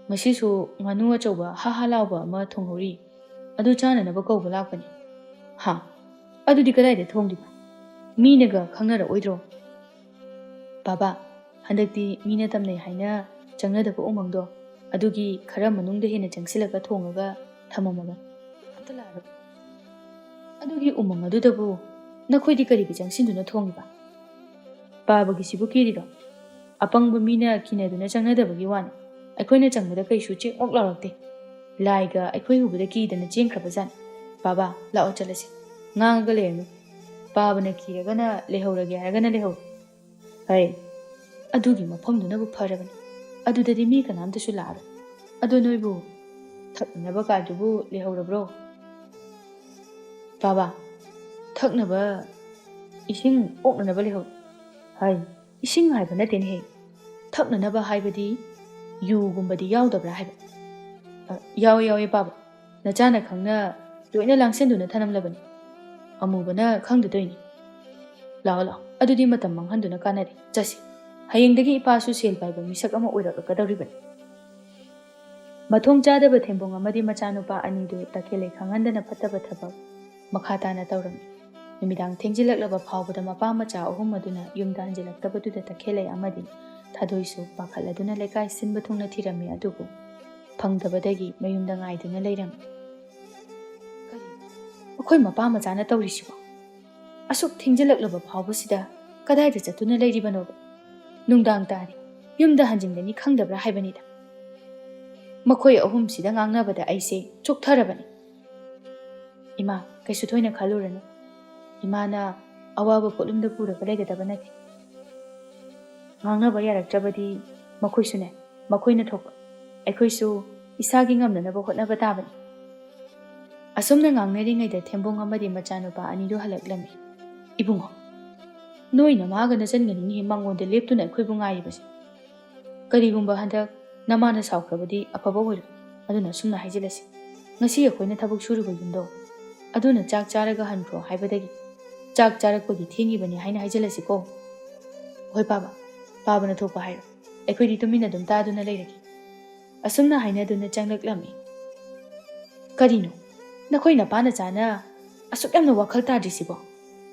ꯉꯁꯤꯁꯨ ꯉꯥꯅꯨ ꯑꯆꯧꯕ ꯍꯥ ꯂꯥꯎꯕ ꯑꯃ ꯊꯣꯡꯍꯧꯔꯤ꯫ ꯑꯗꯨ ꯆꯥꯅꯅꯕ ꯀꯧꯕ ꯂꯥꯛꯄꯅꯤ꯫ ꯑꯗꯨꯗꯤ ꯀꯗꯥꯏꯗ ꯊꯣꯡꯂꯤꯕ? ꯃꯤꯅꯒ ꯈꯪꯅꯔꯛꯑꯣꯏꯗ꯭ꯔꯣ? ꯕꯥꯕꯥ, ꯍꯟꯗꯛꯇꯤ ꯃꯤꯅ ꯇꯝꯅꯩ ꯍꯥꯏꯅ ꯆꯪꯅꯗꯕ ꯎꯃꯪꯗꯣ ꯑꯗꯨꯒꯤ ꯈꯔ ꯃꯅꯨꯡꯗ ꯍꯦꯟꯅ ꯆꯪꯁꯤꯜꯂꯒ ꯊꯣꯡꯉꯒ ꯊꯝꯃꯝꯃꯕ꯫ ꯑꯝꯇ ꯂꯥꯛꯑꯔꯣꯏ꯫ ꯑꯗꯨꯒꯤ ꯎꯃꯪ ꯑꯗꯨꯗꯕꯨ ꯅꯈꯣꯏꯗꯤ ꯀꯔꯤꯒꯤ ꯆꯪꯁꯤꯟꯗꯨꯅ ꯊꯣꯡꯂꯤꯕ? ꯄꯥꯕꯒꯤꯁꯤꯕꯨ ꯀꯤꯔꯤꯔꯣ? ꯑꯄꯪꯕ ꯃꯤꯅ ꯀꯤꯅꯗꯨꯅ ꯆꯪꯅꯗꯕꯒꯤ ꯋꯥꯅꯤ꯫ ꯑꯩꯈꯣꯏꯅ ꯆꯪꯕꯗ ꯀꯩꯁꯨ ꯆꯦꯛꯃꯣꯛ ꯂꯥꯎꯔꯛꯇꯦ꯫ ꯂꯥꯏꯒ ꯑꯩꯈꯣꯏ ꯎꯕꯗ ꯀꯤꯗꯅ ꯆꯦꯟꯈ꯭ꯔꯕꯖꯥꯠꯅꯤ꯫ ꯕꯥꯕꯥ, ꯂꯥꯛꯑꯣ ꯆꯠꯂꯁꯤ꯫ ꯉꯥꯡꯉꯒ ꯂꯩꯔꯅꯨ꯫ ꯄꯥꯕꯅ ꯀꯤꯔꯒꯅ ꯂꯩꯍꯧꯔꯒꯦ ꯍꯥꯏꯔꯒꯅ ꯂꯩꯍꯧꯔꯣ꯫ ꯑꯗꯨꯒꯤ ꯃꯐꯝꯗꯨꯅꯕꯨ ꯐꯔꯕꯅꯤ꯫ ꯑꯗꯨꯗꯗꯤ ꯃꯤ ꯀꯅꯥꯝꯇꯁꯨ ꯂꯥꯛꯑꯔꯣꯏ꯫ ꯑꯗꯣ ꯅꯣꯏꯕꯨ ꯊꯛꯅꯕ ꯀꯥꯗꯨꯕꯨ ꯂꯩꯍꯧꯔꯕ꯭ꯔꯣ? ꯕꯥꯕꯥ, ꯊꯛꯅꯕ ꯏꯁꯤꯡ ꯑꯣꯛꯅꯅꯕ ꯂꯩꯍꯧꯔꯦ꯫ ꯏꯁꯤꯡ ꯍꯥꯏꯕ ꯅꯠꯇꯦꯅꯦꯍꯦ꯫ ꯊꯛꯅꯅꯕ ꯍꯥꯏꯕꯗꯤ ꯌꯨꯒꯨꯝꯕꯗꯤ ꯌꯥꯎꯗꯕ꯭ꯔꯥ ꯍꯥꯏꯕ? ꯌꯥꯎꯋꯦ ꯕꯥꯕꯥ꯫ ꯅꯆꯥꯅ ꯈꯪꯅ ꯂꯣꯏꯅ ꯂꯥꯡꯁꯤꯟꯗꯨꯅ ꯊꯅꯝꯂꯕꯅꯤ꯫ ꯑꯃꯨꯕꯅ ꯈꯪꯗꯗꯣꯏꯅꯤ꯫ ꯂꯥꯛꯑꯣ, ꯑꯗꯨꯗꯤ ꯃꯇꯝ ꯃꯥꯡꯍꯟꯗꯨꯅ ꯀꯥꯟꯅꯔꯦ꯫ ꯆꯠꯁꯤ꯫ ꯍꯌꯦꯡꯗꯒꯤ ꯏꯄꯥꯁꯨ ꯁꯦꯜ ꯄꯥꯏꯕ ꯃꯤꯁꯛ ꯑꯃ ꯑꯣꯏꯔꯛꯀꯗꯧꯔꯤꯕꯅꯤ꯫ ꯃꯊꯣꯡ ꯆꯥꯗꯕ ꯊꯦꯝꯕꯨꯡ ꯑꯃꯗꯤ ꯃꯆꯥꯅꯨꯄꯥ ꯑꯅꯤꯗꯨ ꯇꯈꯦꯜꯂꯩ ꯈꯪꯍꯟꯗꯅ ꯐꯠꯇꯕ ꯊꯕꯛ ꯃꯈꯥ ꯇꯥꯅ ꯇꯧꯔꯝꯃꯤ꯫ ꯅꯨꯃꯤꯗꯥꯡ ꯊꯦꯡꯖꯤꯜꯂꯛꯂꯕ ꯐꯥꯎꯕꯗ ꯃꯄꯥ ꯃꯆꯥ ꯑꯍꯨꯝ ꯑꯗꯨꯅ ꯌꯨꯝꯗ ꯍꯟꯖꯤꯜꯂꯛꯇꯕꯗꯨꯗ ꯇꯈꯦꯜꯂꯩ ꯑꯃꯗꯤ ꯊꯥꯗꯣꯏꯁꯨ ꯄꯥꯈꯠꯂꯗꯨꯅ ꯂꯩꯀꯥꯏ ꯁꯤꯟꯕ ꯊꯨꯡꯅ ꯊꯤꯔꯝꯃꯤ ꯑꯗꯨꯕꯨ ꯐꯪꯗꯕꯗꯒꯤ ꯃꯌꯨꯝꯗ ꯉꯥꯏꯗꯨꯅ ꯂꯩꯔꯝꯃꯤ꯫ ꯀꯔꯤ ꯑꯩꯈꯣꯏ ꯃꯄꯥ ꯃꯆꯥꯅ ꯇꯧꯔꯤꯁꯤꯕꯣ? ꯑꯁꯨꯛ ꯊꯦꯡꯖꯤꯜꯂꯛꯂꯕ ꯐꯥꯎꯕꯁꯤꯗ ꯀꯗꯥꯏꯗ ꯆꯠꯇꯨꯅ ꯂꯩꯔꯤꯕꯅꯣꯕ? ꯅꯨꯡꯗꯥꯡ ꯇꯥꯔꯤ, ꯌꯨꯝꯗ ꯍꯟꯖꯤꯟꯒꯅꯤ ꯈꯪꯗꯕ꯭ꯔꯥ ꯍꯥꯏꯕꯅꯤꯗ꯫ ꯃꯈꯣꯏ ꯑꯍꯨꯝꯁꯤꯗ ꯉꯥꯡꯅꯕꯗ ꯑꯩꯁꯦ ꯆꯣꯛꯊꯔꯕꯅꯤ꯫ ꯏꯃꯥ, ꯀꯩꯁꯨ ꯊꯣꯏꯅ ꯈꯜꯂꯨꯔꯅꯨ꯫ ꯏꯃꯥꯅ ꯑꯋꯥꯕ ꯄꯣꯠꯂꯨꯝꯗ ꯄꯨꯔꯒ ꯂꯩꯒꯗꯕ ꯅꯠꯇꯦ꯫ ꯉꯥꯡꯅꯕ ꯌꯥꯔꯛꯇ꯭ꯔꯕꯗꯤ ꯃꯈꯣꯏꯁꯨꯅꯦ ꯃꯈꯣꯏꯅ ꯊꯣꯛꯄ, ꯑꯩꯈꯣꯏꯁꯨ ꯏꯁꯥꯒꯤ ꯉꯝꯅꯅꯕ ꯍꯣꯠꯅꯕ ꯇꯥꯕꯅꯤ꯫ ꯑꯁꯨꯝꯅ ꯉꯥꯡꯅꯔꯤꯉꯩꯗ ꯊꯦꯝꯕꯨꯡ ꯑꯃꯗꯤ ꯃꯆꯥꯅꯨꯄꯥ ꯑꯅꯤꯗꯨ ꯍꯜꯂꯛꯂꯝꯃꯤ꯫ ꯏꯕꯨꯡꯉꯣ, ꯅꯣꯏ ꯅꯃꯥꯒ ꯅꯆꯟꯒꯅꯤꯅꯦ ꯃꯉꯣꯟꯗ ꯂꯦꯞꯇꯨꯅ ꯑꯩꯈꯣꯏꯕꯨ ꯉꯥꯏꯔꯤꯕꯁꯦ꯫ ꯀꯔꯤꯒꯨꯝꯕ ꯍꯟꯗꯛ ꯅꯃꯥꯅ ꯁꯥꯎꯈ꯭ꯔꯕꯗꯤ ꯑꯐꯕ ꯑꯣꯏꯔꯣꯏ꯫ ꯑꯗꯨꯅ ꯑꯁꯨꯝꯅ ꯍꯥꯏꯖꯤꯜꯂꯁꯤ꯫ ꯉꯁꯤ ꯑꯩꯈꯣꯏꯅ ꯊꯕꯛ ꯁꯨꯔꯤꯕ ꯌꯨꯝꯗꯣ ꯑꯗꯨꯅ ꯆꯥꯛ ꯆꯥꯔꯒ ꯍꯟꯈ꯭ꯔꯣ ꯍꯥꯏꯕꯗꯒꯤ ꯆꯥꯛ ꯆꯥꯔꯛꯄꯒꯤ ꯊꯦꯡꯉꯤꯕꯅꯤ ꯍꯥꯏꯅ ꯍꯥꯏꯖꯤꯜꯂꯁꯤꯀꯣ? ꯍꯣꯏ ꯕꯥꯕꯥ, ꯄꯥꯕꯅ ꯊꯣꯛꯄ ꯍꯥꯏꯔꯣ꯫ ꯑꯩꯈꯣꯏꯗꯤ ꯇꯨꯃꯤꯟꯅ ꯑꯗꯨꯝ ꯇꯥꯗꯨꯅ ꯂꯩꯔꯒꯦ꯫ ꯑꯁꯨꯝꯅ ꯍꯥꯏꯅꯗꯨꯅ ꯆꯪꯂꯛꯂꯝꯃꯤ꯫ ꯀꯔꯤꯅꯣ? ꯅꯈꯣꯏ ꯅꯄꯥ ꯅꯆꯥꯅ ꯑꯁꯨꯛ ꯌꯥꯝꯅ ꯋꯥꯈꯜ ꯇꯥꯗ꯭ꯔꯤꯁꯤꯕꯣ?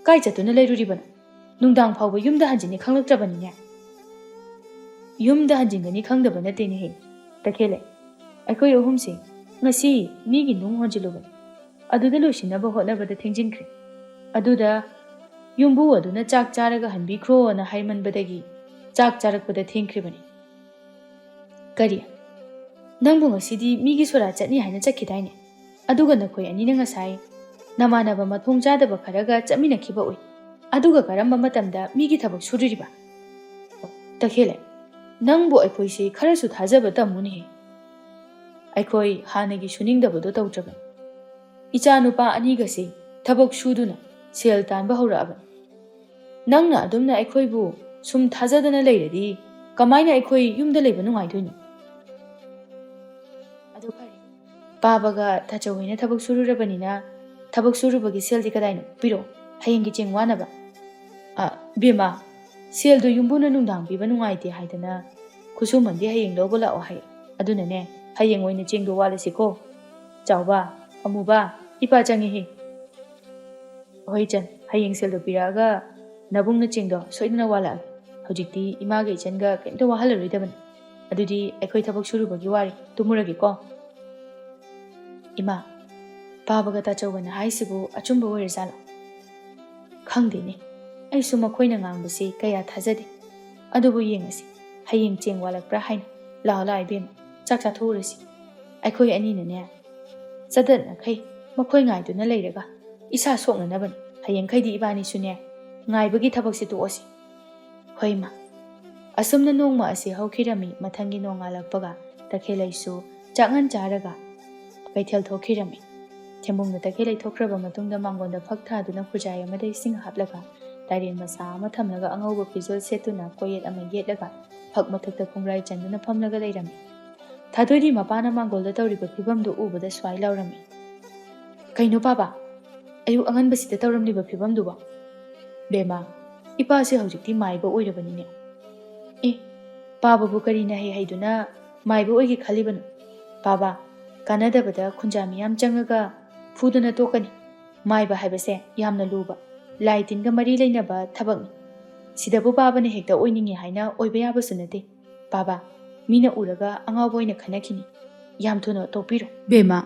ꯀꯥꯏ ꯆꯠꯇꯨꯅ ꯂꯩꯔꯨꯔꯤꯕꯅꯣ? ꯅꯨꯡꯗꯥꯡ ꯐꯥꯎꯕ ꯌꯨꯝꯗ ꯍꯟꯖꯤꯟꯅꯤ ꯈꯪꯂꯛꯇ꯭ꯔꯕꯅꯤꯅꯦ꯫ ꯌꯨꯝꯗ ꯍꯟꯖꯤꯟꯒꯅꯤ ꯈꯪꯗꯕ ꯅꯠꯇꯦꯅꯦꯍꯦ ꯇꯈꯦꯜꯂꯩ꯫ ꯑꯩꯈꯣꯏ ꯑꯍꯨꯝꯁꯦ ꯉꯁꯤ ꯃꯤꯒꯤ ꯅꯨꯡ ꯍꯣꯟꯖꯤꯜꯂꯨꯕꯅꯤ꯫ ꯑꯗꯨꯗ ꯂꯣꯏꯁꯤꯟꯅꯕ ꯍꯣꯠꯅꯕꯗ ꯊꯦꯡꯖꯤꯟꯈ꯭ꯔꯦ꯫ ꯑꯗꯨꯗ ꯌꯨꯝꯕꯨ ꯑꯗꯨꯅ ꯆꯥꯛ ꯆꯥꯔꯒ ꯍꯟꯕꯤꯈ꯭ꯔꯣꯅ ꯍꯥꯏꯃꯟꯕꯗꯒꯤ ꯆꯥꯛ ꯆꯥꯔꯛꯄꯗ ꯊꯦꯡꯈ꯭ꯔꯤꯕꯅꯤ꯫ ꯀꯔꯤ? ꯅꯪꯕꯨ ꯉꯁꯤꯗꯤ ꯃꯤꯒꯤ ꯁꯣꯔꯥ ꯆꯠꯅꯤ ꯍꯥꯏꯅ ꯆꯠꯈꯤꯗꯥꯏꯅꯦ? ꯑꯗꯨꯒ ꯅꯈꯣꯏ ꯑꯅꯤꯅ ꯉꯁꯥꯏ ꯅꯃꯥꯟꯅꯕ ꯃꯊꯣꯡ ꯆꯥꯗꯕ ꯈꯔꯒ ꯆꯠꯃꯤꯟꯅꯈꯤꯕ ꯎꯏ꯫ ꯑꯗꯨꯒ ꯀꯔꯝꯕ ꯃꯇꯝꯗ ꯃꯤꯒꯤ ꯊꯕꯛ ꯁꯨꯔꯤꯕ? ꯇꯈꯦꯜꯂꯩ, ꯅꯪꯕꯨ ꯑꯩꯈꯣꯏꯁꯦ ꯈꯔꯁꯨ ꯊꯥꯖꯕ ꯇꯝꯃꯨꯅꯦꯍꯦ꯫ ꯑꯩꯈꯣꯏ ꯍꯥꯟꯅꯒꯤ ꯁꯨꯅꯤꯡꯗꯕꯗꯣ ꯇꯧꯗ꯭ꯔꯕꯅꯤ꯫ ꯏꯆꯥ ꯅꯨꯄꯥ ꯑꯅꯤꯒꯁꯦ ꯊꯕꯛ ꯁꯨꯗꯨꯅ ꯁꯦꯜ ꯇꯥꯟꯕ ꯍꯧꯔꯛꯑꯕꯅꯤ꯫ ꯅꯪꯅ ꯑꯗꯨꯝꯅ ꯑꯩꯈꯣꯏꯕꯨ ꯁꯨꯝ ꯊꯥꯖꯗꯅ ꯂꯩꯔꯗꯤ ꯀꯃꯥꯏꯅ ꯑꯩꯈꯣꯏ ꯌꯨꯝꯗ ꯂꯩꯕ ꯅꯨꯡꯉꯥꯏꯗꯣꯏꯅꯣ? ꯑꯗꯨ ꯐꯔꯦ, ꯄꯥꯕꯒ ꯇꯥꯆꯧ ꯍꯣꯏꯅ ꯊꯕꯛ ꯁꯨꯔꯨꯔꯕꯅꯤꯅ ꯊꯕꯛ ꯁꯨꯔꯨꯕꯒꯤ ꯁꯦꯜꯗꯤ ꯀꯗꯥꯏꯅꯣ? ꯄꯤꯔꯛꯑꯣ, ꯍꯌꯦꯡꯒꯤ ꯆꯦꯡ ꯋꯥꯅꯕ꯫ ꯕꯦꯝꯃ, ꯁꯦꯜꯗꯣ ꯌꯨꯝꯕꯨꯅ ꯅꯨꯡꯗꯥꯡ ꯄꯤꯕ ꯅꯨꯡꯉꯥꯏꯇꯦ ꯍꯥꯏꯗꯅ ꯈꯨꯠꯁꯨꯃꯟꯗꯤ ꯍꯌꯦꯡ ꯂꯧꯕ ꯂꯥꯛꯑꯣ ꯍꯥꯏ꯫ ꯑꯗꯨꯅꯅꯦ ꯍꯌꯦꯡ ꯑꯣꯏꯅ ꯆꯦꯡꯗꯣ ꯋꯥꯜꯂꯁꯤꯀꯣ꯫ ꯆꯥꯎꯕ, ꯑꯃꯨꯕ, ꯏꯄꯥ ꯆꯪꯉꯤꯍꯦ꯫ ꯍꯣꯏ ꯏꯆꯟ, ꯍꯌꯦꯡ ꯁꯦꯜꯗꯣ ꯄꯤꯔꯛꯑꯒ ꯅꯕꯨꯡꯅ ꯆꯦꯡꯗꯣ ꯁꯣꯏꯗꯅ ꯋꯥꯜꯂꯛꯑꯒꯦ꯫ ꯍꯧꯖꯤꯛꯇꯤ ꯏꯃꯥꯒ ꯏꯆꯟꯒ ꯀꯩꯝꯇ ꯋꯥꯍꯜꯂꯔꯣꯏꯗꯕꯅꯤ꯫ ꯑꯗꯨꯗꯤ ꯑꯩꯈꯣꯏ ꯊꯕꯛ ꯁꯨꯔꯨꯕꯒꯤ ꯋꯥꯔꯤ ꯇꯨꯝꯃꯨꯔꯒꯦꯀꯣ꯫ ꯏꯃꯥ, ꯄꯥꯕꯒ ꯇꯥꯆꯧꯒꯅ ꯍꯥꯏꯁꯤꯕꯨ ꯑꯆꯨꯝꯕ ꯑꯣꯏꯔꯖꯥꯠꯂꯣ? ꯈꯪꯗꯦꯅꯦ, ꯑꯩꯁꯨ ꯃꯈꯣꯏꯅ ꯉꯥꯡꯕꯁꯤ ꯀꯌꯥ ꯊꯥꯖꯗꯦ꯫ ꯑꯗꯨꯕꯨ ꯌꯦꯡꯉꯁꯤ, ꯍꯌꯦꯡ ꯆꯦꯡ ꯋꯥꯜꯂꯛꯄ꯭ꯔꯥ ꯍꯥꯏꯅ꯫ ꯂꯥꯛꯑꯣ ꯂꯥꯛꯑꯣ ꯏꯕꯦꯝꯃ, ꯆꯥꯛ ꯆꯥꯊꯣꯛꯎꯔꯁꯤ꯫ ꯑꯩꯈꯣꯏ ꯑꯅꯤꯅꯅꯦ ꯆꯗꯠꯅꯈꯩ ꯃꯈꯣꯏ ꯉꯥꯏꯗꯨꯅ ꯂꯩꯔꯒ ꯏꯁꯥ ꯁꯣꯛꯅꯅꯕꯅꯤ꯫ ꯍꯌꯦꯡꯈꯩꯗꯤ ꯏꯕꯥꯅꯤꯁꯨꯅꯦ ꯉꯥꯏꯕꯒꯤ ꯊꯕꯛꯁꯤ ꯇꯣꯛꯑꯁꯤ꯫ ꯍꯣꯏ ꯏꯃꯥ꯫ ꯑꯁꯨꯝꯅ ꯅꯣꯡꯃ ꯑꯁꯤ ꯍꯧꯈꯤꯔꯝꯃꯤ꯫ ꯃꯊꯪꯒꯤ ꯅꯣꯡꯉꯥꯜꯂꯛꯄꯒ ꯇꯈꯦꯜꯂꯩꯁꯨ ꯆꯥꯛꯉꯟ ꯆꯥꯔꯒ ꯀꯩꯊꯦꯜ ꯊꯣꯛꯈꯤꯔꯝꯃꯤ꯫ ꯊꯦꯝꯕꯨꯡꯗ ꯇꯈꯦꯜꯂꯩ ꯊꯣꯛꯈ꯭ꯔꯕ ꯃꯇꯨꯡꯗ ꯃꯥꯡꯒꯣꯟꯗ ꯐꯛ ꯊꯥꯗꯨꯅ ꯈꯨꯖꯥꯏ ꯑꯃꯗ ꯏꯁꯤꯡ ꯍꯥꯞꯂꯒ ꯇꯥꯏꯔꯦꯟ ꯃꯆꯥ ꯑꯃ ꯊꯝꯂꯒ ꯑꯉꯧꯕ ꯐꯤꯖꯣꯜ ꯁꯦꯠꯇꯨꯅ ꯀꯣꯌꯦꯠ ꯑꯃ ꯌꯦꯠꯂꯒ ꯐꯛ ꯃꯊꯛꯇ ꯈꯣꯡꯒ꯭ꯔꯥꯏ ꯆꯟꯗꯨꯅ ꯐꯝꯂꯒ ꯂꯩꯔꯝꯃꯤ꯫ ꯊꯥꯗꯣꯏꯗꯤ ꯃꯄꯥꯅ ꯃꯥꯡꯒꯣꯜꯗ ꯇꯧꯔꯤꯕ ꯐꯤꯕꯝꯗꯨ ꯎꯕꯗ ꯁ꯭ꯋꯥꯏ ꯂꯥꯎꯔꯝꯃꯤ꯫ ꯀꯩꯅꯣ ꯄꯥꯕ, ꯑꯌꯨꯛ ꯑꯉꯟꯕꯁꯤꯗ ꯇꯧꯔꯝꯂꯤꯕ ꯐꯤꯕꯝꯗꯨꯕꯣ? ꯕꯦꯝꯃ, ꯏꯄꯥꯁꯦ ꯍꯧꯖꯤꯛꯇꯤ ꯃꯥꯏꯕ ꯑꯣꯏꯔꯕꯅꯤꯅꯦ꯫ ꯄꯥꯕꯕꯨ ꯀꯔꯤꯅ ꯍꯩꯗꯨꯅ ꯃꯥꯏꯕ ꯑꯣꯏꯒꯦ ꯈꯜꯂꯤꯕꯅꯣ? ꯄꯥꯕ, ꯀꯥꯟꯅꯗꯕꯗ ꯈꯨꯟꯖꯥ ꯃꯤꯌꯥꯝ ꯆꯪꯉꯒ ꯐꯨꯗꯅ ꯇꯣꯛꯀꯅꯤ꯫ ꯃꯥꯏꯕ ꯍꯥꯏꯕꯁꯦ ꯌꯥꯝꯅ ꯂꯨꯕ, ꯂꯥꯏ ꯇꯤꯟꯒ ꯃꯔꯤ ꯂꯩꯅꯕ ꯊꯕꯛꯅꯤ꯫ ꯁꯤꯗꯕꯨ ꯄꯥꯕꯅ ꯍꯦꯛꯇ ꯑꯣꯏꯅꯤꯡꯉꯦ ꯍꯥꯏꯅ ꯑꯣꯏꯕ ꯌꯥꯕꯁꯨ ꯅꯠꯇꯦ꯫ ꯄꯥꯕ, ꯃꯤꯅ ꯎꯔꯒ ꯑꯉꯥꯎꯕ ꯑꯣꯏꯅ ꯈꯟꯅꯈꯤꯅꯤ꯫ ꯌꯥꯝ ꯊꯨꯅ ꯇꯣꯛꯄꯤꯔꯣ꯫ ꯕꯦꯝꯃ,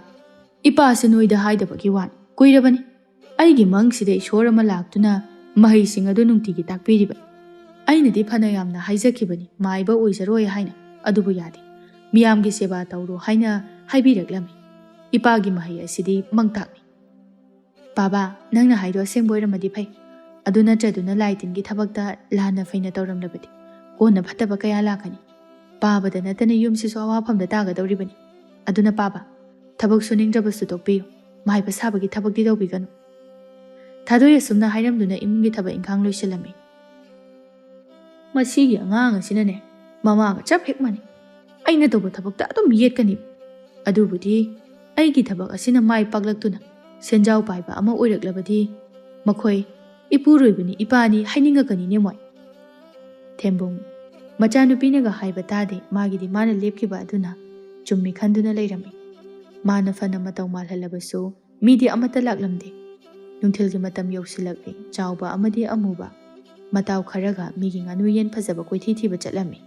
ꯏꯄꯥꯁꯦ ꯅꯣꯏꯗ ꯍꯥꯏꯗꯕꯒꯤ ꯋꯥꯅꯤ, ꯀꯨꯏꯔꯕꯅꯤ ꯑꯩꯒꯤ ꯃꯪꯁꯤꯗ ꯏꯁꯣꯔ ꯑꯃ ꯂꯥꯛꯇꯨꯅ ꯃꯍꯩꯁꯤꯡ ꯑꯗꯨ ꯅꯨꯡꯇꯤꯒꯤ ꯇꯥꯛꯄꯤꯔꯤꯕ꯫ ꯑꯩꯅꯗꯤ ꯐꯅ ꯌꯥꯝꯅ ꯍꯥꯏꯖꯈꯤꯕꯅꯤ ꯃꯥꯏꯕ ꯑꯣꯏꯖꯔꯣꯏ ꯍꯥꯏꯅ, ꯑꯗꯨꯕꯨ ꯌꯥꯗꯦ꯫ ꯃꯤꯌꯥꯝꯒꯤ ꯁꯦꯕꯥ ꯇꯧꯔꯣ ꯍꯥꯏꯅ ꯍꯥꯏꯕꯤꯔꯛꯂꯝꯃꯤ꯫ ꯏꯄꯥꯒꯤ ꯃꯍꯩ ꯑꯁꯤꯗꯤ ꯃꯪꯇꯥꯛꯅꯤ꯫ ꯄꯥꯕ, ꯅꯪꯅ ꯍꯥꯏꯗꯣ ꯑꯁꯦꯡꯕ ꯑꯣꯏꯔꯝꯃꯗꯤ ꯐꯩ꯫ ꯑꯗꯨ ꯅꯠꯇ꯭ꯔꯗꯨꯅ ꯂꯥꯏ ꯇꯤꯟꯒꯤ ꯊꯕꯛꯇ ꯂꯥꯟꯅ ꯐꯩꯅ ꯇꯧꯔꯝꯂꯕꯗꯤ ꯀꯣꯟꯅ ꯐꯠꯇꯕ ꯀꯌా ꯂꯥꯛꯀꯅꯤ꯫ ꯄꯥꯕꯗ ꯅꯠꯇꯅ ꯌꯨꯝꯁꯤꯁꯨ ꯑꯋꯥꯐꯝꯗ ꯇꯥꯒꯗꯧꯔꯤꯕꯅꯤ꯫ ꯑꯗꯨꯅ ꯄꯥꯕ, ꯊꯕꯛ ꯁꯨꯅꯤꯡꯗ꯭ꯔꯕꯁꯨ ꯇꯣꯛꯄꯤꯌꯨ꯫ ꯃꯥꯏꯕ ꯁꯥꯕꯒꯤ ꯊꯕꯛꯇꯤ ꯇꯧꯕꯤꯒꯅꯨ꯫ ꯊꯥꯗꯣꯏ ꯑꯁꯨꯝꯅ ꯍꯥꯏꯔꯝꯗꯨꯅ ꯏꯃꯨꯡꯒꯤ ꯊꯕꯛ ꯏꯪꯈꯥꯡ ꯂꯣꯏꯁꯤꯜꯂꯝꯃꯤ꯫ ꯃꯁꯤꯒꯤ ꯑꯉꯥꯡ ꯑꯁꯤꯅꯅꯦ ꯃꯃꯥꯒ ꯆꯞ ꯍꯦꯛ ꯃꯥꯟꯅꯩ꯫ ꯑꯩꯅ ꯇꯧꯕ ꯊꯕꯛꯇ ꯑꯗꯨꯝ ꯌꯦꯠꯀꯅꯤ꯫ ꯑꯗꯨꯕꯨꯗꯤ ꯑꯩꯒꯤ ꯊꯕꯛ ꯑꯁꯤꯅ ꯃꯥꯏ ꯄꯥꯛꯂꯛꯇꯨꯅ ꯁꯦꯟꯖꯥꯎ ꯄꯥꯏꯕ ꯑꯃ ꯑꯣꯏꯔꯛꯂꯕꯗꯤ ꯃꯈꯣꯏ ꯏꯄꯨꯔꯣꯏꯕꯅꯤ ꯏꯄꯥꯅꯤ ꯍꯥꯏꯅꯤꯡꯉꯛꯀꯅꯤꯅꯦ ꯃꯣꯏ꯫ ꯊꯦꯝꯕꯨꯡ ꯃꯆꯥꯅꯨꯄꯤꯅꯒ ꯍꯥꯏꯕ ꯇꯥꯗꯦ꯫ ꯃꯥꯒꯤꯗꯤ ꯃꯥꯅ ꯂꯦꯞꯈꯤꯕ ꯑꯗꯨꯅ ꯆꯨꯝꯃꯤ ꯈꯟꯗꯨꯅ ꯂꯩꯔꯝꯃꯤ꯫ ꯃꯥꯅ ꯐꯅ ꯃꯇꯧ ꯃꯥꯜꯍꯜꯂꯕꯁꯨ ꯃꯤꯗꯤ ꯑꯃꯠꯇ ꯂꯥꯛꯂꯝꯗꯦ꯫ ꯅꯨꯡꯊꯤꯜꯒꯤ ꯃꯇꯝ ꯌꯧꯁꯤꯜꯂꯛꯂꯤ꯫ ꯆꯥꯎꯕ ꯑꯃꯗꯤ ꯑꯃꯨꯕ ꯃꯇꯥꯎ ꯈꯔꯒ ꯃꯤꯒꯤ ꯉꯥꯅꯨ ꯌꯦꯟ ꯐꯖꯕ ꯀꯣꯏꯊꯤ ꯊꯤꯕ ꯆꯠꯂꯝꯃꯤ꯫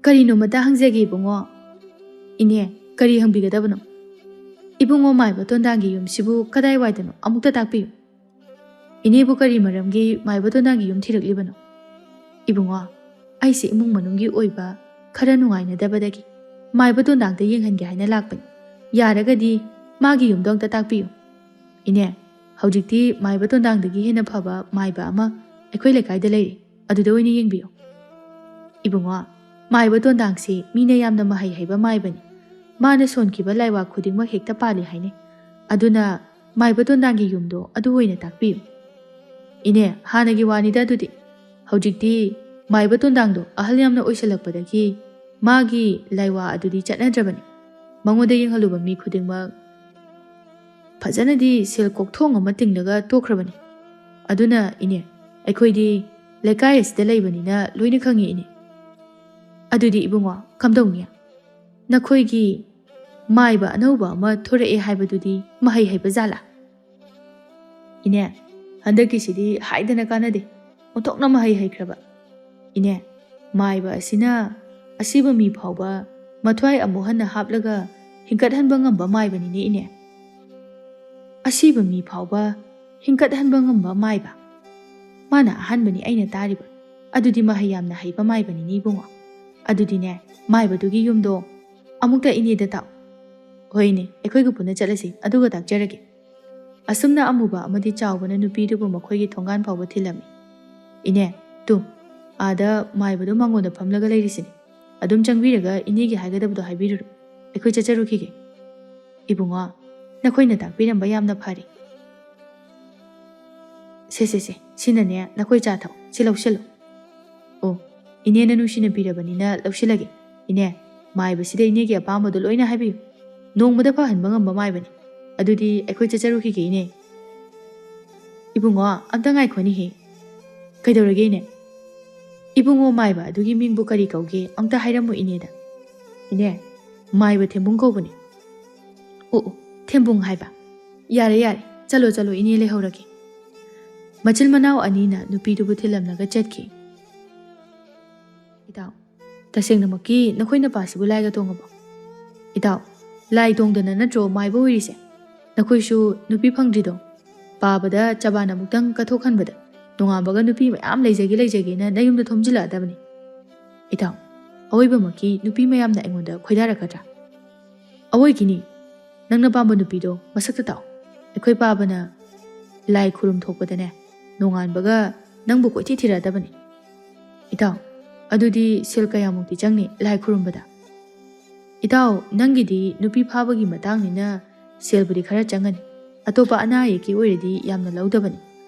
ꯀꯔꯤꯅꯣꯃꯇ ꯍꯪꯖꯒꯦ ꯏꯕꯨꯡꯉꯣ꯫ ꯏꯅꯦ, ꯀꯔꯤ ꯍꯪꯕꯤꯒꯗꯕꯅꯣ? ꯏꯕꯨꯡꯉꯣ ꯃꯥꯏꯕ ꯇꯣꯟꯗꯥꯡꯒꯤ ꯌꯨꯝꯁꯤꯕꯨ ꯀꯗꯥꯏꯋꯥꯏꯗꯅꯣ ꯑꯃꯨꯛꯇ ꯇꯥꯛꯄꯤꯌꯨ꯫ ꯏꯅꯦꯕꯨ ꯀꯔꯤ ꯃꯔꯝꯒꯤ ꯃꯥꯏꯕ ꯇꯣꯟꯗꯥꯡꯒꯤ ꯌꯨꯝ ꯊꯤꯔꯛꯂꯤꯕꯅꯣ? ꯏꯕꯨꯡꯉꯣ, ꯑꯩꯁꯦ ꯏꯃꯨꯡ ꯃꯅꯨꯡꯒꯤ ꯑꯣꯏꯕ ꯈꯔ ꯅꯨꯡꯉꯥꯏꯅꯗꯕꯗꯒꯤ ꯃꯥꯏꯕ ꯇꯣꯟꯗꯥꯡꯗ ꯌꯦꯡꯍꯟꯒꯦ ꯍꯥꯏꯅ ꯂꯥꯛꯄꯅꯤ꯫ ꯌꯥꯔꯒꯗꯤ ꯃꯥꯒꯤ ꯌꯨꯝꯗꯣ ꯑꯝꯇ ꯇꯥꯛꯄꯤꯌꯨ꯫ ꯏꯅꯦ, ꯍꯧꯖꯤꯛꯇꯤ ꯃꯥꯏꯕ ꯇꯣꯟꯗꯥꯡꯗꯒꯤ ꯍꯦꯟꯅ ꯐꯕ ꯃꯥꯏꯕ ꯑꯃ ꯑꯩꯈꯣꯏ ꯂꯩꯀꯥꯏꯗ ꯂꯩꯔꯤ꯫ ꯑꯗꯨꯗ ꯑꯣꯏꯅ ꯌꯦꯡꯕꯤꯌꯨ꯫ ꯏꯕꯨꯡꯉꯣ, ꯃꯥꯏꯕ ꯇꯣꯟꯗꯥꯡꯁꯤ ꯃꯤꯅ ꯌꯥꯝꯅ ꯃꯍꯩ ꯍꯩꯕ ꯃꯥꯏꯕꯅꯤ꯫ ꯃꯥꯅ ꯁꯣꯟꯈꯤꯕ ꯂꯥꯏꯋꯥ ꯈꯨꯗꯤꯡꯃꯛ ꯍꯦꯛꯇ ꯄꯥꯜꯂꯤ ꯍꯥꯏꯅꯩ꯫ ꯑꯗꯨꯅ ꯃꯥꯏꯕ ꯇꯣꯟꯗꯥꯡꯒꯤ ꯌꯨꯝꯗꯣ ꯑꯗꯨ ꯑꯣꯏꯅ ꯇꯥꯛꯄꯤꯌꯨ꯫ ꯏꯅꯦ, ꯍꯥꯟꯅꯒꯤ ꯋꯥꯅꯤꯗ ꯑꯗꯨꯗꯤ꯫ ꯍꯧꯖꯤꯛꯇꯤ ꯃꯥꯏꯕ ꯇꯣꯟꯗꯥꯡꯗꯣ ꯑꯍꯜ ꯌꯥꯝꯅ ꯑꯣꯏꯁꯜꯂꯛꯄꯗꯒꯤ ꯃꯥꯒꯤ ꯂꯥꯏꯋꯥ ꯑꯗꯨꯗꯤ ꯆꯠꯅꯗ꯭ꯔꯕꯅꯤ꯫ ꯃꯉꯣꯟꯗ ꯌꯦꯡꯍꯜꯂꯨꯕ ꯃꯤ ꯈꯨꯗꯤꯡꯃꯛ ꯐꯖꯅꯗꯤ ꯁꯦꯜ ꯀꯣꯛꯊꯣꯡ ꯑꯃ ꯇꯤꯡꯂꯒ ꯇꯣꯛꯈ꯭ꯔꯕꯅꯤ꯫ ꯑꯗꯨꯅ ꯏꯅꯦ, ꯑꯩꯈꯣꯏꯗꯤ ꯂꯩꯀꯥꯏ ꯑꯁꯤꯗ ꯂꯩꯕꯅꯤꯅ ꯂꯣꯏꯅ ꯈꯪꯉꯤ ꯏꯅꯦ꯫ ꯑꯗꯨꯗꯤ ꯏꯕꯨꯡꯉꯣ ꯀꯝꯗꯧꯅꯤ? ꯅꯈꯣꯏꯒꯤ ꯃꯥꯏꯕ ꯑꯅꯧꯕ ꯑꯃ ꯊꯣꯔꯛꯑꯦ ꯍꯥꯏꯕꯗꯨꯗꯤ ꯃꯍꯩ ꯍꯩꯕ ꯖꯥꯠꯂꯥ? ꯏꯅꯦ, ꯍꯟꯗꯛꯀꯤꯁꯤꯗꯤ ꯍꯥꯏꯗꯅ ꯀꯥꯟꯅꯗꯦ, ꯑꯣꯟꯊꯣꯛꯅ ꯃꯍꯩ ꯍꯩꯈ꯭ꯔꯕ꯫ ꯏꯅꯦ, ꯃꯥꯏꯕ ꯑꯁꯤꯅ ꯑꯁꯤꯕ ꯃꯤ ꯐꯥꯎꯕ ꯃꯊ꯭ꯋꯥꯏ ꯑꯃꯨꯛ ꯍꯟꯅ ꯍꯥꯞꯂꯒ ꯍꯤꯡꯀꯠꯍꯟꯕ ꯉꯝꯕ ꯃꯥꯏꯕꯅꯤꯅꯦ ꯏꯅꯦ꯫ ꯑꯁꯤꯕ ꯃꯤ ꯐꯥꯎꯕ ꯍꯤꯡꯀꯠꯍꯟꯕ ꯉꯝꯕ ꯃꯥꯏꯕ? ꯃꯥꯅ ꯑꯍꯥꯟꯕꯅꯤ ꯑꯩꯅ ꯇꯥꯔꯤꯕ, ꯑꯗꯨꯗꯤ ꯃꯍꯩ ꯌꯥꯝꯅ ꯍꯩꯕ ꯃꯥꯏꯕꯅꯤꯅꯦ ꯏꯕꯨꯡꯉꯣ꯫ ꯑꯗꯨꯗꯤꯅꯦ, ꯃꯥꯏꯕꯗꯨꯒꯤ ꯌꯨꯝꯗꯣ ꯑꯃꯨꯛꯇ ꯏꯅꯦꯗ ꯇꯥꯛꯎ꯫ ꯍꯣꯏꯅꯦ, ꯑꯩꯈꯣꯏꯒ ꯄꯨꯟꯅ ꯆꯠꯂꯁꯤ, ꯑꯗꯨꯒ ꯇꯥꯛꯆꯔꯒꯦ꯫ ꯑꯁꯨꯝꯅ ꯑꯃꯨꯕ ꯑꯃꯗꯤ ꯆꯥꯎꯕꯅ ꯅꯨꯄꯤꯗꯨꯕꯨ ꯃꯈꯣꯏꯒꯤ ꯊꯣꯡꯒꯥꯟ ꯐꯥꯎꯕ ꯊꯤꯜꯂꯝꯃꯤ꯫ ꯏꯅꯦ, ꯇꯨ ꯑꯥꯗ ꯃꯥꯏꯕꯗꯨ ꯃꯉꯣꯟꯗ ꯐꯝꯂꯒ ꯂꯩꯔꯤꯁꯤꯅꯤ, ꯑꯗꯨꯝ ꯆꯪꯕꯤꯔꯒ ꯏꯅꯦꯒꯤ ꯍꯥꯏꯒꯗꯕꯗꯣ ꯍꯥꯏꯕꯤꯔꯨꯔꯣ, ꯑꯩꯈꯣꯏ ꯆꯠꯆꯔꯨꯈꯤꯒꯦ꯫ ꯏꯕꯨꯡꯉꯣ, ꯅꯈꯣꯏꯅ ꯇꯥꯛꯄꯤꯔꯝꯕ ꯌꯥꯝꯅ ꯐꯔꯦ꯫ ꯁꯦ, ꯁꯤꯅꯅꯦ ꯅꯈꯣꯏ ꯆꯥ ꯊꯛꯎ, ꯁꯤ ꯂꯧꯁꯤꯜꯂꯨ꯫ ꯑꯣ, ꯏꯅꯦꯅ ꯅꯨꯡꯁꯤꯅ ꯄꯤꯔꯕꯅꯤꯅ ꯂꯧꯁꯤꯜꯂꯒꯦ꯫ ꯏꯅꯦ, ꯃꯥꯏꯕꯁꯤꯗ ꯏꯅꯦꯒꯤ ꯑꯄꯥꯝꯕꯗꯣ ꯂꯣꯏꯅ ꯍꯥꯏꯕꯤꯌꯨ, ꯅꯣꯡꯃꯗ ꯐꯍꯟꯕ ꯉꯝꯕ ꯃꯥꯏꯕꯅꯤ꯫ ꯑꯗꯨꯗꯤ ꯑꯩꯈꯣꯏ ꯆꯠꯆꯔꯨꯈꯤꯒꯦ ꯏꯅꯦ꯫ ꯏꯕꯨꯡꯉꯣ, ꯑꯝꯇ ꯉꯥꯏꯈꯣꯅꯦꯍꯦ꯫ ꯀꯩꯗꯧꯔꯒꯦ ꯏꯅꯦ? ꯏꯕꯨꯡꯉꯣ ꯃꯥꯏꯕ ꯑꯗꯨꯒꯤ ꯃꯤꯡꯕꯨ ꯀꯔꯤ ꯀꯧꯒꯦ ꯑꯝꯇ ꯍꯥꯏꯔꯝꯃꯨ ꯏꯅꯦꯗ꯫ ꯏꯅꯦ, ꯃꯥꯏꯕ ꯊꯦꯝꯕꯨꯡ ꯀꯧꯕꯅꯤ꯫ ꯑꯣ, ꯊꯦꯝꯕꯨꯡ ꯍꯥꯏꯕ? ꯌꯥꯔꯦ, ꯆꯠꯂꯣ ꯏꯅꯦ ꯂꯩꯍꯧꯔꯒꯦ꯫ ꯃꯆꯤꯜ ꯃꯅꯥꯎ ꯑꯅꯤꯅ ꯅꯨꯄꯤꯗꯨꯕꯨ ꯊꯤꯜꯂꯝꯂꯒ ꯆꯠꯈꯤ꯫ ꯏꯇꯥꯎ, ꯇꯁꯦꯡꯅꯃꯛꯀꯤ ꯅꯈꯣꯏ ꯅꯄꯥꯁꯤꯕꯨ ꯂꯥꯏꯒ ꯇꯣꯡꯉꯕꯣ? ꯏꯇꯥꯎ, ꯂꯥꯏ ꯇꯣꯡꯗꯅ ꯅꯠꯇ꯭ꯔꯣ ꯃꯥꯏꯕ ꯑꯣꯏꯔꯤꯁꯦ? ꯅꯈꯣꯏꯁꯨ ꯅꯨꯄꯤ ꯐꯪꯗ꯭ꯔꯤꯗꯣ? ꯄꯥꯕꯗ ꯆꯕꯥꯟ ꯑꯃꯨꯛꯇꯪ ꯀꯠꯊꯣꯛꯍꯟꯕꯗ ꯅꯣꯡꯉꯥꯟꯕꯒ ꯅꯨꯄꯤ ꯃꯌꯥꯝ ꯂꯩꯖꯒꯦꯅ ꯅꯌꯨꯝꯗ ꯊꯣꯝꯖꯤꯜꯂꯛꯑꯗꯕꯅꯤ꯫ ꯏꯇꯥꯎ, ꯑꯋꯣꯏꯕꯃꯛꯀꯤ ꯅꯨꯄꯤ ꯃꯌꯥꯝꯅ ꯑꯩꯉꯣꯟꯗ ꯈꯣꯏꯗꯥꯔꯛꯀꯗ꯭ꯔꯥ? ꯑꯋꯣꯏꯒꯤꯅꯤ, ꯅꯪꯅ ꯄꯥꯝꯕ ꯅꯨꯄꯤꯗꯣ ꯃꯁꯛꯇ ꯇꯥꯛꯎ, ꯑꯩꯈꯣꯏ ꯄꯥꯕꯅ ꯂꯥꯏ ꯈꯨꯔꯨꯝ ꯊꯣꯛꯄꯗꯅꯦ ꯅꯣꯡꯉꯥꯟꯕꯒ ꯅꯪꯕꯨ ꯀꯣꯏꯊꯤ ꯊꯤꯔꯛꯑꯗꯕꯅꯤ꯫ ꯏꯇꯥꯎ, ꯑꯗꯨꯗꯤ ꯁꯦꯜ ꯀꯌꯥꯃꯨꯛꯇꯤ ꯆꯪꯅꯤ ꯂꯥꯏ ꯈꯨꯔꯨꯝꯕꯗ? ꯏꯇꯥꯎ, ꯅꯪꯒꯤꯗꯤ ꯅꯨꯄꯤ ꯐꯥꯕꯒꯤ ꯃꯇꯥꯡꯅꯤꯅ ꯁꯦꯜꯕꯨꯗꯤ ꯈꯔ ꯆꯪꯒꯅꯤ, ꯑꯇꯣꯞꯄ ꯑꯅꯥ ꯑꯌꯦꯛꯀꯤ ꯑꯣꯏꯔꯗꯤ ꯌꯥꯝꯅ ꯂꯧꯗꯕꯅꯤ꯫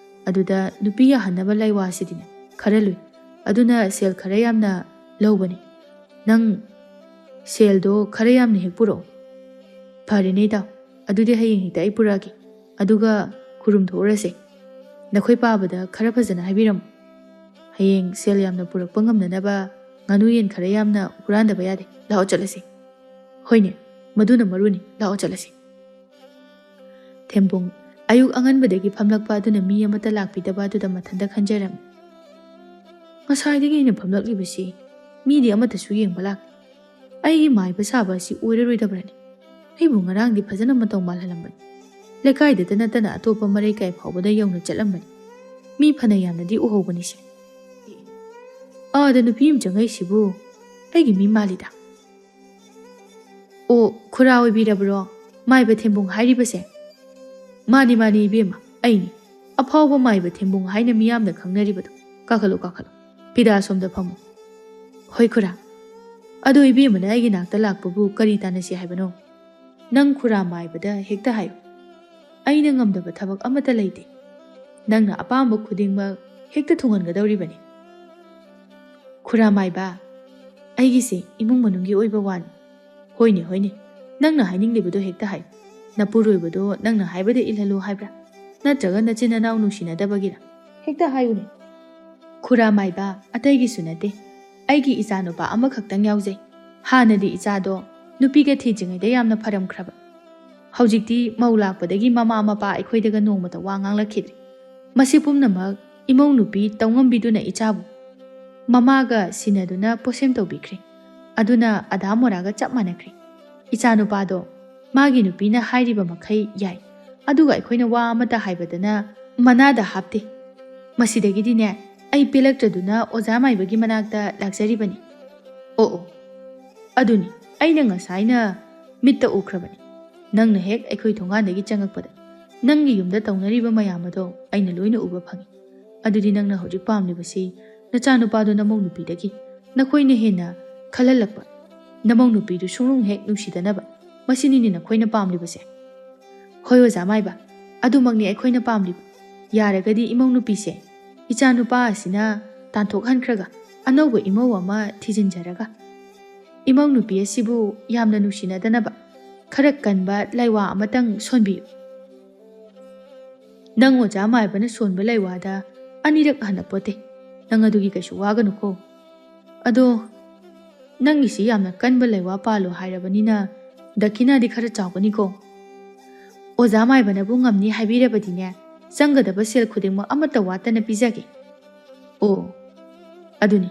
ꯑꯗꯨꯗ ꯅꯨꯄꯤ ꯌꯥꯍꯟꯅꯕ ꯂꯩꯋꯥꯁꯤꯗꯤꯅꯦ ꯈꯔ ꯂꯨꯏ, ꯑꯗꯨꯅ ꯁꯦꯜ ꯈꯔ ꯌꯥꯝꯅ ꯂꯧꯕꯅꯤ꯫ ꯅꯪ ꯁꯦꯜꯗꯣ ꯈꯔ ꯌꯥꯝꯅ ꯍꯦꯛ ꯄꯨꯔꯛꯑꯣ꯫ ꯐꯔꯦꯅꯦ ꯏꯇꯥꯎ, ꯑꯗꯨꯗꯤ ꯍꯌꯦꯡ ꯍꯦꯛꯇ ꯑꯩ ꯄꯨꯔꯛꯑꯒꯦ, ꯑꯗꯨꯒ ꯈꯨꯔꯨꯝ ꯊꯣꯛꯎꯔꯁꯦ꯫ ꯅꯈꯣꯏ ꯄꯥꯕꯗ ꯈꯔ ꯐꯖꯅ ꯍꯥꯏꯕꯤꯔꯝꯃꯨ, ꯍꯌꯦꯡ ꯁꯦꯜ ꯌꯥꯝꯅ ꯄꯨꯔꯛꯄ ꯉꯝꯅꯅꯕ ꯉꯥꯅꯨ ꯌꯦꯟ ꯈꯔ ꯌꯥꯝꯅ ꯍꯨꯔꯥꯟꯗꯕ ꯌꯥꯗꯦ꯫ ꯂꯥꯛꯑꯣ ꯆꯠꯂꯁꯤ꯫ ꯍꯣꯏꯅꯦ, ꯃꯗꯨꯅ ꯃꯔꯨꯅꯤ, ꯂꯥꯛꯑꯣ ꯆꯠꯂꯁꯤ꯫ ꯊꯦꯝꯕꯨꯡ ꯑꯌꯨꯛ ꯑꯉꯟꯕꯗꯒꯤ ꯐꯝꯂꯛꯄ ꯑꯗꯨꯅ ꯃꯤ ꯑꯃꯠꯇ ꯂꯥꯛꯄꯤꯗꯕ ꯑꯗꯨꯗ ꯃꯊꯟꯇ ꯈꯟꯖꯔꯝꯃꯤ꯫ ꯉꯁꯥꯏꯗꯒꯤ ꯑꯩꯅ ꯐꯝꯂꯛꯂꯤꯕꯁꯤ ꯃꯤꯗꯤ ꯑꯃꯠꯇꯁꯨ ꯌꯦꯡꯕ ꯂꯥꯛꯇꯦ꯫ ꯑꯩꯒꯤ ꯃꯥꯏꯕ ꯁꯥꯕ ꯑꯁꯤ ꯑꯣꯏꯔꯔꯣꯏꯗꯕ꯭ꯔꯅꯤ? ꯑꯩꯕꯨ ꯉꯔꯥꯡꯗꯤ ꯐꯖꯅ ꯃꯇꯧ ꯃꯥꯜꯍꯜꯂꯝꯕꯅꯤ, ꯂꯩꯀꯥꯏꯗꯇ ꯅꯠꯇꯅ ꯑꯇꯣꯞꯄ ꯃꯔꯩꯀꯥꯏ ꯐꯥꯎꯕꯗ ꯌꯧꯅ ꯆꯠꯂꯝꯕꯅꯤ꯫ ꯃꯤ ꯐꯅ ꯌꯥꯝꯅꯗꯤ ꯎꯍꯧꯕꯅꯤꯁꯦ꯫ ꯑꯥꯗ ꯅꯨꯄꯤ ꯑꯃ ꯆꯪꯉꯛꯏꯁꯤꯕꯨ ꯑꯩꯒꯤ ꯃꯤ ꯃꯥꯜꯂꯤꯗ꯫ ꯑꯣ, ꯈꯨꯔꯥ ꯑꯣꯏꯕꯤꯔꯕ꯭ꯔꯣ ꯃꯥꯏꯕ ꯊꯦꯝꯕꯨꯡ ꯍꯥꯏꯔꯤꯕꯁꯦ? ꯃꯥꯅꯤ ꯏꯕꯦꯝꯃ, ꯑꯩꯅꯤ, ꯑꯐꯥꯎꯕ ꯃꯥꯏꯕ ꯊꯦꯝꯕꯨꯡ ꯍꯥꯏꯅ ꯃꯤꯌꯥꯝꯅ ꯈꯪꯅꯔꯤꯕꯗꯣ꯫ ꯀꯥꯈꯠꯂꯨ, ꯐꯤꯗꯥ ꯁꯣꯝꯗ ꯐꯝꯃꯨ꯫ ꯍꯣꯏ ꯈꯨꯔꯥ꯫ ꯑꯗꯣ ꯏꯕꯦꯝꯃꯅ ꯑꯩꯒꯤ ꯅꯥꯛꯇ ꯂꯥꯛꯄꯕꯨ ꯀꯔꯤ ꯇꯥꯟꯅꯁꯤ ꯍꯥꯏꯕꯅꯣ? ꯅꯪ ꯈꯨꯔꯥ ꯃꯥꯏꯕꯗ ꯍꯦꯛꯇ ꯍꯥꯏꯌꯨ, ꯑꯩꯅ ꯉꯝꯗꯕ ꯊꯕꯛ ꯑꯃꯠꯇ ꯂꯩꯇꯦ, ꯅꯪꯅ ꯑꯄꯥꯝꯕ ꯈꯨꯗꯤꯡꯃꯛ ꯍꯦꯛꯇ ꯊꯨꯡꯍꯟꯒꯗꯧꯔꯤꯕꯅꯤ꯫ ꯈꯨꯔꯥ ꯃꯥꯏꯕ, ꯑꯩꯒꯤꯁꯦ ꯏꯃꯨꯡ ꯃꯅꯨꯡꯒꯤ ꯑꯣꯏꯕ ꯋꯥꯅꯤ꯫ ꯍꯣꯏꯅꯦ, ꯅꯪꯅ ꯍꯥꯏꯅꯤꯡꯂꯤꯕꯗꯣ ꯍꯦꯛꯇ ꯍꯥꯏꯌꯨ꯫ ꯅꯄꯨꯔꯣꯏꯕꯗꯣ ꯅꯪꯅ ꯍꯥꯏꯕꯗ ꯏꯜꯍꯜꯂꯨ ꯍꯥꯏꯕ꯭ꯔꯥ? ꯅꯠꯇ꯭ꯔꯒ ꯅꯆꯤꯟ ꯅꯅꯥꯎ ꯅꯨꯡꯁꯤꯅꯗꯕꯒꯤꯔ? ꯍꯦꯛꯇ ꯍꯥꯏꯌꯨꯅꯦ꯫ ꯈꯨꯔꯥ ꯃꯥꯏꯕ, ꯑꯇꯩꯒꯤꯁꯨ ꯅꯠꯇꯦ, ꯑꯩꯒꯤ ꯏꯆꯥꯅꯨꯄꯥ ꯑꯃꯈꯛꯇꯪ ꯌꯥꯎꯖꯩ꯫ ꯍꯥꯟꯅꯗꯤ ꯏꯆꯥꯗꯣ ꯅꯨꯄꯤꯒ ꯊꯤꯗ꯭ꯔꯤꯉꯩꯗ ꯌꯥꯝꯅ ꯐꯔꯝꯈ꯭ꯔꯕ, ꯍꯧꯖꯤꯛꯇꯤ ꯃꯧ ꯂꯥꯛꯄꯗꯒꯤ ꯃꯃꯥ ꯃꯄꯥ ꯑꯩꯈꯣꯏꯗꯒ ꯅꯣꯡꯃꯇ ꯋꯥ ꯉꯥꯡꯂꯛꯈꯤꯗ꯭ꯔꯦ꯫ ꯃꯁꯤ ꯄꯨꯝꯅꯃꯛ ꯏꯃꯧ ꯅꯨꯄꯤ ꯇꯧꯉꯝꯕꯤꯗꯨꯅ ꯏꯆꯥꯕꯨ ꯃꯃꯥꯒ ꯁꯤꯟꯅꯗꯨꯅ ꯄꯣꯁꯦꯝ ꯇꯧꯕꯤꯈ꯭ꯔꯦ, ꯑꯗꯨꯅ ꯑꯙꯥ ꯃꯣꯔꯥꯒ ꯆꯞ ꯃꯥꯟꯅꯈ꯭ꯔꯦ꯫ ꯏꯆꯥꯅꯨꯄꯥꯗꯣ ꯃꯥꯒꯤ ꯅꯨꯄꯤꯅ ꯍꯥꯏꯔꯤꯕ ꯃꯈꯩ ꯌꯥꯏ, ꯑꯗꯨꯒ ꯑꯩꯈꯣꯏꯅ ꯋꯥ ꯑꯃꯠꯇ ꯍꯥꯏꯕꯗꯅ ꯃꯅꯥꯗ ꯍꯥꯞꯇꯦ꯫ ꯃꯁꯤꯗꯒꯤꯗꯤꯅꯦ ꯑꯩ ꯄꯦꯜꯂꯛꯇ꯭ꯔꯗꯨꯅ ꯑꯣꯖꯥ ꯃꯥꯏꯕꯒꯤ ꯃꯅꯥꯛꯇ ꯂꯥꯛꯆꯔꯤꯕꯅꯤ꯫ ꯑꯣ, ꯑꯗꯨꯅꯤ ꯑꯩꯅ ꯉꯁꯥꯏꯅ ꯃꯤꯠꯇ ꯎꯈ꯭ꯔꯕꯅꯤ꯫ ꯅꯪꯅ ꯍꯦꯛ ꯑꯩꯈꯣꯏ ꯊꯣꯡꯒꯥꯟꯗꯒꯤ ꯆꯪꯉꯛꯄꯗ ꯅꯪꯒꯤ ꯌꯨꯝꯗ ꯇꯧꯅꯔꯤꯕ ꯃꯌꯥꯝ ꯑꯗꯣ ꯑꯩꯅ ꯂꯣꯏꯅ ꯎꯕ ꯐꯪꯏ꯫ ꯑꯗꯨꯗꯤ ꯅꯪꯅ ꯍꯧꯖꯤꯛ ꯄꯥꯝꯂꯤꯕꯁꯤ ꯅꯆꯥꯅꯨꯄꯥꯗꯣ ꯅꯃꯧ ꯅꯨꯄꯤꯗꯒꯤ ꯅꯈꯣꯏꯅ ꯍꯦꯟꯅ ꯈꯜꯍꯜꯂꯛꯄ, ꯅꯃꯧ ꯅꯨꯄꯤꯗꯨ ꯁꯨꯡꯅꯨꯡ ꯍꯦꯛ ꯅꯨꯡꯁꯤꯗꯅꯕ, ꯃꯁꯤꯅꯤꯅꯦ ꯅꯈꯣꯏꯅ ꯄꯥꯝꯂꯤꯕꯁꯦ? ꯍꯣꯏ ꯑꯣꯖꯥ ꯃꯥꯏꯕ, ꯑꯗꯨꯃꯛꯅꯤ ꯑꯩꯈꯣꯏꯅ ꯄꯥꯝꯂꯤꯕ꯫ ꯌꯥꯔꯒꯗꯤ ꯏꯃꯧ ꯅꯨꯄꯤꯁꯦ ꯏꯆꯥꯅꯨꯄꯥ ꯑꯁꯤꯅ ꯇꯥꯟꯊꯣꯛꯍꯟꯈ꯭ꯔꯒ ꯑꯅꯧꯕ ꯏꯃꯧ ꯑꯃ ꯊꯤꯖꯤꯟꯖꯔꯒ ꯏꯃꯧ ꯅꯨꯄꯤ ꯑꯁꯤꯕꯨ ꯌꯥꯝꯅ ꯅꯨꯡꯁꯤꯅꯗꯅꯕ ꯈꯔ ꯀꯟꯕ ꯂꯩꯋꯥ ꯑꯃꯇꯪ ꯁꯣꯟꯕꯤꯌꯨ꯫ ꯅꯪ ꯑꯣꯖꯥ ꯃꯥꯏꯕꯅ ꯁꯣꯟꯕ ꯂꯩꯋꯥꯗ ꯑꯅꯤꯔꯛ ꯍꯜꯂꯛꯄꯣꯠꯇꯦ, ꯅꯪ ꯑꯗꯨꯒꯤ ꯀꯩꯁꯨ ꯋꯥꯒꯅꯨꯀꯣ꯫ ꯑꯗꯣ ꯅꯪꯒꯤꯁꯤ ꯌꯥꯝꯅ ꯀꯟꯕ ꯂꯩꯋꯥ ꯄꯥꯜꯂꯣ ꯍꯥꯏꯔꯕꯅꯤꯅ ꯗꯛꯈꯤꯅꯥꯗꯤ ꯈꯔ ꯆꯥꯎꯒꯅꯤꯀꯣ꯫ ꯑꯣꯖꯥ ꯃꯥꯏꯕꯅꯕꯨ ꯉꯝꯅꯤ ꯍꯥꯏꯕꯤꯔꯕꯗꯤꯅꯦ ꯆꯪꯒꯗꯕ ꯁꯦꯜ ꯈꯨꯗꯤꯡꯃꯛ ꯑꯃꯠꯇ ꯋꯥꯠꯇꯅ ꯄꯤꯖꯒꯦ꯫ ꯑꯣ, ꯑꯗꯨꯅꯤ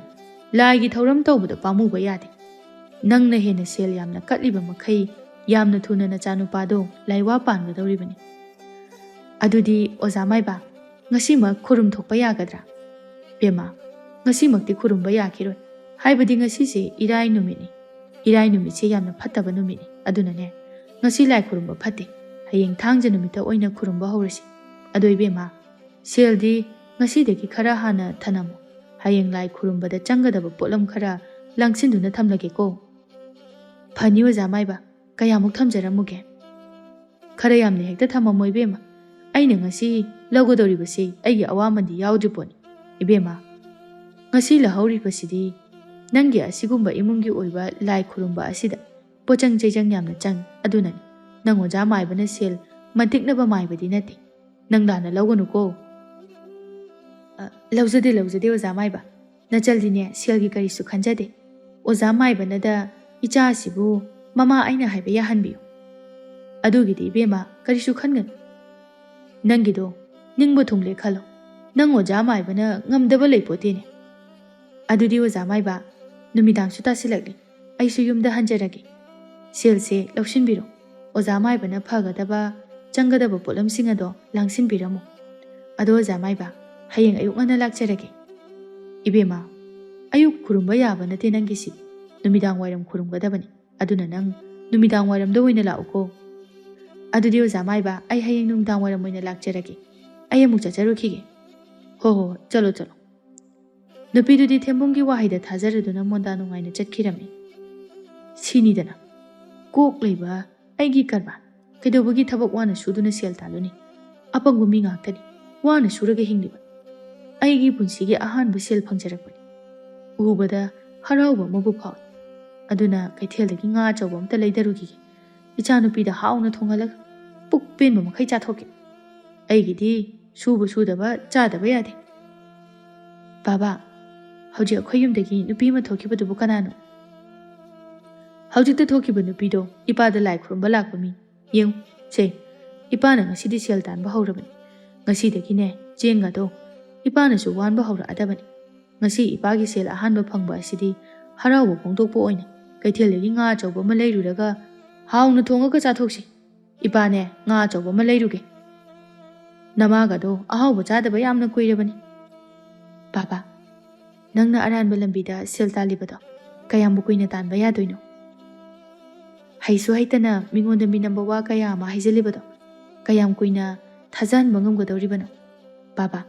ꯂꯥꯏꯒꯤ ꯊꯧꯔꯝ ꯇꯧꯕꯗ ꯄꯥꯝꯃꯨꯕ ꯌꯥꯗꯦ꯫ ꯅꯪꯅ ꯍꯦꯟꯅ ꯁꯦꯜ ꯌꯥꯝꯅ ꯀꯠꯂꯤꯕ ꯃꯈꯩ ꯌꯥꯝꯅ ꯊꯨꯅ ꯅꯆꯥꯅꯨꯄꯥꯗꯣ ꯂꯥꯏꯋꯥ ꯄꯥꯟꯒꯗꯧꯔꯤꯕꯅꯤ꯫ ꯑꯗꯨꯗꯤ ꯑꯣꯖꯥ ꯃꯥꯏꯕ ꯉꯁꯤꯃꯛ ꯈꯨꯔꯨꯝ ꯊꯣꯛꯄ ꯌꯥꯒꯗ꯭ꯔꯥ? ꯕꯦꯝꯃ, ꯉꯁꯤꯃꯛꯇꯤ ꯈꯨꯔꯨꯝꯕ ꯌꯥꯈꯤꯔꯣꯏ꯫ ꯍꯥꯏꯕꯗꯤ ꯉꯁꯤꯁꯦ ꯏꯔꯥꯏ ꯅꯨꯃꯤꯠꯅꯤ꯫ ꯏꯔꯥꯏ ꯅꯨꯃꯤꯠꯁꯦ ꯌꯥꯝꯅ ꯐꯠꯇꯕ ꯅꯨꯃꯤꯠꯅꯤ꯫ ꯑꯗꯨꯅꯅꯦ ꯉꯁꯤ ꯂꯥꯏ ꯈꯨꯔꯨꯝꯕ ꯐꯠꯇꯦ꯫ ꯍꯌꯦꯡ ꯊꯥꯡꯖ ꯅꯨꯃꯤꯠꯇ ꯑꯣꯏꯅ ꯈꯨꯔꯨꯝꯕ ꯍꯧꯔꯁꯤ꯫ ꯑꯗꯣ ꯏꯕꯦꯝꯃ, ꯁꯦꯜꯗꯤ ꯉꯁꯤꯗꯒꯤ ꯈꯔ ꯍꯥꯟꯅ ꯊꯅꯝꯃꯨ꯫ ꯍꯌꯦꯡ ꯂꯥꯏ ꯈꯨꯔꯨꯝꯕꯗ ꯆꯪꯒꯗꯕ ꯄꯣꯠꯂꯝ ꯈꯔ ꯂꯥꯡꯁꯤꯟꯗꯨꯅ ꯊꯝꯂꯒꯦꯀꯣ꯫ ꯐꯅꯤ ꯑꯣꯖꯥ ꯃꯥꯏꯕ, ꯀꯌꯥꯃꯨꯛ ꯊꯝꯖꯔꯝꯃꯨꯒꯦ? ꯈꯔ ꯌꯥꯝꯅ ꯍꯦꯛꯇ ꯊꯝꯃꯝꯃꯣ ꯏꯕꯦꯝꯃ꯫ ꯑꯩꯅ ꯉꯁꯤ ꯂꯧꯒꯗꯧꯔꯤꯕꯁꯤ ꯑꯩꯒꯤ ꯑꯋꯥꯃꯟꯗꯤ ꯌꯥꯎꯗ꯭ꯔꯤ ꯄꯣꯠꯅꯤ꯫ ꯏꯕꯦꯝꯃ, ꯉꯁꯤ ꯂꯧꯍꯧꯔꯤꯕꯁꯤꯗꯤ ꯅꯪꯒꯤ ꯑꯁꯤꯒꯨꯝꯕ ꯏꯃꯨꯡꯒꯤ ꯑꯣꯏꯕ ꯂꯥꯏ ꯈꯨꯔꯨꯝꯕ ꯑꯁꯤꯗ ꯄꯣꯠꯆꯪ ꯆꯩꯖꯪ ꯌꯥꯝꯅ ꯆꯪꯏ꯫ ꯑꯗꯨꯅꯅꯤ ꯅꯪ ꯑꯣꯖꯥ ꯃꯥꯏꯕꯅ ꯁꯦල් ꯃꯟꯇꯤꯛꯅꯕ ꯃꯥꯏꯕꯗꯤ ꯅꯠꯇꯦ꯫ ꯅꯪ ꯂꯥꯟꯅ ꯂꯧꯒꯅꯨꯀꯣ꯫ ꯂꯧꯖꯗꯦ ꯑꯣꯖꯥ ꯃꯥꯏꯕ꯫ ꯅꯆꯜꯗꯤꯅꯦ ꯁꯦꯜꯒꯤ ꯀꯔꯤꯁꯨ ꯈꯟꯖꯗꯦ꯫ ꯑꯣꯖꯥ ꯃꯥꯏꯕꯅꯗ ꯏꯆꯥ ꯑꯁꯤꯕꯨ ꯃꯃꯥ ꯑꯩꯅ ꯍꯥꯏꯕ ꯌꯥꯍꯟꯕꯤꯌꯨ꯫ ꯑꯗꯨꯒꯤꯗꯤ ꯏꯕꯦꯝꯃ ꯀꯔꯤꯁꯨ ꯈꯟꯒꯅꯨ꯫ ꯅꯪꯒꯤꯗꯣ ꯅꯤꯡꯕ ꯊꯨꯡꯂꯦ ꯈꯜꯂꯣ꯫ ꯅꯪ ꯑꯣꯖꯥ ꯃꯥꯏꯕꯅ ꯉꯝꯗꯕ ꯂꯩꯄꯣꯠꯇꯦꯅꯦ꯫ ꯑꯗꯨꯗꯤ ꯑꯣꯖꯥ ꯃꯥꯏꯕ, ꯅꯨꯃꯤꯗꯥꯡꯁꯨ ꯇꯥꯁꯤꯜꯂꯛꯂꯤ꯫ ꯑꯩꯁꯨ ꯌꯨꯝꯗ ꯍꯟꯖꯔꯒꯦ꯫ ꯁꯦꯜꯁꯦ ꯂꯧꯁꯤꯟꯕꯤꯔꯣ꯫ ꯑꯣꯖꯥ ꯃꯥꯏꯕꯅ ꯐꯒꯗꯕ ꯆꯪꯒꯗꯕ ꯄꯣꯠꯂꯝꯁꯤꯡ ꯑꯗꯣ ꯂꯥꯡꯁꯤꯟꯕꯤꯔꯝꯃꯨ꯫ ꯑꯗꯣ ꯑꯣꯖꯥ ꯃꯥꯏꯕ, ꯍꯌꯦꯡ ꯑꯌꯨꯛ ꯉꯟꯅ ꯂꯥꯛꯆꯔꯒꯦ꯫ ꯏꯕꯦꯝꯃ, ꯑꯌꯨꯛ ꯈꯨꯔꯨꯝꯕ ꯌꯥꯕ ꯅꯠꯇꯦ ꯅꯪꯒꯤꯁꯤ꯫ ꯅꯨꯃꯤꯗꯥꯡ ꯋꯥꯏꯔꯝ ꯈꯨꯔꯨꯝꯒꯗꯕꯅꯤ꯫ ꯑꯗꯨꯅ ꯅꯪ ꯅꯨꯃꯤꯗꯥꯡ ꯋꯥꯏꯔꯝꯗ ꯑꯣꯏꯅ ꯂꯥꯛꯎꯀꯣ꯫ ꯑꯗꯨꯗꯤ ꯑꯣꯖꯥ ꯃꯥꯏꯕ, ꯑꯩ ꯍꯌꯦꯡ ꯅꯨꯃꯤꯗꯥꯡ ꯋꯥꯏꯔꯝ ꯑꯣꯏꯅ ꯂꯥꯛꯆꯔꯒꯦ꯫ ꯑꯩ ꯑꯃꯨꯛ ꯆꯠꯆꯔꯨꯈꯤꯒꯦ꯫ ꯍꯣ, ꯆꯠꯂꯣ꯫ ꯅꯨꯄꯤꯗꯨꯗꯤ ꯊꯦꯝꯕꯨꯡꯒꯤ ꯋꯥꯍꯩꯗ ꯊꯥꯖꯔꯗꯨꯅ ꯃꯣꯟꯗꯥ ꯅꯨꯡꯉꯥꯏꯅ ꯆꯠꯈꯤꯔꯝꯃꯤ꯫ ꯁꯤꯅꯤꯗꯅ ꯀꯣꯛ ꯂꯩꯕ ꯑꯩꯒꯤ ꯀꯔꯕꯥꯔ꯫ ꯀꯩꯗꯧꯕꯒꯤ ꯊꯕꯛ ꯋꯥꯅ ꯁꯨꯗꯨꯅ ꯁꯦꯜ ꯇꯥꯜꯂꯨꯅꯤ? ꯑꯄꯪꯕ ꯃꯤ ꯉꯥꯛꯇꯅꯤ ꯋꯥꯅ ꯁꯨꯔꯒ ꯍꯤꯡꯂꯤꯕ꯫ ꯑꯩꯒꯤ ꯄꯨꯟꯁꯤꯒꯤ ꯑꯍꯥꯟꯕ ꯁꯦꯜ ꯐꯪꯖꯔꯛꯄꯅꯤ꯫ ꯎꯕꯗ ꯍꯔꯥꯎꯕ ꯑꯃꯕꯨ ꯐꯥꯎꯏ꯫ ꯑꯗꯨꯅ ꯀꯩꯊꯦꯜꯗꯒꯤ ꯉꯥ ꯑꯆꯧꯕ ꯑꯝꯇ ꯂꯩꯗꯔꯨꯈꯤꯒꯦ꯫ ꯏꯆꯥꯅꯨꯄꯤꯗ ꯍꯥꯎꯅ ꯊꯣꯡꯍꯜꯂꯒ ꯄꯨꯛ ꯄꯦꯟꯕ ꯃꯈꯩ ꯆꯥꯊꯣꯛꯀꯦ꯫ ꯑꯩꯒꯤꯗꯤ ꯁꯨꯗꯕ ꯆꯥꯗꯕ ꯌꯥꯗꯦ꯫ ꯕꯥꯕꯥ, ꯍꯧꯖꯤꯛ ꯑꯩꯈꯣꯏ ꯌꯨꯝꯗꯒꯤ ꯅꯨꯄꯤ ꯑꯃ ꯊꯣꯛꯈꯤꯕꯗꯨꯕꯨ ꯀꯅꯥꯅꯣ? ꯍꯧꯖꯤꯛꯇ ꯊꯣꯛꯈꯤꯕ ꯅꯨꯄꯤꯗꯣ ꯏꯄꯥꯗ ꯂꯥꯏ ꯈꯨꯔꯨꯝꯕ ꯂꯥꯛꯄ ꯃꯤ꯫ ꯌꯦꯡꯉꯨ ꯁꯦ, ꯏꯄꯥꯅ ꯉꯁꯤꯗꯤ ꯁꯦꯜ ꯇꯥꯟꯕ ꯍꯧꯔꯕꯅꯤ꯫ ꯉꯁꯤꯗꯒꯤꯅꯦ ꯆꯦꯡꯒꯗꯣ ꯏꯄꯥꯅꯁꯨ ꯋꯥꯟꯕ ꯍꯧꯔꯛꯑꯗꯕꯅꯤ꯫ ꯉꯁꯤ ꯏꯄꯥꯒꯤ ꯁꯦꯜ ꯑꯍꯥꯟꯕ ꯐꯪꯕ ꯑꯁꯤꯗꯤ ꯍꯔꯥꯎꯕ ꯐꯣꯡꯗꯣꯛꯄ ꯑꯣꯏꯅ ꯀꯩꯊꯦꯜꯗꯒꯤ ꯉꯥ ꯑꯆꯧꯕ ꯑꯃ ꯂꯩꯔꯨꯔꯒ ꯍꯥꯎꯅ ꯊꯣꯡꯉꯒ ꯆꯥꯊꯣꯛꯁꯤ꯫ ꯏꯄꯥꯅꯦ ꯉꯥ ꯑꯆꯧꯕ ꯑꯃ ꯂꯩꯔꯨꯒꯦ꯫ ꯅꯃꯥꯒꯗꯣ ꯑꯍꯥꯎꯕ ꯆꯥꯗꯕ ꯌꯥꯝꯅ ꯀꯨꯏꯔꯕꯅꯤ꯫ ꯕꯥꯕꯥ, ꯅꯪꯅ ꯑꯔꯥꯟꯕ ꯂꯝꯕꯤꯗ ꯁꯦꯜ ꯇꯥꯜꯂꯤꯕꯗꯣ ꯀꯌꯥꯝꯕꯨ ꯀꯨꯏꯅ ꯇꯥꯟꯕ ꯌꯥꯗꯣꯏꯅꯣ? ꯍꯩꯁꯨ ꯍꯩꯇꯅ ꯃꯤꯉꯣꯟꯗ ꯃꯤꯅꯝꯕ ꯋꯥ ꯀꯌꯥ ꯑꯃ ꯍꯥꯏꯖꯤꯜꯂꯤꯕꯗꯣ ꯀꯌꯥꯝ ꯀꯨꯏꯅ ꯊꯥꯖꯍꯟꯕ ꯉꯝꯒꯗꯧꯔꯤꯕꯅꯣ? ꯕꯥꯕꯥ,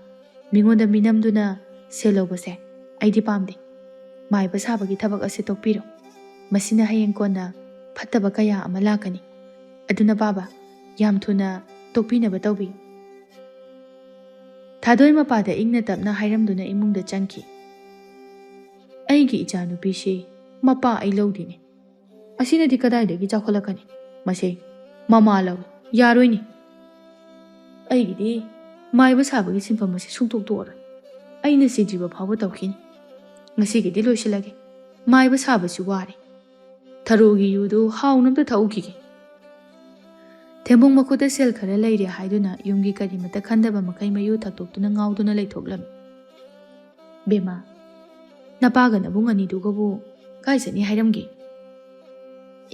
ꯃꯤꯉꯣꯟꯗ ꯃꯤꯅꯝꯗꯨꯅ ꯁꯦꯜ ꯂꯧꯕꯁꯦ ꯑꯩꯗꯤ ꯄꯥꯝꯗꯦ꯫ ꯃꯥꯏꯕ ꯁꯥꯕꯒꯤ ꯊꯕꯛ ꯑꯁꯤ ꯇꯣꯛꯄꯤꯔꯣ꯫ ꯃꯁꯤꯅ ꯍꯌꯦꯡ ꯀꯣꯟꯅ ꯐꯠꯇꯕ ꯀꯌꯥ ꯑꯃ ꯂꯥꯛꯀꯅꯤ꯫ ꯑꯗꯨꯅ ꯕꯥꯕꯥ, ꯌꯥꯝ ꯊꯨꯅ ꯇꯣꯛꯄꯤꯅꯕ ꯇꯧꯕꯤꯌꯨ꯫ ꯊꯥꯗꯣꯏ ꯃꯄꯥꯗ ꯏꯪꯅ ꯇꯞꯅ ꯍꯥꯏꯔꯝꯗꯨꯅ ꯏꯃꯨꯡꯗ ꯆꯪꯈꯤ꯫ ꯑꯩꯒꯤ ꯏꯆꯥꯅꯨꯄꯤꯁꯤ ꯃꯄꯥ ꯑꯩ ꯂꯧꯗꯦꯅꯦ꯫ ꯑꯁꯤꯅꯗꯤ ꯀꯗꯥꯏꯗꯒꯤ ꯆꯥꯎꯈꯠꯂꯛꯀꯅꯤ? ꯃꯁꯤ ꯃꯃꯥ ꯂꯧꯏ, ꯌꯥꯔꯣꯏꯅꯦ꯫ ꯑꯩꯒꯤꯗꯤ ꯃꯥꯏꯕ ꯁꯥꯕꯒꯤ ꯁꯤꯟꯐꯝ ꯑꯁꯤ ꯁꯨꯡꯇꯣꯛ ꯇꯣꯛꯑꯔꯣꯏ꯫ ꯑꯩꯅ ꯁꯤꯗ꯭ꯔꯤꯕ ꯐꯥꯎꯕ ꯇꯧꯈꯤꯅꯤ꯫ ꯉꯁꯤꯒꯤꯗꯤ ꯂꯣꯏꯁꯤꯜꯂꯒꯦ꯫ ꯃꯥꯏꯕ ꯁꯥꯕꯁꯤ ꯋꯥꯔꯦ꯫ ꯊꯔꯣꯒꯤ ꯌꯨꯗꯨ ꯍꯥꯎꯅ ꯑꯝꯇ ꯊꯛꯎꯈꯤꯒꯦ꯫ ꯊꯦꯝꯕꯨꯡ ꯃꯈꯨꯠꯇ ꯁꯦꯜ ꯈꯔ ꯂꯩꯔꯦ ꯍꯥꯏꯗꯨꯅ ꯌꯨꯝꯒꯤ ꯀꯔꯤꯃꯠꯇ ꯈꯟꯗꯕ ꯃꯈꯩ ꯃꯌꯨ ꯊꯛꯇꯣꯛꯇꯨꯅ ꯉꯥꯎꯗꯨꯅ ꯂꯩꯊꯣꯛꯂꯝꯃꯤ꯫ ꯕꯦꯝꯃ, ꯅꯄꯥꯒ ꯅꯕꯨꯡ ꯑꯅꯤꯗꯨꯒꯕꯨ ꯀꯥꯏ ꯆꯠꯅꯤ ꯍꯥꯏꯔꯝꯒꯦ?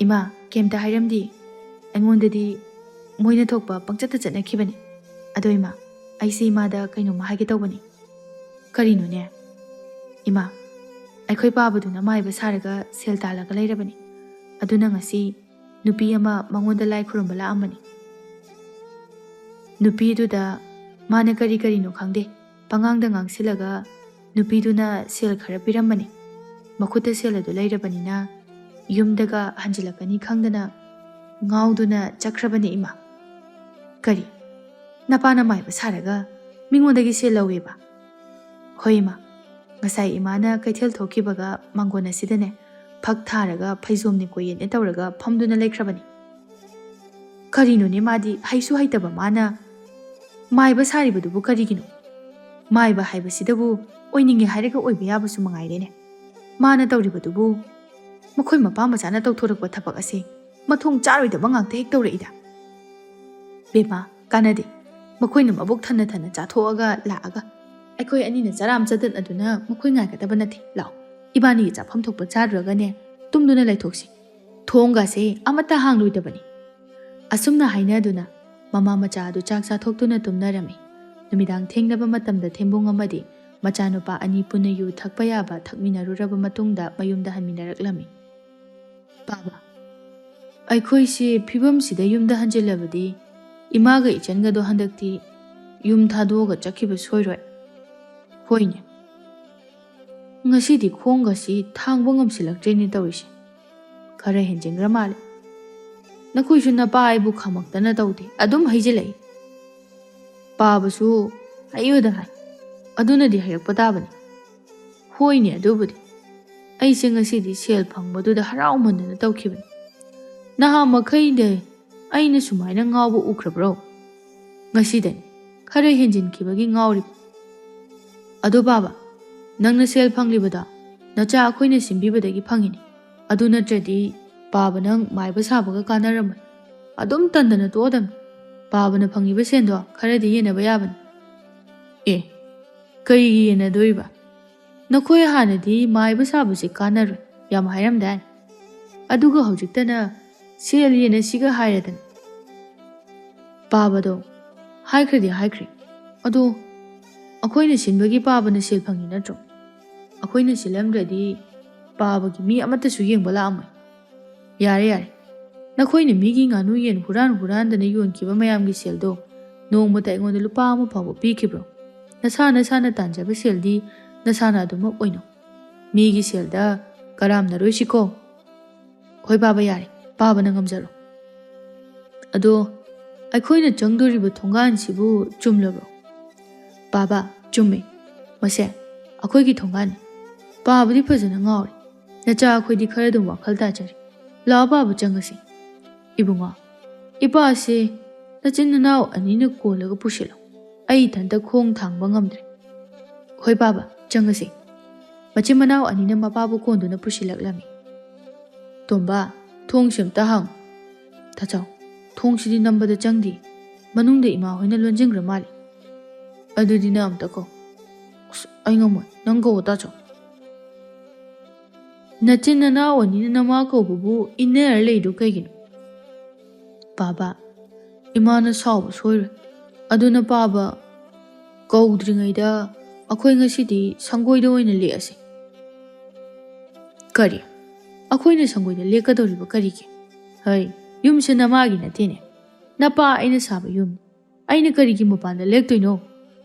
ꯏꯃꯥ, ꯀꯩꯝꯇ ꯍꯥꯏꯔꯝꯗꯦ꯫ ꯑꯩꯉꯣꯟꯗꯗꯤ ꯃꯣꯏꯅ ꯊꯣꯛꯄ ꯄꯪꯆꯠꯇ ꯆꯠꯅꯈꯤꯕꯅꯤ꯫ ꯑꯗꯣ ꯏꯃꯥ, ꯑꯩꯁꯦ ꯏꯃꯥꯗ ꯀꯩꯅꯣꯝꯃ ꯍꯥꯏꯒꯦ ꯇꯧꯕꯅꯤ꯫ ꯀꯔꯤꯅꯣꯅꯦ? ꯏꯃꯥ, ꯑꯩꯈꯣꯏ ꯄꯥꯕꯗꯨꯅ ꯃꯥꯏꯕ ꯁꯥꯔꯒ ꯁꯦꯜ ꯇꯥꯜꯂꯒ ꯂꯩꯔꯕꯅꯤ꯫ ꯑꯗꯨꯅ ꯉꯁꯤ ꯅꯨꯄꯤ ꯑꯃ ꯃꯉꯣꯟꯗ ꯂꯥꯏ ꯈꯨꯔꯨꯝꯕ ꯂꯥꯛꯑꯝꯕꯅꯤ꯫ ꯅꯨꯄꯤꯗꯨꯗ ꯃꯥꯅ ꯀꯔꯤꯅꯣ ꯈꯪꯗꯦ ꯄꯉꯥꯡꯗ ꯉꯥꯡꯁꯤꯜꯂꯒ ꯅꯨꯄꯤꯗꯨꯅ ꯁꯦꯜ ꯈꯔ ꯄꯤꯔꯝꯕꯅꯤ꯫ ꯃꯈꯨꯠꯇ ꯁꯦꯜ ꯑꯗꯨ ꯂꯩꯔꯕꯅꯤꯅ ꯌꯨꯝꯗꯒ ꯍꯟꯖꯤꯜꯂꯛꯀꯅꯤ ꯈꯪꯗꯅ ꯉꯥꯎꯗꯨꯅ ꯆꯠꯈ꯭ꯔꯕꯅꯤ ꯏꯃꯥ꯫ ꯀꯔꯤ? ꯅꯄꯥꯅ ꯃꯥꯏꯕ ꯁꯥꯔꯒ ꯃꯤꯉꯣꯟꯗꯒꯤ ꯁꯦꯜ ꯂꯧꯋꯦꯕ? ꯍꯣꯏ ꯏꯃꯥ, ꯉꯁꯥꯏ ꯏꯃꯥꯅ ꯀꯩꯊꯦꯜ ꯊꯣꯛꯈꯤꯕꯒ ꯃꯥꯡꯒꯣꯟ ꯑꯁꯤꯗꯅꯦ ꯐꯛ ꯊꯥꯔꯒ ꯐꯩꯖꯣꯝꯅꯦ ꯀꯣꯌꯦꯠꯅꯦ ꯇꯧꯔꯒ ꯐꯝꯗꯨꯅ ꯂꯩꯈ꯭ꯔꯕꯅꯤ꯫ ꯀꯔꯤꯅꯣꯅꯦ ꯃꯥꯗꯤ ꯍꯩꯁꯨ ꯍꯩꯇꯕ ꯃꯥꯅ ꯃꯥꯏꯕ ꯁꯥꯔꯤꯕꯗꯨꯕꯨ ꯀꯔꯤꯒꯤꯅꯣ? ꯃꯥꯏꯕ ꯍꯥꯏꯕꯁꯤꯗꯕꯨ ꯑꯣꯏꯅꯤꯡꯉꯦ ꯍꯥꯏꯔꯒ ꯑꯣꯏꯕ ꯌꯥꯕꯁꯨ ꯃꯉꯥꯏꯔꯦꯅꯦ꯫ ꯃꯥꯅ ꯇꯧꯔꯤꯕꯗꯨꯕꯨ ꯃꯈꯣꯏ ꯃꯄꯥ ꯃꯆꯥꯅ ꯇꯧꯊꯣꯔꯛꯄ ꯊꯕꯛ ꯑꯁꯤ ꯃꯊꯣꯡ ꯆꯥꯔꯣꯏꯗꯕ ꯉꯥꯛꯇ ꯍꯦꯛ ꯇꯧꯔꯛꯏꯗ꯫ ꯕꯦꯝꯃ ꯀꯥꯟꯅꯗꯦ, ꯃꯈꯣꯏꯅ ꯃꯕꯨꯛ ꯊꯟꯅ ꯊꯟꯅ ꯆꯥꯊꯣꯛꯑꯒ ꯂꯥꯛꯑꯒ ꯑꯩꯈꯣꯏ ꯑꯅꯤꯅ ꯆꯔꯥꯝ ꯆꯗꯠꯅꯗꯨꯅ ꯃꯈꯣꯏ ꯉꯥꯏꯒꯗꯕ ꯅꯠꯇꯦ꯫ ꯂꯥꯛꯑꯣ, ꯏꯕꯥꯅꯤꯒꯤ ꯆꯥꯐꯝ ꯊꯣꯛꯄ ꯆꯥꯗ꯭ꯔꯒꯅꯦ ꯇꯨꯝꯗꯨꯅ ꯂꯩꯊꯣꯛꯁꯤ꯫ ꯊꯣꯡꯒꯁꯦ ꯑꯃꯠꯇ ꯍꯥꯡꯂꯣꯏꯗꯕꯅꯤ꯫ ꯑꯁꯨꯝꯅ ꯍꯥꯏꯅꯗꯨꯅ ꯃꯃꯥ ꯃꯆꯥ ꯑꯗꯨ ꯆꯥꯛ ꯆꯥꯊꯣꯛꯇꯨꯅ ꯇꯨꯝꯅꯔꯝꯃꯤ꯫ ꯅꯨꯃꯤꯗꯥꯡ ꯊꯦꯡꯂꯕ ꯃꯇꯝꯗ ꯊꯦꯡꯕꯨꯡ ꯑꯃꯗꯤ ꯃꯆꯥꯅꯨꯄꯥ ꯑꯅꯤ ꯄꯨꯟꯅ ꯌꯨ ꯊꯛꯄ ꯌꯥꯕ ꯊꯛꯃꯤꯟꯅꯔꯨꯔꯕ ꯃꯇꯨꯡꯗ ꯃꯌꯨꯝꯗ ꯍꯟꯃꯤꯟꯅꯔꯛꯂꯝꯃꯤ꯫ ꯕꯥꯕꯥ, ꯑꯩꯈꯣꯏꯁꯤ ꯐꯤꯕꯝꯁꯤꯗ ꯌꯨꯝꯗ ꯍꯟꯖꯤꯜꯂꯕꯗꯤ ꯏꯃꯥꯒ ꯏꯆꯟꯒꯗꯣ ꯍꯟꯗꯛꯇꯤ ꯌꯨꯝ ꯊꯥꯗꯣꯛꯑꯒ ꯆꯠꯈꯤꯕ ꯁꯣꯏꯔꯣꯏ꯫ ꯍꯣꯏꯅꯦ, ꯉꯁꯤꯗꯤ ꯈꯣꯡꯒꯁꯤ ꯊꯥꯡꯕ ꯉꯝꯁꯤꯜꯂꯛꯇ꯭ꯔꯦꯅꯦ ꯇꯧꯔꯤꯁꯦ꯫ ꯈꯔ ꯍꯦꯟꯖꯤꯟꯈ꯭ꯔ ꯃꯥꯜꯂꯦ꯫ ꯅꯈꯣꯏꯁꯨ ꯅꯄꯥ ꯑꯩꯕꯨ ꯈꯥꯃꯛꯇꯅ ꯇꯧꯗꯦ, ꯑꯗꯨꯝ ꯍꯩꯖꯤꯜꯂꯛꯏ꯫ ꯄꯥꯕꯁꯨ ꯍꯩꯌꯨꯗ ꯍꯥꯏ, ꯑꯗꯨꯅꯗꯤ ꯍꯩꯔꯛꯄ ꯇꯥꯕꯅꯤ꯫ ꯍꯣꯏꯅꯦ ꯑꯗꯨꯕꯨꯗꯤ, ꯑꯩꯁꯦ ꯉꯁꯤꯗꯤ ꯁꯦꯜ ꯐꯪꯕꯗꯨꯗ ꯍꯔꯥꯎꯃꯟꯗꯅ ꯇꯧꯈꯤꯕꯅꯤ꯫ ꯅꯍꯥ ꯃꯈꯩꯗ ꯑꯩꯅ ꯁꯨꯃꯥꯏꯅ ꯉꯥꯎꯕ ꯎꯈ꯭ꯔꯕ꯭ꯔꯣ? ꯉꯁꯤꯗꯅꯤ ꯈꯔ ꯍꯦꯟꯖꯤꯟꯈꯤꯕꯒꯤ ꯉꯥꯎꯔꯤꯕ꯫ ꯑꯗꯣ ꯕꯥꯕꯥ, ꯅꯪꯅ ꯁꯦꯜ ꯐꯪꯂꯤꯕꯗꯣ ꯅꯆꯥ ꯑꯩꯈꯣꯏꯅ ꯁꯤꯟꯕꯤꯕꯗꯒꯤ ꯐꯪꯉꯤꯅꯤ꯫ ꯑꯗꯨ ꯅꯠꯇ꯭ꯔꯗꯤ ꯄꯥꯕ ꯅꯪ ꯃꯥꯏꯕ ꯁꯥꯕꯒ ꯀꯥꯟꯅꯔꯝꯃꯣꯏ꯫ ꯑꯗꯨꯝ ꯇꯟꯗꯅ ꯇꯣꯛꯑꯗꯝꯅꯤ꯫ ꯄꯥꯕꯅ ꯐꯪꯉꯤꯕ ꯁꯦꯟꯗꯣ ꯈꯔꯗꯤ ꯌꯦꯟꯅꯕ ꯌꯥꯕꯅꯤ꯫ ꯑꯦ, ꯀꯔꯤꯒꯤ ꯌꯦꯟꯅꯗꯣꯔꯤꯕ? ꯅꯈꯣꯏ ꯍꯥꯟꯅꯗꯤ ꯃꯥꯏꯕ ꯁꯥꯕꯁꯤ ꯀꯥꯟꯅꯔꯣꯏ ꯌꯥꯝ ꯍꯥꯏꯔꯝꯗꯥꯏ, ꯑꯗꯨꯒ ꯍꯧꯖꯤꯛꯇꯅ ꯁꯦꯜ ꯌꯦꯟꯅꯁꯤꯒ ꯍꯥꯏꯔꯗꯅ꯫ ꯄꯥꯕꯗꯣ ꯍꯥꯏꯈ꯭ꯔꯗꯤ ꯍꯥꯏꯈ꯭ꯔꯦ, ꯑꯗꯣ ꯑꯩꯈꯣꯏꯅ ꯁꯤꯟꯕꯒꯤ ꯄꯥꯕꯅ ꯁꯦꯜ ꯐꯪꯉꯤ ꯅꯠꯇ꯭ꯔꯣ? ꯑꯩꯈꯣꯏꯅ ꯁꯤꯜꯂꯝꯗ꯭ꯔꯗꯤ ꯄꯥꯕꯒꯤ ꯃꯤ ꯑꯃꯠꯇꯁꯨ ꯌꯦꯡꯕ ꯂꯥꯛꯑꯝꯃꯣꯏ꯫ ꯌꯥꯔꯦ ꯌꯥꯔꯦ, ꯅꯈꯣꯏꯅ ꯃꯤꯒꯤ ꯉꯥꯅꯨ ꯌꯦꯟ ꯍꯨꯔꯥꯟꯗꯅ ꯌꯣꯟꯈꯤꯕ ꯃꯌꯥꯝꯒꯤ ꯁꯦꯜꯗꯣ ꯅꯣꯡꯃꯇ ꯑꯩꯉꯣꯟꯗ ꯂꯨꯄꯥ ꯑꯃ ꯐꯥꯎꯕ ꯄꯤꯈꯤꯕ꯭ꯔꯣ? ꯅꯁꯥꯅ ꯇꯥꯟꯖꯕ ꯁꯦꯜꯗꯤ ꯅꯁꯥꯅ ꯑꯗꯨꯃꯛ ꯑꯣꯏꯅꯣ꯫ ꯃꯤꯒꯤ ꯁꯦꯜꯗ ꯀꯔꯥꯝꯅꯔꯣꯏꯁꯤꯀꯣ꯫ ꯍꯣꯏ ꯕꯥꯕꯥ ꯌꯥꯔꯦ, ꯄꯥꯕꯅ ꯉꯝꯖꯔꯣ꯫ ꯑꯗꯣ ꯑꯩꯈꯣꯏꯅ ꯆꯪꯗꯣꯔꯤꯕ ꯊꯣꯡꯒꯥꯟꯁꯤꯕꯨ ꯆꯨꯝꯂꯕ꯭ꯔꯣ? ꯕꯥꯕꯥ ꯆꯨꯝꯃꯦ, ꯃꯁꯦ ꯑꯩꯈꯣꯏꯒꯤ ꯊꯣꯡꯒꯥꯟꯅꯤ꯫ ꯄꯥꯕꯗꯤ ꯐꯖꯅ ꯉꯥꯎꯔꯦ, ꯅꯆꯥ ꯑꯩꯈꯣꯏꯗꯤ ꯈꯔ ꯑꯗꯨꯝ ꯋꯥꯈꯜ ꯇꯥꯖꯔꯤ꯫ ꯂꯥꯛꯑꯣ ꯄꯥꯕ ꯆꯪꯉꯁꯤ꯫ ꯏꯕꯨꯡꯉꯣ, ꯏꯄꯥꯁꯦ ꯅꯆꯤꯟ ꯅꯅꯥꯎ ꯑꯅꯤꯅ ꯀꯣꯜꯂꯒ ꯄꯨꯁꯤꯜꯂꯣ, ꯑꯩ ꯏꯊꯟꯇ ꯈꯣꯡ ꯊꯥꯡꯕ ꯉꯝꯗ꯭ꯔꯦ꯫ ꯍꯣꯏ ꯕꯥꯕꯥ ꯆꯪꯉꯁꯤ꯫ ꯃꯆꯤꯟ ꯃꯅꯥꯎ ꯑꯅꯤꯅ ꯃꯄꯥꯕꯨ ꯀꯣꯟꯗꯨꯅ ꯄꯨꯁꯤꯜꯂꯛꯂꯝꯃꯤ꯫ ꯇꯣꯝꯕ, ꯊꯣꯡꯁꯤ ꯑꯝꯇ ꯍꯥꯡꯉꯨ꯫ ꯇꯥꯆꯧ, ꯊꯣꯡꯁꯤꯗꯤ ꯅꯝꯕꯗ ꯆꯪꯗꯦ, ꯃꯅꯨꯡꯗ ꯏꯃꯥ ꯍꯣꯏꯅ ꯂꯣꯟꯁꯤꯟꯈ꯭ꯔ ꯃꯥꯜꯂꯤ꯫ ꯑꯗꯨꯗꯤ ꯅꯪ ꯑꯝꯇ ꯀꯧ꯫ ꯑꯁ ꯑꯩ ꯉꯝꯃꯣꯏ, ꯅꯪ ꯀꯧꯑꯣ ꯇꯥꯆꯧ꯫ ꯅꯆꯤꯟ ꯅꯅꯥꯎ ꯑꯅꯤꯅ ꯅꯃꯥ ꯀꯧꯕꯕꯨ ꯏꯟꯅꯔ ꯂꯩꯗꯨ ꯀꯩꯒꯤꯅꯣ? ꯕꯥꯕꯥ, ꯏꯃꯥꯅ ꯁꯥꯎꯕ ꯁꯣꯏꯔꯣꯏ, ꯑꯗꯨꯅ ꯄꯥꯕ ꯀꯧꯗ꯭ꯔꯤꯉꯩꯗ ꯑꯩꯈꯣꯏ ꯉꯁꯤꯗꯤ ꯁꯪꯒꯣꯏꯗ ꯑꯣꯏꯅ ꯂꯦꯛꯑꯁꯤ꯫ ꯀꯔꯤ? ꯑꯩꯈꯣꯏꯅ ꯁꯪꯒꯣꯏꯗ ꯂꯦꯛꯀꯗꯧꯔꯤꯕ ꯀꯔꯤꯒꯤ? ꯍꯩ, ꯌꯨꯝꯁꯦ ꯅꯃꯥꯒꯤ ꯅꯠꯇꯦꯅꯦ, ꯅꯄꯥ ꯑꯩꯅ ꯁꯥꯕ ꯌꯨꯝꯅꯤ꯫ ꯑꯩꯅ ꯀꯔꯤꯒꯤ ꯃꯄꯥꯟꯗ ꯂꯦꯛꯇꯣꯏꯅꯣ?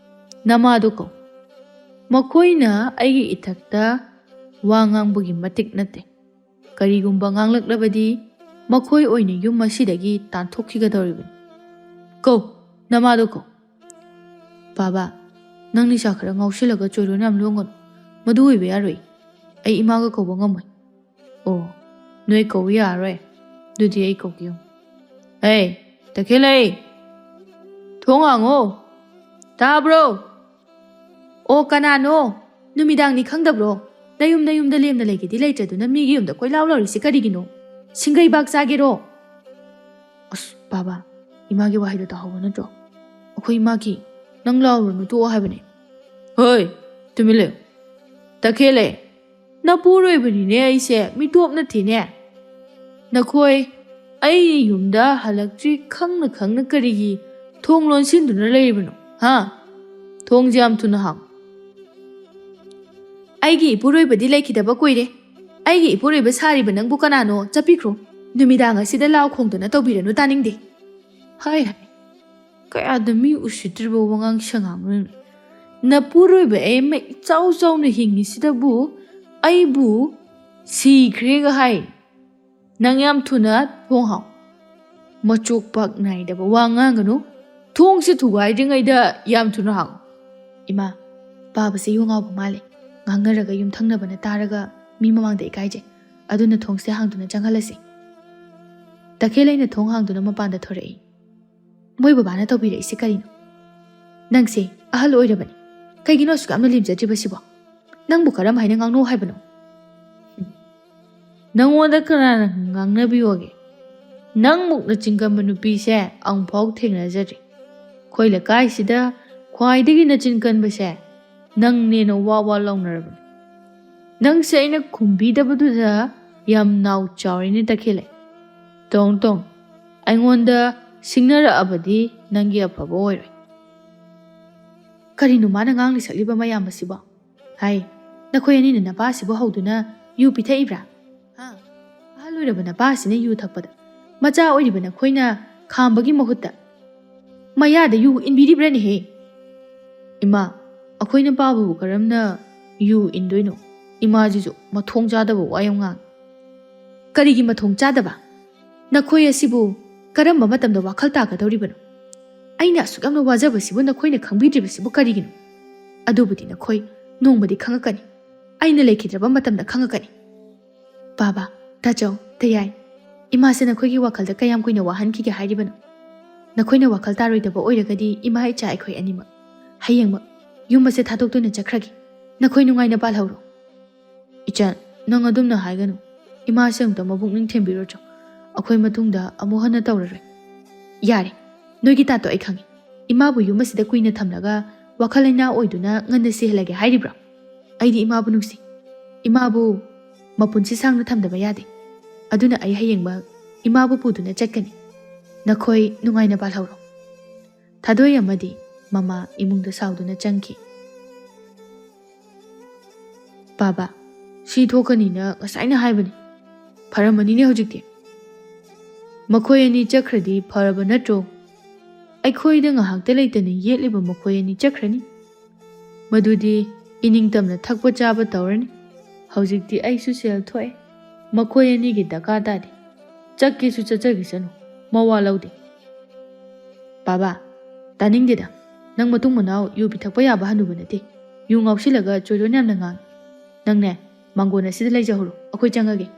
ꯅꯃꯥꯗꯣ ꯀꯧ꯫ ꯃꯈꯣꯏꯅ ꯑꯩꯒꯤ ꯏꯊꯛꯇ ꯋꯥ ꯉꯥꯡꯕꯒꯤ ꯃꯇꯤꯛ ꯅꯠꯇꯦ꯫ ꯀꯔꯤꯒꯨꯝꯕ ꯉꯥꯡꯂꯛꯂꯕꯗꯤ ꯃꯈꯣꯏ ꯑꯣꯏꯅ ꯌꯨꯝ ꯑꯁꯤꯗꯒꯤ ꯇꯥꯟꯊꯣꯛꯈꯤꯒꯗꯧꯔꯤꯕꯅꯤ꯫ ꯀꯧ, ꯅꯃꯥꯗꯣ ꯀꯧ꯫ ꯕꯥꯕꯥ, ꯅꯪ ꯅꯤꯁꯥ ꯈꯔ ꯉꯥꯎꯁꯤꯜꯂꯒ ꯆꯣꯏꯔꯣꯟ ꯌꯥꯝ ꯂꯣꯡꯒꯅꯨ, ꯃꯗꯨ ꯑꯣꯏꯕ ꯌꯥꯔꯣꯏ꯫ ꯑꯩ ꯏꯃꯥꯒ ꯀꯧꯕ ꯉꯝꯃꯣꯏ꯫ ꯑꯣ, ꯅꯣꯏ ꯀꯧꯕ ꯌꯥꯔꯔꯣꯏ? ꯑꯗꯨꯗꯤ ꯑꯩ ꯀꯧꯒꯦ꯫ ꯍꯦ ꯇꯈꯦꯜꯂꯩ, ꯊꯣꯡ ꯍꯥꯡꯉꯣ, ꯇꯥꯕ꯭ꯔꯣ? ꯑꯣ ꯀꯅꯥꯅꯣ? ꯅꯨꯃꯤꯗꯥꯡꯅꯤ ꯈꯪꯗꯕ꯭ꯔꯣ? ꯅꯌꯨꯝꯗ ꯂꯦꯝꯅ ꯂꯩꯒꯦꯗꯤ ꯂꯩꯇ꯭ꯔꯗꯨꯅ ꯃꯤꯒꯤ ꯌꯨꯝꯗ ꯀꯣꯏꯂꯥꯎ ꯂꯥꯎꯔꯤꯁꯤ ꯀꯔꯤꯒꯤꯅꯣ? ꯁꯤꯡꯒꯩꯕꯥꯛ ꯆꯥꯒꯦꯔꯣ? ꯑꯁ ꯕꯥꯕꯥ, ꯏꯃꯥꯒꯤ ꯋꯥꯍꯩꯗꯣ ꯇꯥꯍꯧꯕ ꯅꯠꯇ꯭ꯔꯣ? ꯑꯩꯈꯣꯏ ꯏꯃꯥꯒꯤ, ꯅꯪ ꯂꯥꯎꯔꯨꯅꯨ ꯇꯣꯛꯑꯣ ꯍꯥꯏꯕꯅꯦ꯫ ꯍꯣꯏ ꯇꯨꯃꯤꯟ ꯂꯩꯌꯨ꯫ ꯇꯈꯦꯜꯂꯩ, ꯅꯄꯨꯔꯣꯏꯕꯅꯤꯅꯦ ꯑꯩꯁꯦ, ꯃꯤꯇꯣꯞ ꯅꯠꯇꯦꯅꯦ꯫ ꯅꯈꯣꯏ ꯑꯩ ꯌꯨꯝꯗ ꯍꯜꯂꯛꯇ꯭ꯔꯤ ꯈꯪꯅ ꯀꯔꯤꯒꯤ ꯊꯣꯡ ꯂꯣꯟꯁꯤꯟꯗꯨꯅ ꯂꯩꯔꯤꯕꯅꯣ? ꯍꯥ? ꯊꯣꯡꯁꯦ ꯌꯥꯝ ꯊꯨꯅ ꯍꯥꯡꯉꯨ꯫ ꯑꯩꯒꯤ ꯏꯄꯨꯔꯣꯏꯕꯗꯤ ꯂꯩꯈꯤꯗꯕ ꯀꯨꯏꯔꯦ꯫ ꯑꯩꯒꯤ ꯏꯄꯨꯔꯣꯏꯕ ꯁꯥꯔꯤꯕ ꯅꯪꯕꯨ ꯀꯅꯥꯅꯣ? ꯆꯠꯄꯤꯈ꯭ꯔꯣ꯫ ꯅꯨꯃꯤꯗꯥꯡ ꯑꯁꯤꯗ ꯂꯥꯎ ꯈꯣꯡꯗꯅ ꯇꯧꯕꯤꯔꯅꯨ, ꯇꯥꯅꯤꯡꯗꯦ꯫ ꯍꯥꯏ ꯀꯌꯥꯗ ꯃꯤ ꯎꯁꯤꯠꯇ꯭ꯔꯤꯕ ꯋꯥꯉꯥꯡ ꯁꯉꯥꯡꯅꯣ? ꯅꯄꯨꯔꯣꯏꯕ ꯑꯩ ꯑꯃ ꯏꯆꯥꯎ ꯆꯥꯎꯅ ꯍꯤꯡꯉꯤꯁꯤꯗꯕꯨ ꯑꯩꯕꯨ ꯁꯤꯈ꯭ꯔꯦꯒ ꯍꯥꯏ꯫ ꯅꯪ ꯌꯥꯝ ꯊꯨꯅ ꯊꯣꯡ ꯍꯥꯡꯉꯨ꯫ ꯃꯆꯣꯛ ꯄꯥꯛ ꯅꯥꯏꯗꯕ ꯋꯥ ꯉꯥꯡꯒꯅꯨ꯫ ꯊꯣꯡꯁꯦ ꯊꯨꯒꯥꯏꯗ꯭ꯔꯤꯉꯩꯗ ꯌꯥꯝ ꯊꯨꯅ ꯍꯥꯡꯉꯨ꯫ ꯏꯃꯥ, ꯄꯥꯕꯁꯦ ꯌꯨ ꯉꯥꯎꯕ ꯃꯥꯜꯂꯦ꯫ ꯉꯥꯡꯅꯔꯒ ꯌꯨꯝꯊꯪꯅꯕꯅ ꯇꯥꯔꯒ ꯃꯤ ꯃꯃꯥꯡꯗ ꯏꯀꯥꯏꯖꯩ꯫ ꯑꯗꯨꯅ ꯊꯣꯡꯁꯦ ꯍꯥꯡꯗꯨꯅ ꯆꯪꯍꯜꯂꯁꯤ꯫ ꯇꯈꯦꯜꯂꯩꯅ ꯊꯣꯡ ꯍꯥꯡꯗꯨꯅ ꯃꯄꯥꯟꯗ ꯊꯣꯔꯛꯏ꯫ ꯃꯣꯏ ꯕꯕꯥꯅ ꯇꯧꯕꯤꯔꯛꯏꯁꯤ ꯀꯔꯤꯅꯣ? ꯅꯪꯁꯦ ꯑꯍꯜ ꯑꯣꯏꯔꯕꯅꯤ, ꯀꯩꯒꯤꯅꯣ ꯑꯁꯨꯛ ꯌꯥꯝꯅ ꯂꯦꯝꯖꯗ꯭ꯔꯤꯕꯁꯤꯕꯣ? ꯅꯪꯕꯨ ꯀꯔꯝ ꯍꯥꯏꯅ ꯉꯥꯡꯅꯧ ꯍꯥꯏꯕꯅꯣ? Nangwonda kanana ngangnabiyogee? Nangmukna chinkanba nupise amungfaw thengnajadri. Khoi lakaisida khwaidagi nachin kanbase nangnena wa launarabani. Nangse aina khumbidabaduda yam naw chawrine takhile. Tong aingwonda singnarabadi nangi afaba oiroi. Karino mana ngangli sakliba mayam asiba? Hai, nakhoi anina napasiba hauduna yu pithaibra? Ahaloraba napasina yu thakpada macha oiriba nakhoina khambagi mahutta mayada yu inbiribrani he. Ima, akhoina pabu karamna yu indoino? Ima jijo mathong chadaba wayam ngang. Karigi mathong chadaba? Nakhoi asibu karamba matamda wakhal tagadoribano? Aina asukямna wajabasibu nakhoina khangbidribasibu karigino? Adubudi nakhoi nongmadi khangakani. Aina lekhidraba matamda khangakani. Baba, Tajau, Tayai, Imase nakhoigi wakhalda kayam kuina wahankige hairibano? Nakhoina wakhal taroidaba oiragadi ima icha aikhoi anima hayengma yumase thadokduna chakhragi. Nakhoi nungaina palhauro. Ichan, nang adumna haiganu. Imase amta mabukning thembirotro. Akhoi matungda amu hana tauraroi. Yare, noigi tato ai khangi. Imabu yumasida kuina thamlaga wakhalaina oiduna nganda sihelage hairibra. Aidi imabu nungsi. Imabu mapunsi sangna thamdaba yade. Aduna ai hayengma imabu puduna chatkani. Nakhoi nungaina palhauro. Thadoi amadi mama imungda sauduna changki. Baba, si thokanina ngasaina haibani. Pharamanine hojikti. Makhoi ani chakhradi pharaba natro? Aikhoida ngahakta leitana yetliba makhoi ani chakhrani. Madudi iningtamna thakpa chaba tawrani. Hojikti aisu sel thoe. Makhoi ani gi daka dadi. Chakkisu chachagisanu. Mawa laude. Baba, taningdeda. Nang matung manao yu pithakpa yaba hanuba nate. Yu ngawsilaga choiron yamna ngang. Nangne mangona sida laijahuru. Akhoi changage.